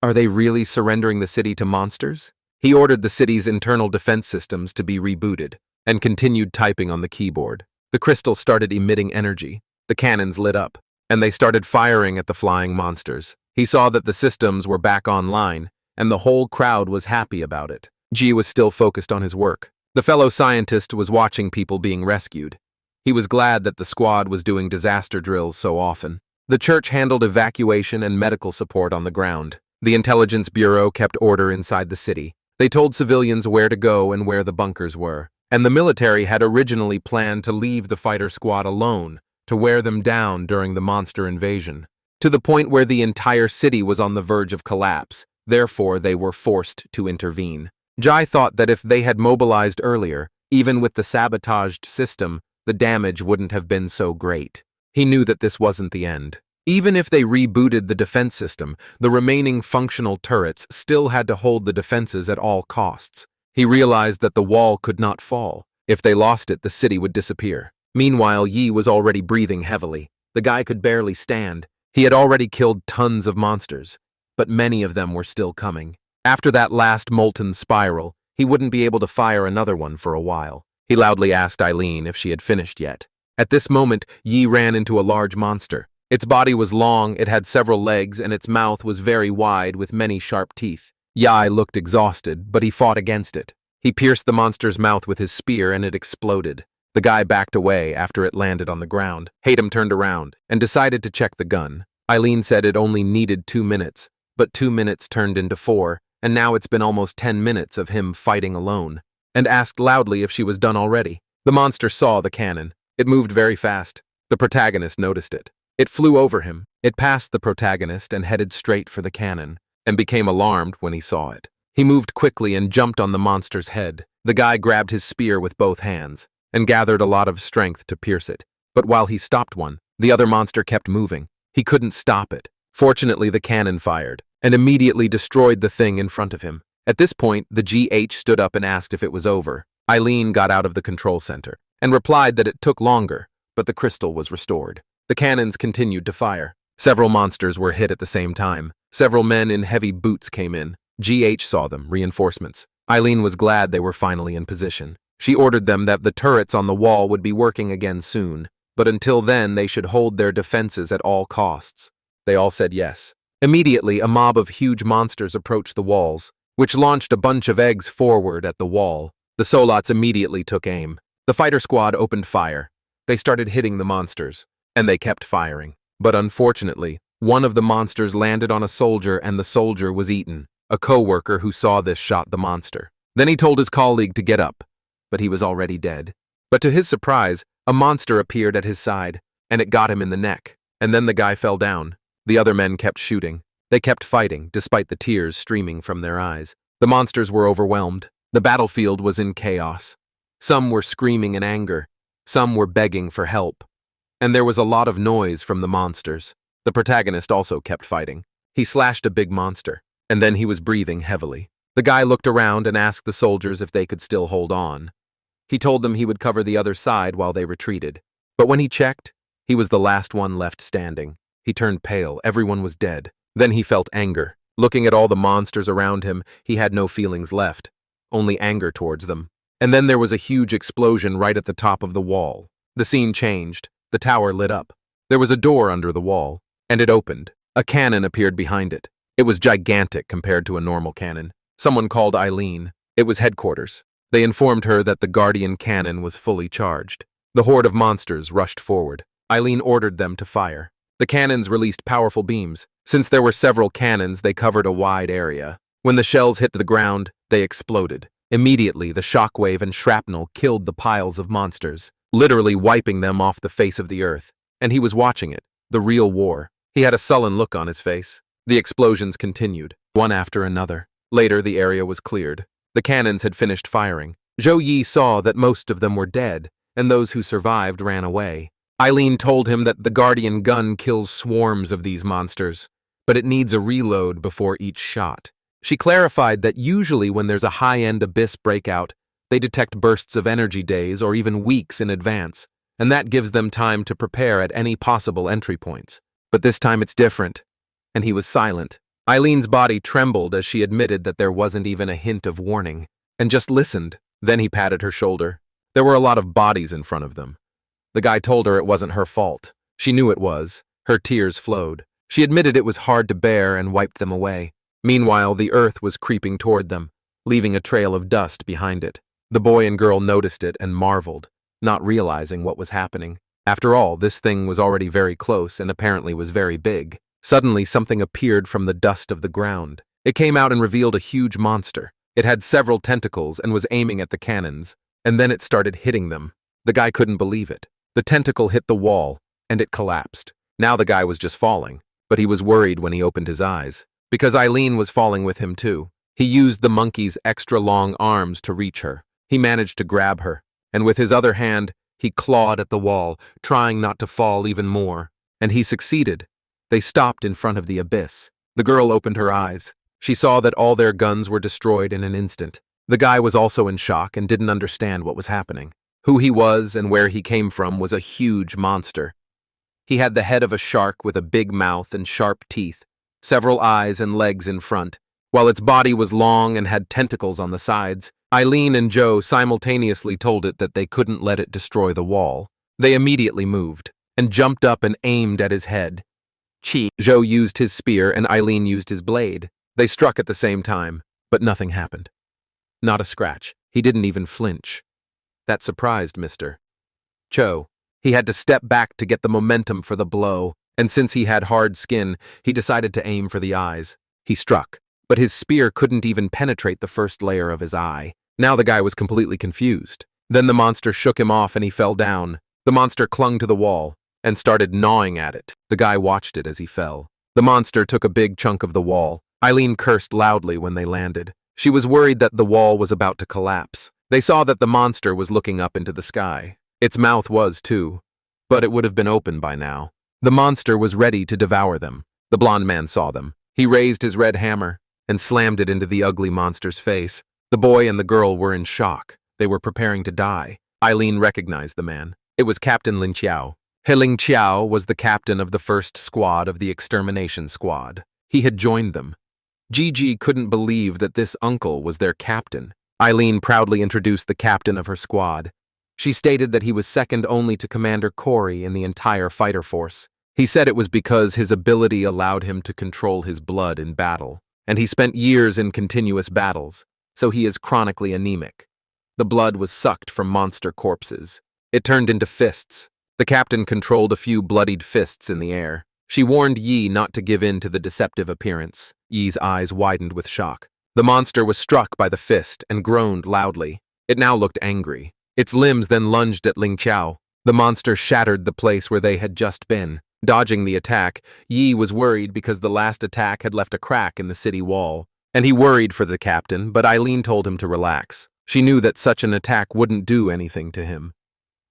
Are they really surrendering the city to monsters? He ordered the city's internal defense systems to be rebooted, and continued typing on the keyboard. The crystal started emitting energy. The cannons lit up, and they started firing at the flying monsters. He saw that the systems were back online, and the whole crowd was happy about it. G was still focused on his work. The fellow scientist was watching people being rescued. He was glad that the squad was doing disaster drills so often. The church handled evacuation and medical support on the ground. The intelligence bureau kept order inside the city. They told civilians where to go and where the bunkers were. And the military had originally planned to leave the fighter squad alone, to wear them down during the monster invasion, to the point where the entire city was on the verge of collapse. Therefore, they were forced to intervene. Jai thought that if they had mobilized earlier, even with the sabotaged system, the damage wouldn't have been so great. He knew that this wasn't the end. Even if they rebooted the defense system, the remaining functional turrets still had to hold the defenses at all costs. He realized that the wall could not fall. If they lost it, the city would disappear. Meanwhile, Yi was already breathing heavily. The guy could barely stand. He had already killed tons of monsters, but many of them were still coming. After that last molten spiral, he wouldn't be able to fire another one for a while. He loudly asked Eileen if she had finished yet. At this moment, Yi ran into a large monster. Its body was long, it had several legs, and its mouth was very wide with many sharp teeth. Yi looked exhausted, but he fought against it. He pierced the monster's mouth with his spear and it exploded. The guy backed away after it landed on the ground. Hatem turned around and decided to check the gun. Eileen said it only needed 2 minutes, but 2 minutes turned into 4, and now it's been almost 10 minutes of him fighting alone, and asked loudly if she was done already. The monster saw the cannon. It moved very fast. The protagonist noticed it. It flew over him. It passed the protagonist and headed straight for the cannon, and became alarmed when he saw it. He moved quickly and jumped on the monster's head. The guy grabbed his spear with both hands and gathered a lot of strength to pierce it. But while he stopped one, the other monster kept moving. He couldn't stop it. Fortunately, the cannon fired and immediately destroyed the thing in front of him. At this point, the GH stood up and asked if it was over. Eileen got out of the control center and replied that it took longer, but the crystal was restored. The cannons continued to fire. Several monsters were hit at the same time. Several men in heavy boots came in. GH saw them, reinforcements. Eileen was glad they were finally in position. She ordered them that the turrets on the wall would be working again soon, but until then they should hold their defenses at all costs. They all said yes. Immediately, a mob of huge monsters approached the walls, which launched a bunch of eggs forward at the wall. The Solots immediately took aim. The fighter squad opened fire. They started hitting the monsters, and they kept firing. But unfortunately, one of the monsters landed on a soldier and the soldier was eaten. A co-worker who saw this shot the monster. Then he told his colleague to get up, but he was already dead. But to his surprise, a monster appeared at his side, and it got him in the neck. And then the guy fell down. The other men kept shooting. They kept fighting, despite the tears streaming from their eyes. The monsters were overwhelmed. The battlefield was in chaos. Some were screaming in anger. Some were begging for help. And there was a lot of noise from the monsters. The protagonist also kept fighting. He slashed a big monster, and then he was breathing heavily. The guy looked around and asked the soldiers if they could still hold on. He told them he would cover the other side while they retreated. But when he checked, he was the last one left standing. He turned pale. Everyone was dead. Then he felt anger. Looking at all the monsters around him, he had no feelings left, only anger towards them. And then there was a huge explosion right at the top of the wall. The scene changed. The tower lit up. There was a door under the wall, and it opened. A cannon appeared behind it. It was gigantic compared to a normal cannon. Someone called Eileen. It was headquarters. They informed her that the Guardian cannon was fully charged. The horde of monsters rushed forward. Eileen ordered them to fire. The cannons released powerful beams. Since there were several cannons, they covered a wide area. When the shells hit the ground, they exploded. Immediately, the shockwave and shrapnel killed the piles of monsters, literally wiping them off the face of the earth. And he was watching it, the real war. He had a sullen look on his face. The explosions continued, one after another. Later, the area was cleared. The cannons had finished firing. Zhou Yi saw that most of them were dead, and those who survived ran away. Eileen told him that the Guardian gun kills swarms of these monsters, but it needs a reload before each shot. She clarified that usually when there's a high-end abyss breakout, they detect bursts of energy days or even weeks in advance, and that gives them time to prepare at any possible entry points. But this time it's different, and he was silent. Eileen's body trembled as she admitted that there wasn't even a hint of warning, and just listened. Then he patted her shoulder. There were a lot of bodies in front of them. The guy told her it wasn't her fault. She knew it was. Her tears flowed. She admitted it was hard to bear and wiped them away. Meanwhile, the earth was creeping toward them, leaving a trail of dust behind it. The boy and girl noticed it and marveled. not realizing what was happening. After all, this thing was already very close and apparently was very big. Suddenly, something appeared from the dust of the ground. It came out and revealed a huge monster. It had several tentacles and was aiming at the cannons, and then it started hitting them. The guy couldn't believe it. The tentacle hit the wall, and it collapsed. Now the guy was just falling, but he was worried when he opened his eyes, because Eileen was falling with him too. He used the monkey's extra long arms to reach her. He managed to grab her, and with his other hand, he clawed at the wall, trying not to fall even more. And he succeeded. They stopped in front of the abyss. The girl opened her eyes. She saw that all their guns were destroyed in an instant. The guy was also in shock and didn't understand what was happening. Who he was and where he came from was a huge monster. He had the head of a shark with a big mouth and sharp teeth, several eyes and legs in front, while its body was long and had tentacles on the sides. Eileen and Joe simultaneously told it that they couldn't let it destroy the wall. They immediately moved and jumped up and aimed at his head. Joe used his spear and Eileen used his blade. They struck at the same time, but nothing happened. Not a scratch. He didn't even flinch. That surprised Mr. Cho. He had to step back to get the momentum for the blow, and since he had hard skin, he decided to aim for the eyes. He struck, but his spear couldn't even penetrate the first layer of his eye. Now the guy was completely confused. Then the monster shook him off and he fell down. The monster clung to the wall and started gnawing at it. The guy watched it as he fell. The monster took a big chunk of the wall. Eileen cursed loudly when they landed. She was worried that the wall was about to collapse. They saw that the monster was looking up into the sky. Its mouth was too, but it would have been open by now. The monster was ready to devour them. The blond man saw them. He raised his red hammer and slammed it into the ugly monster's face. The boy and the girl were in shock. They were preparing to die. Eileen recognized the man. It was Captain Lin Qiao. Ling Qiao was the captain of the first squad of the extermination squad. He had joined them. Gigi couldn't believe that this uncle was their captain. Eileen proudly introduced the captain of her squad. She stated that he was second only to Commander Corey in the entire fighter force. He said it was because his ability allowed him to control his blood in battle, and he spent years in continuous battles, so he is chronically anemic. The blood was sucked from monster corpses. It turned into fists. The captain controlled a few bloodied fists in the air. She warned Yi not to give in to the deceptive appearance. Yi's eyes widened with shock. The monster was struck by the fist and groaned loudly. It now looked angry. Its limbs then lunged at Ling Qiao. The monster shattered the place where they had just been. Dodging the attack, Yi was worried because the last attack had left a crack in the city wall. And he worried for the captain, but Eileen told him to relax. She knew that such an attack wouldn't do anything to him.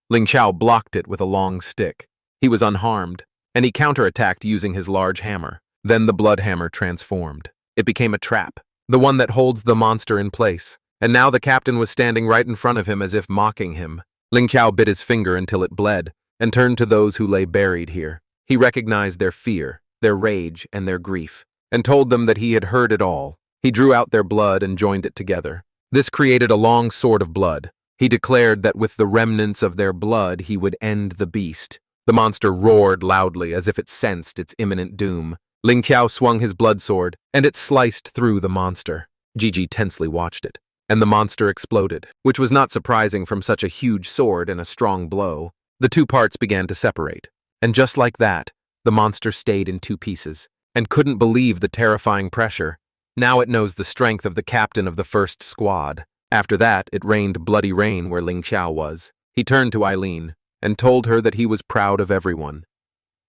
Ling Qiao blocked it with a long stick. He was unharmed, and he counterattacked using his large hammer. Then the blood hammer transformed. It became a trap, the one that holds the monster in place. And now the captain was standing right in front of him as if mocking him. Ling Qiao bit his finger until it bled, and turned to those who lay buried here. He recognized their fear, their rage, and their grief, and told them that he had heard it all. He drew out their blood and joined it together. This created a long sword of blood. He declared that with the remnants of their blood he would end the beast. The monster roared loudly as if it sensed its imminent doom. Ling Qiao swung his blood sword, and it sliced through the monster. Gigi tensely watched it, and the monster exploded, which was not surprising from such a huge sword and a strong blow. The two parts began to separate, and just like that, the monster stayed in two pieces, and couldn't believe the terrifying pressure. Now it knows the strength of the captain of the first squad. After that, it rained bloody rain where Ling Qiao was. He turned to Eileen and told her that he was proud of everyone.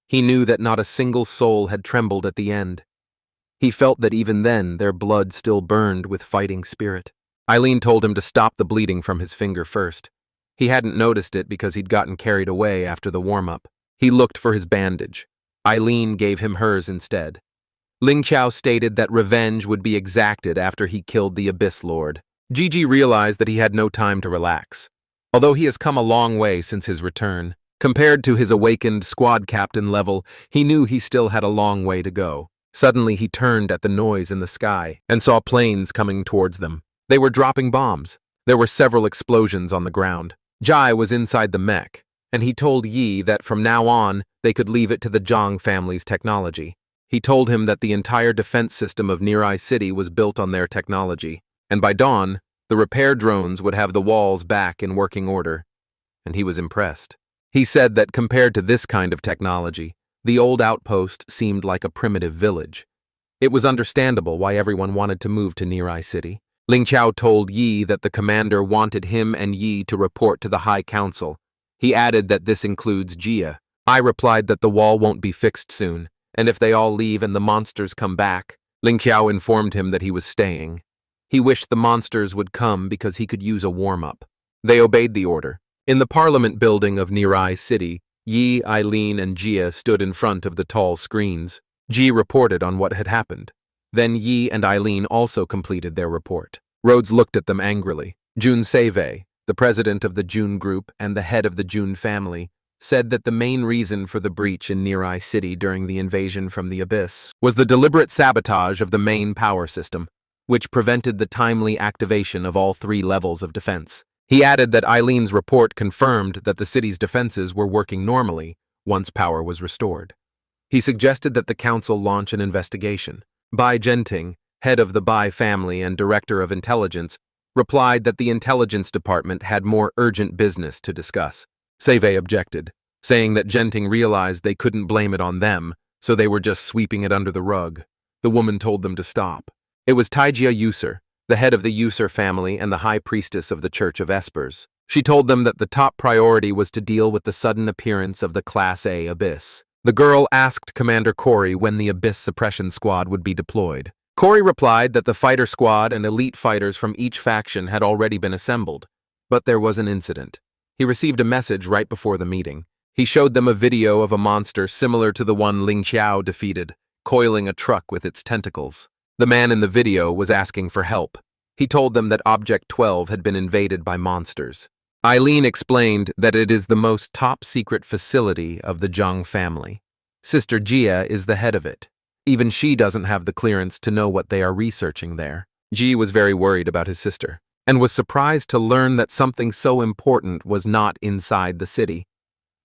He knew that not a single soul had trembled at the end. He felt that even then their blood still burned with fighting spirit. Eileen told him to stop the bleeding from his finger first. He hadn't noticed it because he'd gotten carried away after the warm-up. He looked for his bandage. Eileen gave him hers instead. Ling Qiao stated that revenge would be exacted after he killed the Abyss Lord. Gigi realized that he had no time to relax. Although he has come a long way since his return, compared to his awakened squad captain level, he knew he still had a long way to go. Suddenly he turned at the noise in the sky and saw planes coming towards them. They were dropping bombs. There were several explosions on the ground. Jai was inside the mech, and he told Yi that from now on they could leave it to the Zhang family's technology. He told him that the entire defense system of Nirai City was built on their technology, and by dawn, the repair drones would have the walls back in working order. and he was impressed. He said that compared to this kind of technology, the old outpost seemed like a primitive village. It was understandable why everyone wanted to move to Nirai City. Ling Qiao told Yi that the commander wanted him and Yi to report to the High Council. He added that this includes Jia. I replied that the wall won't be fixed soon, and if they all leave and the monsters come back, Ling Qiao informed him that he was staying. He wished the monsters would come because he could use a warm-up. They obeyed the order. In the parliament building of Nirai City, Yi, Eileen, and Jia stood in front of the tall screens. Ji reported on what had happened. Then Yi and Eileen also completed their report. Rhodes looked at them angrily. Jun Seiwei, the president of the Jun Group and the head of the Jun family, said that the main reason for the breach in Nirai City during the invasion from the Abyss was the deliberate sabotage of the main power system, which prevented the timely activation of all 3 levels of defense. He added that Eileen's report confirmed that the city's defenses were working normally once power was restored. He suggested that the council launch an investigation. Bai Genting, head of the Bai family and director of intelligence, replied that the intelligence department had more urgent business to discuss. Seiwei objected, saying that Genting realized they couldn't blame it on them, so they were just sweeping it under the rug. The woman told them to stop. It was Taijia Yuser, the head of the Yuser family and the high priestess of the Church of Espers. She told them that the top priority was to deal with the sudden appearance of the Class A Abyss. The girl asked Commander Corey when the Abyss Suppression Squad would be deployed. Corey replied that the fighter squad and elite fighters from each faction had already been assembled, but there was an incident. He received a message right before the meeting. He showed them a video of a monster similar to the one Ling Qiao defeated, coiling a truck with its tentacles. The man in the video was asking for help. He told them that Object 12 had been invaded by monsters. Eileen explained that it is the most top-secret facility of the Zhang family. Sister Jia is the head of it. Even she doesn't have the clearance to know what they are researching there. Ji was very worried about his sister, and was surprised to learn that something so important was not inside the city.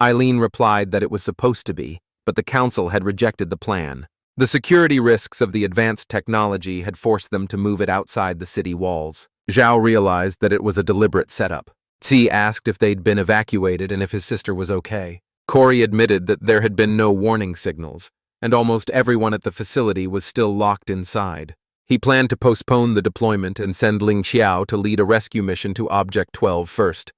Eileen replied that it was supposed to be, but the council had rejected the plan. The security risks of the advanced technology had forced them to move it outside the city walls. Zhao realized that it was a deliberate setup. Qi asked if they'd been evacuated and if his sister was okay. Corey admitted that there had been no warning signals, and almost everyone at the facility was still locked inside. He planned to postpone the deployment and send Ling Qiao to lead a rescue mission to Object 12 first.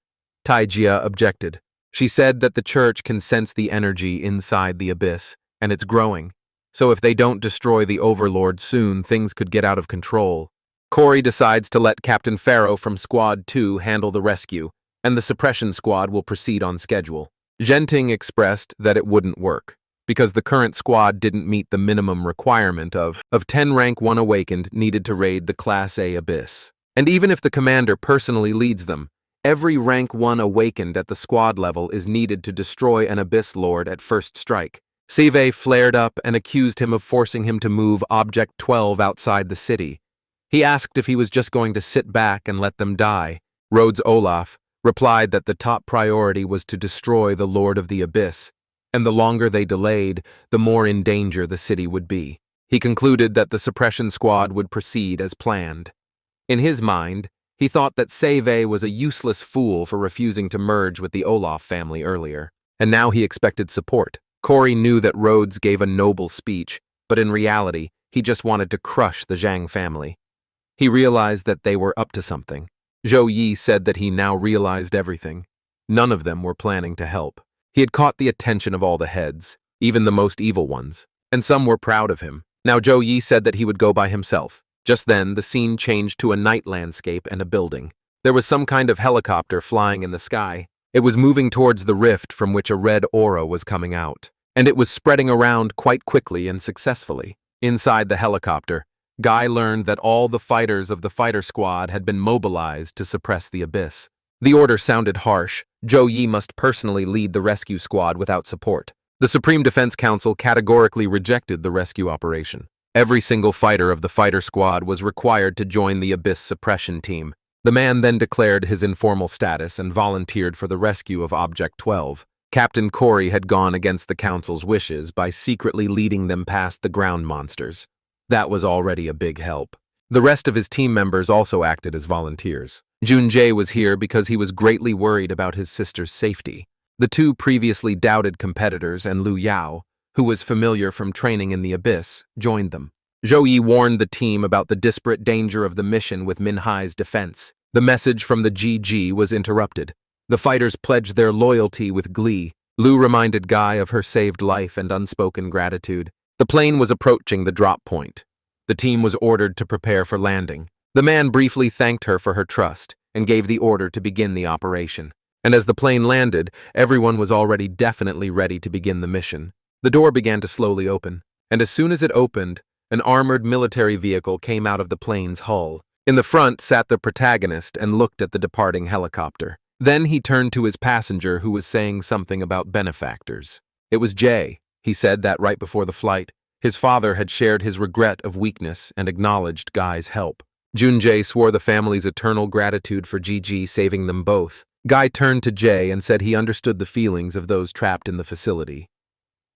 Taijia objected. She said that the church can sense the energy inside the abyss, and it's growing. So if they don't destroy the Overlord soon, things could get out of control. Corey decides to let Captain Pharaoh from Squad 2 handle the rescue, and the suppression squad will proceed on schedule. Genting expressed that it wouldn't work, because the current squad didn't meet the minimum requirement of 10 rank 1 awakened needed to raid the Class A Abyss. And even if the commander personally leads them, every rank 1 awakened at the squad level is needed to destroy an Abyss Lord at first strike. Seiwei flared up and accused him of forcing him to move Object 12 outside the city. He asked if he was just going to sit back and let them die. Rhodes Olaf replied that the top priority was to destroy the Lord of the Abyss, and the longer they delayed, the more in danger the city would be. He concluded that the suppression squad would proceed as planned. In his mind, he thought that Seiwei was a useless fool for refusing to merge with the Olaf family earlier, and now he expected support. Corey knew that Rhodes gave a noble speech, but in reality, he just wanted to crush the Zhang family. He realized that they were up to something. Zhou Yi said that he now realized everything. None of them were planning to help. He had caught the attention of all the heads, even the most evil ones, and some were proud of him. Now Zhou Yi said that he would go by himself. Just then, the scene changed to a night landscape and a building. There was some kind of helicopter flying in the sky. It was moving towards the rift from which a red aura was coming out, and it was spreading around quite quickly and successfully. Inside the helicopter, Guy learned that all the fighters of the fighter squad had been mobilized to suppress the abyss. The order sounded harsh. Zhou Yi must personally lead the rescue squad without support. The Supreme Defense Council categorically rejected the rescue operation. Every single fighter of the fighter squad was required to join the abyss suppression team. The man then declared his informal status and volunteered for the rescue of Object 12. Captain Corey had gone against the council's wishes by secretly leading them past the ground monsters. That was already a big help. The rest of his team members also acted as volunteers. Junjae was here because he was greatly worried about his sister's safety. The two previously doubted competitors and Lu Yao, who was familiar from training in the abyss, joined them. Zhou Yi warned the team about the disparate danger of the mission with Minhai's defense. The message from the GG was interrupted. The fighters pledged their loyalty with glee. Lu reminded Guy of her saved life and unspoken gratitude. The plane was approaching the drop point. The team was ordered to prepare for landing. The man briefly thanked her for her trust and gave the order to begin the operation. And as the plane landed, everyone was already definitely ready to begin the mission. The door began to slowly open, and as soon as it opened, an armored military vehicle came out of the plane's hull. In the front sat the protagonist and looked at the departing helicopter. Then he turned to his passenger who was saying something about benefactors. It was Jay. He said that right before the flight. His father had shared his regret of weakness and acknowledged Guy's help. Junjae swore the family's eternal gratitude for GG saving them both. Guy turned to Jay and said he understood the feelings of those trapped in the facility.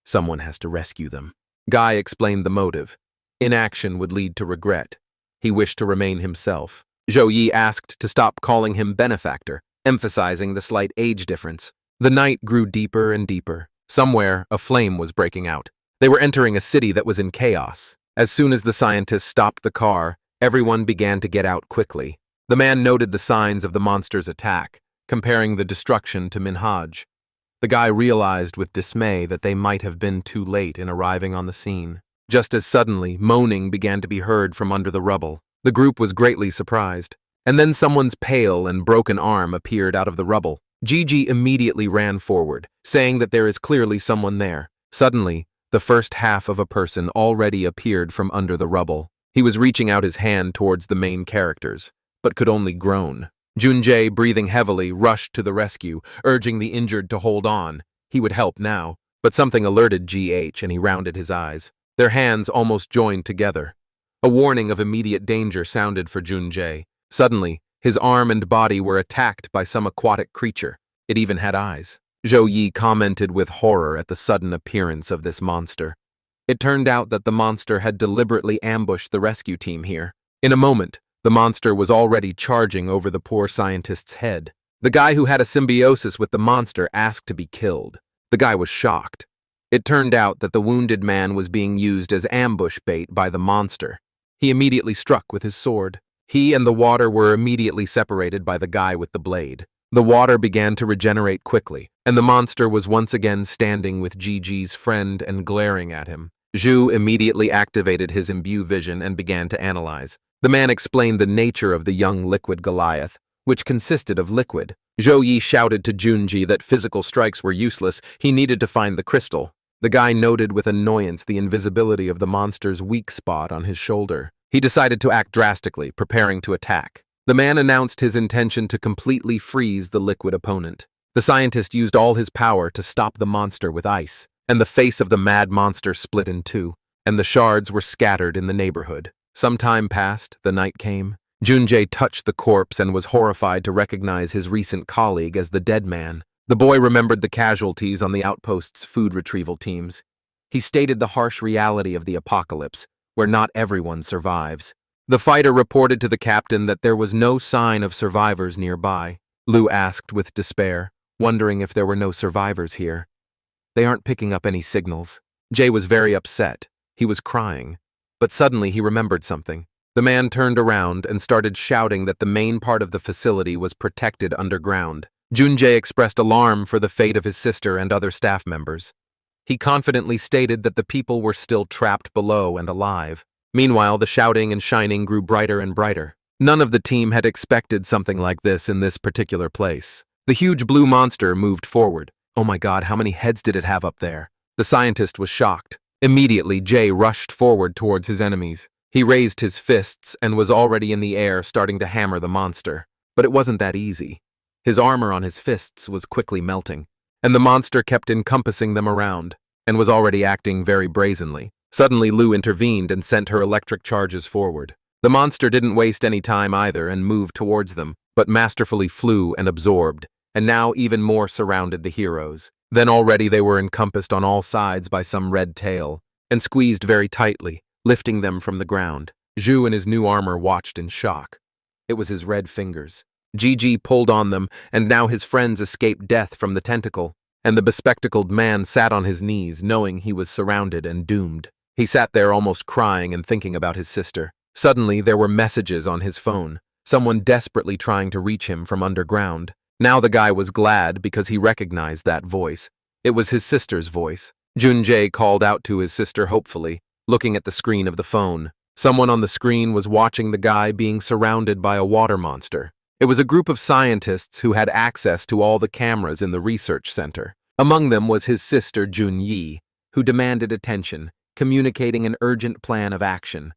Someone has to rescue them. Guy explained the motive. Inaction would lead to regret. He wished to remain himself. Zhou Yi asked to stop calling him benefactor, emphasizing the slight age difference. The night grew deeper and deeper. Somewhere, a flame was breaking out. They were entering a city that was in chaos. As soon as the scientists stopped the car, everyone began to get out quickly. The man noted the signs of the monster's attack, comparing the destruction to Minhaj. The guy realized with dismay that they might have been too late in arriving on the scene. Just as suddenly, moaning began to be heard from under the rubble. The group was greatly surprised. And then someone's pale and broken arm appeared out of the rubble. Gigi immediately ran forward, saying that there is clearly someone there. Suddenly, the first half of a person already appeared from under the rubble. He was reaching out his hand towards the main characters, but could only groan. Junjae, breathing heavily, rushed to the rescue, urging the injured to hold on. He would help now, but something alerted GH and he rounded his eyes. Their hands almost joined together. A warning of immediate danger sounded for Junjae. Suddenly, his arm and body were attacked by some aquatic creature. It even had eyes. Zhou Yi commented with horror at the sudden appearance of this monster. It turned out that the monster had deliberately ambushed the rescue team here. In a moment, the monster was already charging over the poor scientist's head. The guy who had a symbiosis with the monster asked to be killed. The guy was shocked. It turned out that the wounded man was being used as ambush bait by the monster. He immediately struck with his sword. He and the water were immediately separated by the guy with the blade. The water began to regenerate quickly, and the monster was once again standing with Gigi's friend and glaring at him. Zhu immediately activated his imbue vision and began to analyze. The man explained the nature of the young liquid Goliath, which consisted of liquid. Zhou Yi shouted to Junji that physical strikes were useless. He needed to find the crystal. The guy noted with annoyance the invisibility of the monster's weak spot on his shoulder. He decided to act drastically, preparing to attack. The man announced his intention to completely freeze the liquid opponent. The scientist used all his power to stop the monster with ice, and the face of the mad monster split in two, and the shards were scattered in the neighborhood. Some time passed, the night came. Junjae touched the corpse and was horrified to recognize his recent colleague as the dead man. The boy remembered the casualties on the outpost's food retrieval teams. He stated the harsh reality of the apocalypse, where not everyone survives. The fighter reported to the captain that there was no sign of survivors nearby. Lu asked with despair, wondering if there were no survivors here. They aren't picking up any signals. Jay was very upset. He was crying. But suddenly he remembered something. The man turned around and started shouting that the main part of the facility was protected underground. Junjae expressed alarm for the fate of his sister and other staff members. He confidently stated that the people were still trapped below and alive. Meanwhile, the shouting and shining grew brighter and brighter. None of the team had expected something like this in this particular place. The huge blue monster moved forward. Oh my God, how many heads did it have up there? The scientist was shocked. Immediately, Jay rushed forward towards his enemies. He raised his fists and was already in the air starting to hammer the monster. But it wasn't that easy. His armor on his fists was quickly melting, and the monster kept encompassing them around, and was already acting very brazenly. Suddenly, Lu intervened and sent her electric charges forward. The monster didn't waste any time either and moved towards them, but masterfully flew and absorbed, and now even more surrounded the heroes. Then already they were encompassed on all sides by some red tail, and squeezed very tightly, lifting them from the ground. Zhu in his new armor watched in shock. It was his red fingers. Gigi pulled on them, and now his friends escaped death from the tentacle, and the bespectacled man sat on his knees, knowing he was surrounded and doomed. He sat there almost crying and thinking about his sister. Suddenly, there were messages on his phone, someone desperately trying to reach him from underground. Now the guy was glad because he recognized that voice. It was his sister's voice. Junjae called out to his sister hopefully, looking at the screen of the phone. Someone on the screen was watching the guy being surrounded by a water monster. It was a group of scientists who had access to all the cameras in the research center. Among them was his sister Junyi, who demanded attention, communicating an urgent plan of action.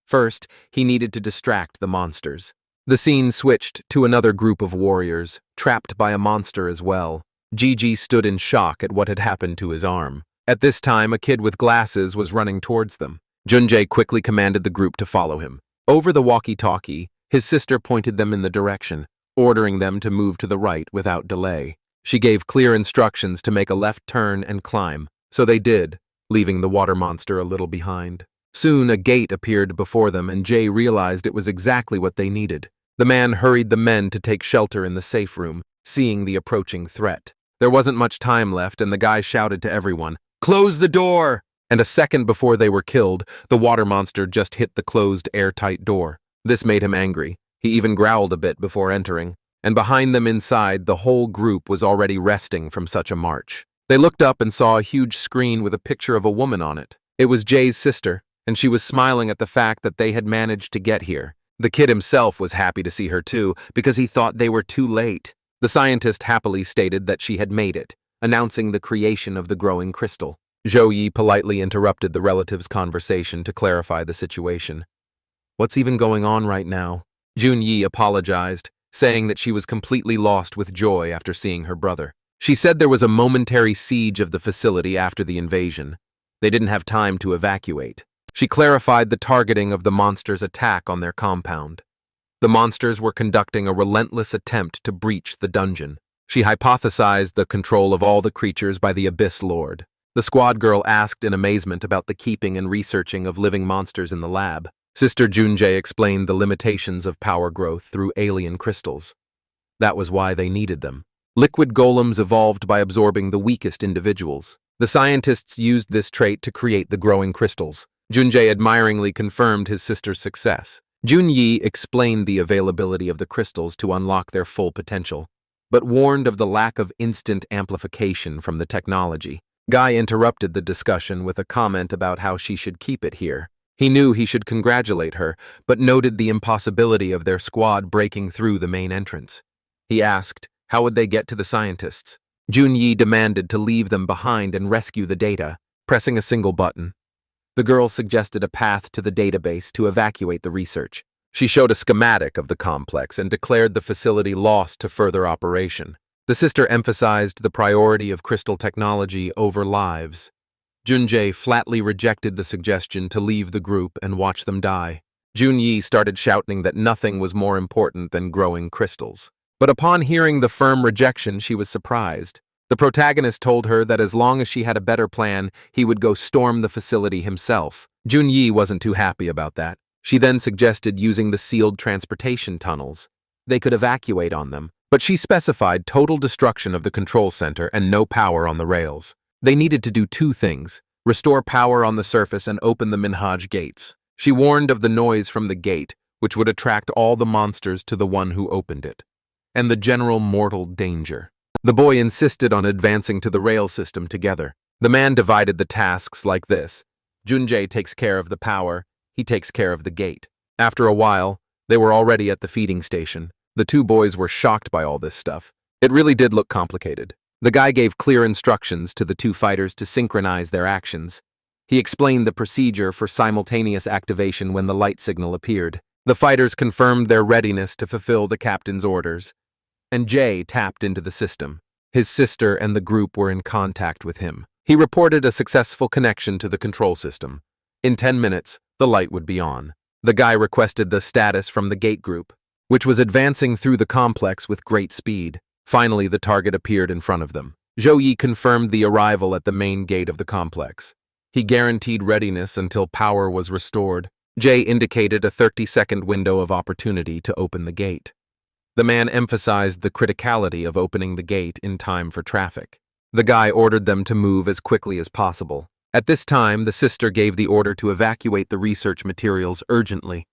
First, he needed to distract the monsters. The scene switched to another group of warriors, trapped by a monster as well. Gigi stood in shock at what had happened to his arm. At this time, a kid with glasses was running towards them. Junjae quickly commanded the group to follow him. Over the walkie-talkie, his sister pointed them in the direction, ordering them to move to the right without delay. She gave clear instructions to make a left turn and climb, so they did, leaving the water monster a little behind. Soon a gate appeared before them, and Jay realized it was exactly what they needed. The man hurried the men to take shelter in the safe room, seeing the approaching threat. There wasn't much time left, and the guy shouted to everyone, "Close the door!" And a second before they were killed, the water monster just hit the closed, airtight door. This made him angry. He even growled a bit before entering. And behind them inside, the whole group was already resting from such a march. They looked up and saw a huge screen with a picture of a woman on it. It was Jay's sister, and she was smiling at the fact that they had managed to get here. The kid himself was happy to see her too, because he thought they were too late. The scientist happily stated that she had made it, announcing the creation of the growing crystal. Zhou Yi politely interrupted the relatives' conversation to clarify the situation. "What's even going on right now?" Jun Yi apologized, saying that she was completely lost with joy after seeing her brother. She said there was a momentary siege of the facility after the invasion. They didn't have time to evacuate. She clarified the targeting of the monsters' attack on their compound. The monsters were conducting a relentless attempt to breach the dungeon. She hypothesized the control of all the creatures by the Abyss Lord. The squad girl asked in amazement about the keeping and researching of living monsters in the lab. Sister Junjae explained the limitations of power growth through alien crystals. That was why they needed them. Liquid golems evolved by absorbing the weakest individuals. The scientists used this trait to create the growing crystals. Junjae admiringly confirmed his sister's success. Junyi explained the availability of the crystals to unlock their full potential, but warned of the lack of instant amplification from the technology. Guy interrupted the discussion with a comment about how she should keep it here. He knew he should congratulate her, but noted the impossibility of their squad breaking through the main entrance. He asked, how would they get to the scientists? Junyi demanded to leave them behind and rescue the data, pressing a single button. The girl suggested a path to the database to evacuate the research. She showed a schematic of the complex and declared the facility lost to further operation. The sister emphasized the priority of crystal technology over lives. Junjae flatly rejected the suggestion to leave the group and watch them die. Junyi started shouting that nothing was more important than growing crystals. But upon hearing the firm rejection, she was surprised. The protagonist told her that as long as she had a better plan, he would go storm the facility himself. Junyi wasn't too happy about that. She then suggested using the sealed transportation tunnels. They could evacuate on them, but she specified total destruction of the control center and no power on the rails. They needed to do two things: restore power on the surface and open the Minhaj gates. She warned of the noise from the gate, which would attract all the monsters to the one who opened it, and the general mortal danger. The boy insisted on advancing to the rail system together. The man divided the tasks like this. Junjae takes care of the power, he takes care of the gate. After a while, they were already at the feeding station. The two boys were shocked by all this stuff. It really did look complicated. The guy gave clear instructions to the two fighters to synchronize their actions. He explained the procedure for simultaneous activation when the light signal appeared. The fighters confirmed their readiness to fulfill the captain's orders, and Jay tapped into the system. His sister and the group were in contact with him. He reported a successful connection to the control system. In 10 minutes, the light would be on. The guy requested the status from the gate group, which was advancing through the complex with great speed. Finally, the target appeared in front of them. Zhou Yi confirmed the arrival at the main gate of the complex. He guaranteed readiness until power was restored. Jay indicated a 30-second window of opportunity to open the gate. The man emphasized the criticality of opening the gate in time for traffic. The guy ordered them to move as quickly as possible. At this time, the sister gave the order to evacuate the research materials urgently.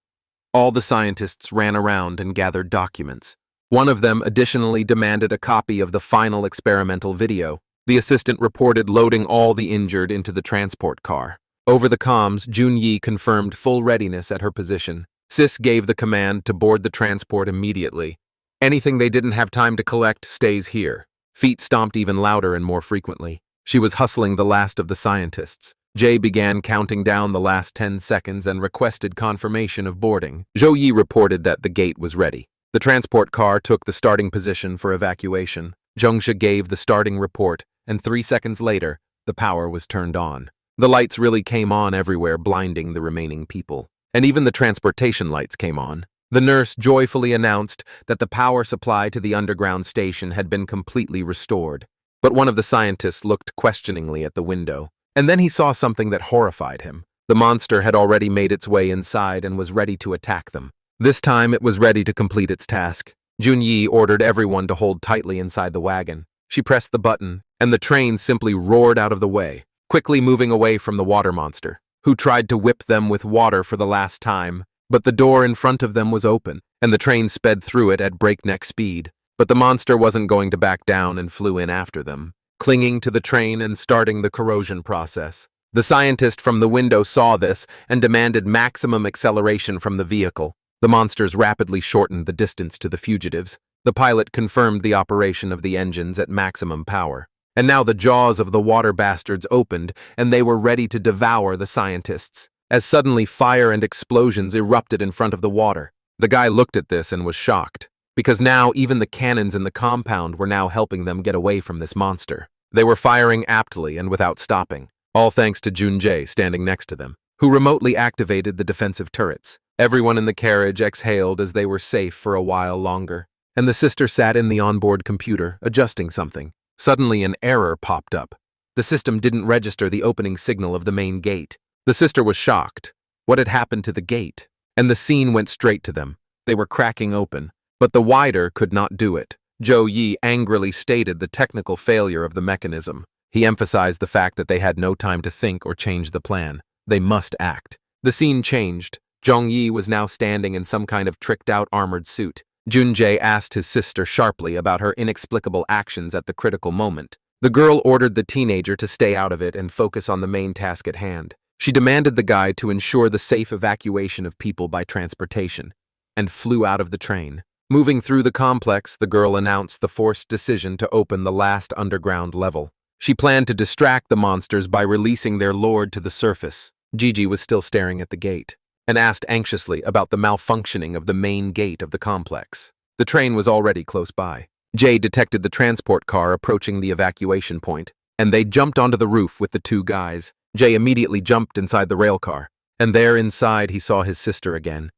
All the scientists ran around and gathered documents. One of them additionally demanded a copy of the final experimental video. The assistant reported loading all the injured into the transport car. Over the comms, Junyi confirmed full readiness at her position. Sis gave the command to board the transport immediately. Anything they didn't have time to collect stays here. Feet stomped even louder and more frequently. She was hustling the last of the scientists. Jay began counting down the last 10 seconds and requested confirmation of boarding. Zhou Yi reported that the gate was ready. The transport car took the starting position for evacuation. Zhongsha gave the starting report, and 3 seconds later, the power was turned on. The lights really came on everywhere, blinding the remaining people. And even the transportation lights came on. The nurse joyfully announced that the power supply to the underground station had been completely restored. But one of the scientists looked questioningly at the window, and then he saw something that horrified him. The monster had already made its way inside and was ready to attack them. This time it was ready to complete its task. Junyi ordered everyone to hold tightly inside the wagon. She pressed the button, and the train simply roared out of the way, quickly moving away from the water monster, who tried to whip them with water for the last time. But the door in front of them was open, and the train sped through it at breakneck speed. But the monster wasn't going to back down and flew in after them, clinging to the train and starting the corrosion process. The scientist from the window saw this and demanded maximum acceleration from the vehicle. The monsters rapidly shortened the distance to the fugitives. The pilot confirmed the operation of the engines at maximum power. And now the jaws of the water bastards opened, and they were ready to devour the scientists. As suddenly fire and explosions erupted in front of the water. The guy looked at this and was shocked, because now even the cannons in the compound were now helping them get away from this monster. They were firing aptly and without stopping, all thanks to Junjae standing next to them, who remotely activated the defensive turrets. Everyone in the carriage exhaled as they were safe for a while longer, and the sister sat in the onboard computer, adjusting something. Suddenly an error popped up. The system didn't register the opening signal of the main gate. The sister was shocked. What had happened to the gate? And the scene went straight to them. They were cracking open, but the wider could not do it. Zhou Yi angrily stated the technical failure of the mechanism. He emphasized the fact that they had no time to think or change the plan. They must act. The scene changed. Zhong Yi was now standing in some kind of tricked-out armored suit. Junjae asked his sister sharply about her inexplicable actions at the critical moment. The girl ordered the teenager to stay out of it and focus on the main task at hand. She demanded the guide to ensure the safe evacuation of people by transportation, and flew out of the train. Moving through the complex, the girl announced the forced decision to open the last underground level. She planned to distract the monsters by releasing their lord to the surface. Gigi was still staring at the gate, and asked anxiously about the malfunctioning of the main gate of the complex. The train was already close by. Jay detected the transport car approaching the evacuation point, and they jumped onto the roof with the two guys. Jay immediately jumped inside the railcar, and there inside he saw his sister again.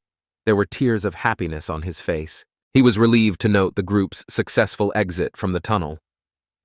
There were tears of happiness on his face. He was relieved to note the group's successful exit from the tunnel.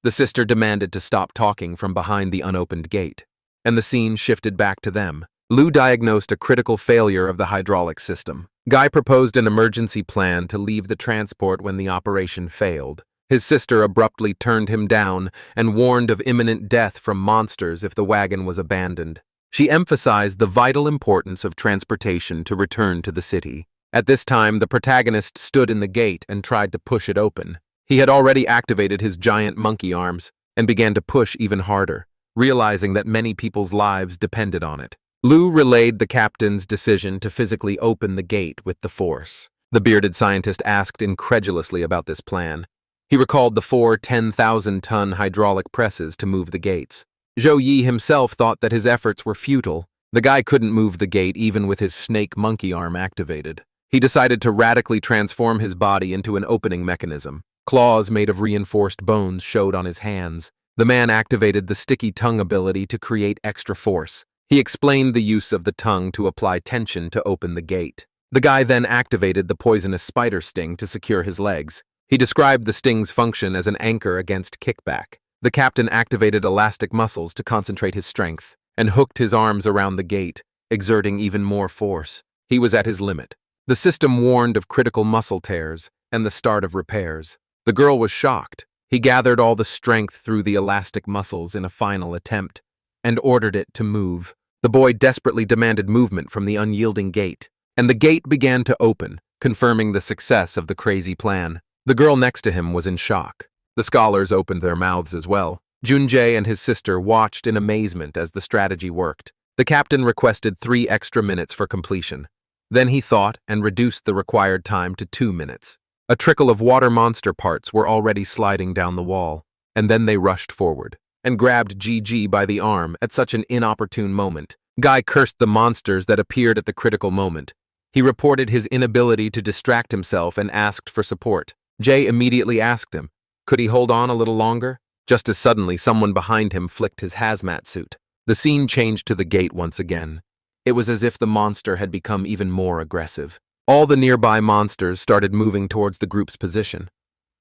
The sister demanded to stop talking from behind the unopened gate, and the scene shifted back to them. Lu diagnosed a critical failure of the hydraulic system. Guy proposed an emergency plan to leave the transport when the operation failed. His sister abruptly turned him down and warned of imminent death from monsters if the wagon was abandoned. She emphasized the vital importance of transportation to return to the city. At this time, the protagonist stood in the gate and tried to push it open. He had already activated his giant monkey arms and began to push even harder, realizing that many people's lives depended on it. Lu relayed the captain's decision to physically open the gate with the force. The bearded scientist asked incredulously about this plan. He recalled the 4 10,000-ton hydraulic presses to move the gates. Zhou Yi himself thought that his efforts were futile. The guy couldn't move the gate even with his snake monkey arm activated. He decided to radically transform his body into an opening mechanism. Claws made of reinforced bones showed on his hands. The man activated the sticky tongue ability to create extra force. He explained the use of the tongue to apply tension to open the gate. The guy then activated the poisonous spider sting to secure his legs. He described the sting's function as an anchor against kickback. The captain activated elastic muscles to concentrate his strength and hooked his arms around the gate, exerting even more force. He was at his limit. The system warned of critical muscle tears, and the start of repairs. The girl was shocked. He gathered all the strength through the elastic muscles in a final attempt, and ordered it to move. The boy desperately demanded movement from the unyielding gate, and the gate began to open, confirming the success of the crazy plan. The girl next to him was in shock. The scholars opened their mouths as well. Junjae and his sister watched in amazement as the strategy worked. The captain requested 3 extra minutes for completion. Then he thought and reduced the required time to 2 minutes. A trickle of water monster parts were already sliding down the wall, and then they rushed forward and grabbed Gigi by the arm at such an inopportune moment. Guy cursed the monsters that appeared at the critical moment. He reported his inability to distract himself and asked for support. Jay immediately asked him, could he hold on a little longer? Just as suddenly, someone behind him flicked his hazmat suit. The scene changed to the gate once again. It was as if the monster had become even more aggressive. All the nearby monsters started moving towards the group's position.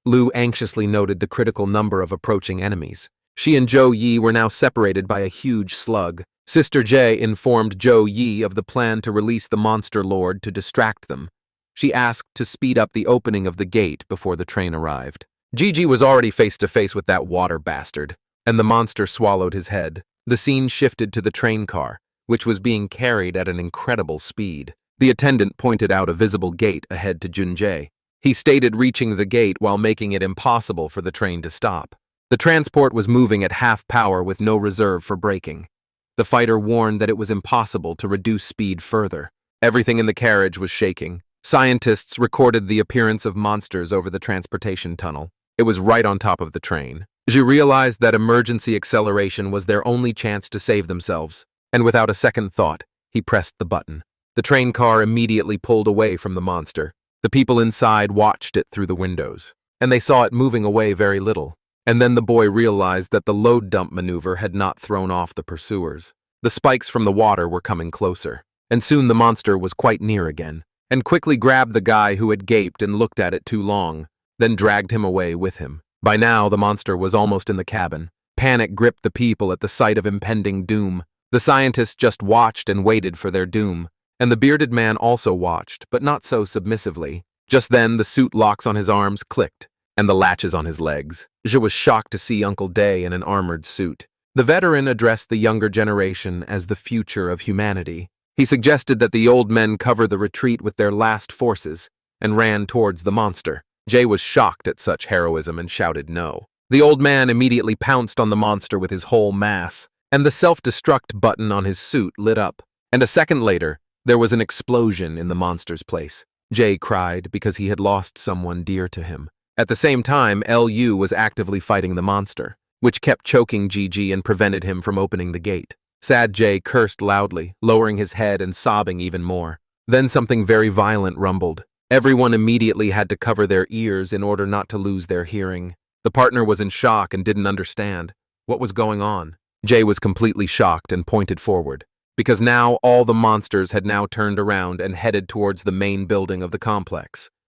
Lu anxiously noted the critical number of approaching enemies. She and Zhou Yi were now separated by a huge slug. Sister Jay informed Zhou Yi of the plan to release the monster lord to distract them. She asked to speed up the opening of the gate before the train arrived. Gigi was already face to face with that water bastard, and the monster swallowed his head. The scene shifted to the train car, which was being carried at an incredible speed. The attendant pointed out a visible gate ahead to Junjae. He stated reaching the gate while making it impossible for the train to stop. The transport was moving at half power with no reserve for braking. The fighter warned that it was impossible to reduce speed further. Everything in the carriage was shaking. Scientists recorded the appearance of monsters over the transportation tunnel. It was right on top of the train. Zhu realized that emergency acceleration was their only chance to save themselves, and without a second thought, he pressed the button. The train car immediately pulled away from the monster. The people inside watched it through the windows, and they saw it moving away very little. And then the boy realized that the load dump maneuver had not thrown off the pursuers. The spikes from the water were coming closer, and soon the monster was quite near again, and quickly grabbed the guy who had gaped and looked at it too long, then dragged him away with him. By now, the monster was almost in the cabin. Panic gripped the people at the sight of impending doom. The scientists just watched and waited for their doom, and the bearded man also watched, but not so submissively. Just then, the suit locks on his arms clicked, and the latches on his legs. Zhe was shocked to see Uncle Day in an armored suit. The veteran addressed the younger generation as the future of humanity. He suggested that the old men cover the retreat with their last forces, and ran towards the monster. Jay was shocked at such heroism and shouted no. The old man immediately pounced on the monster with his whole mass, and the self-destruct button on his suit lit up. And a second later, there was an explosion in the monster's place. Jay cried because he had lost someone dear to him. At the same time, Lu was actively fighting the monster, which kept choking Gigi and prevented him from opening the gate. Sad Jay cursed loudly, lowering his head and sobbing even more. Then something very violent rumbled. Everyone immediately had to cover their ears in order not to lose their hearing. The partner was in shock and didn't understand what was going on. Jay was completely shocked and pointed forward, because now all the monsters had now turned around and headed towards the main building of the complex.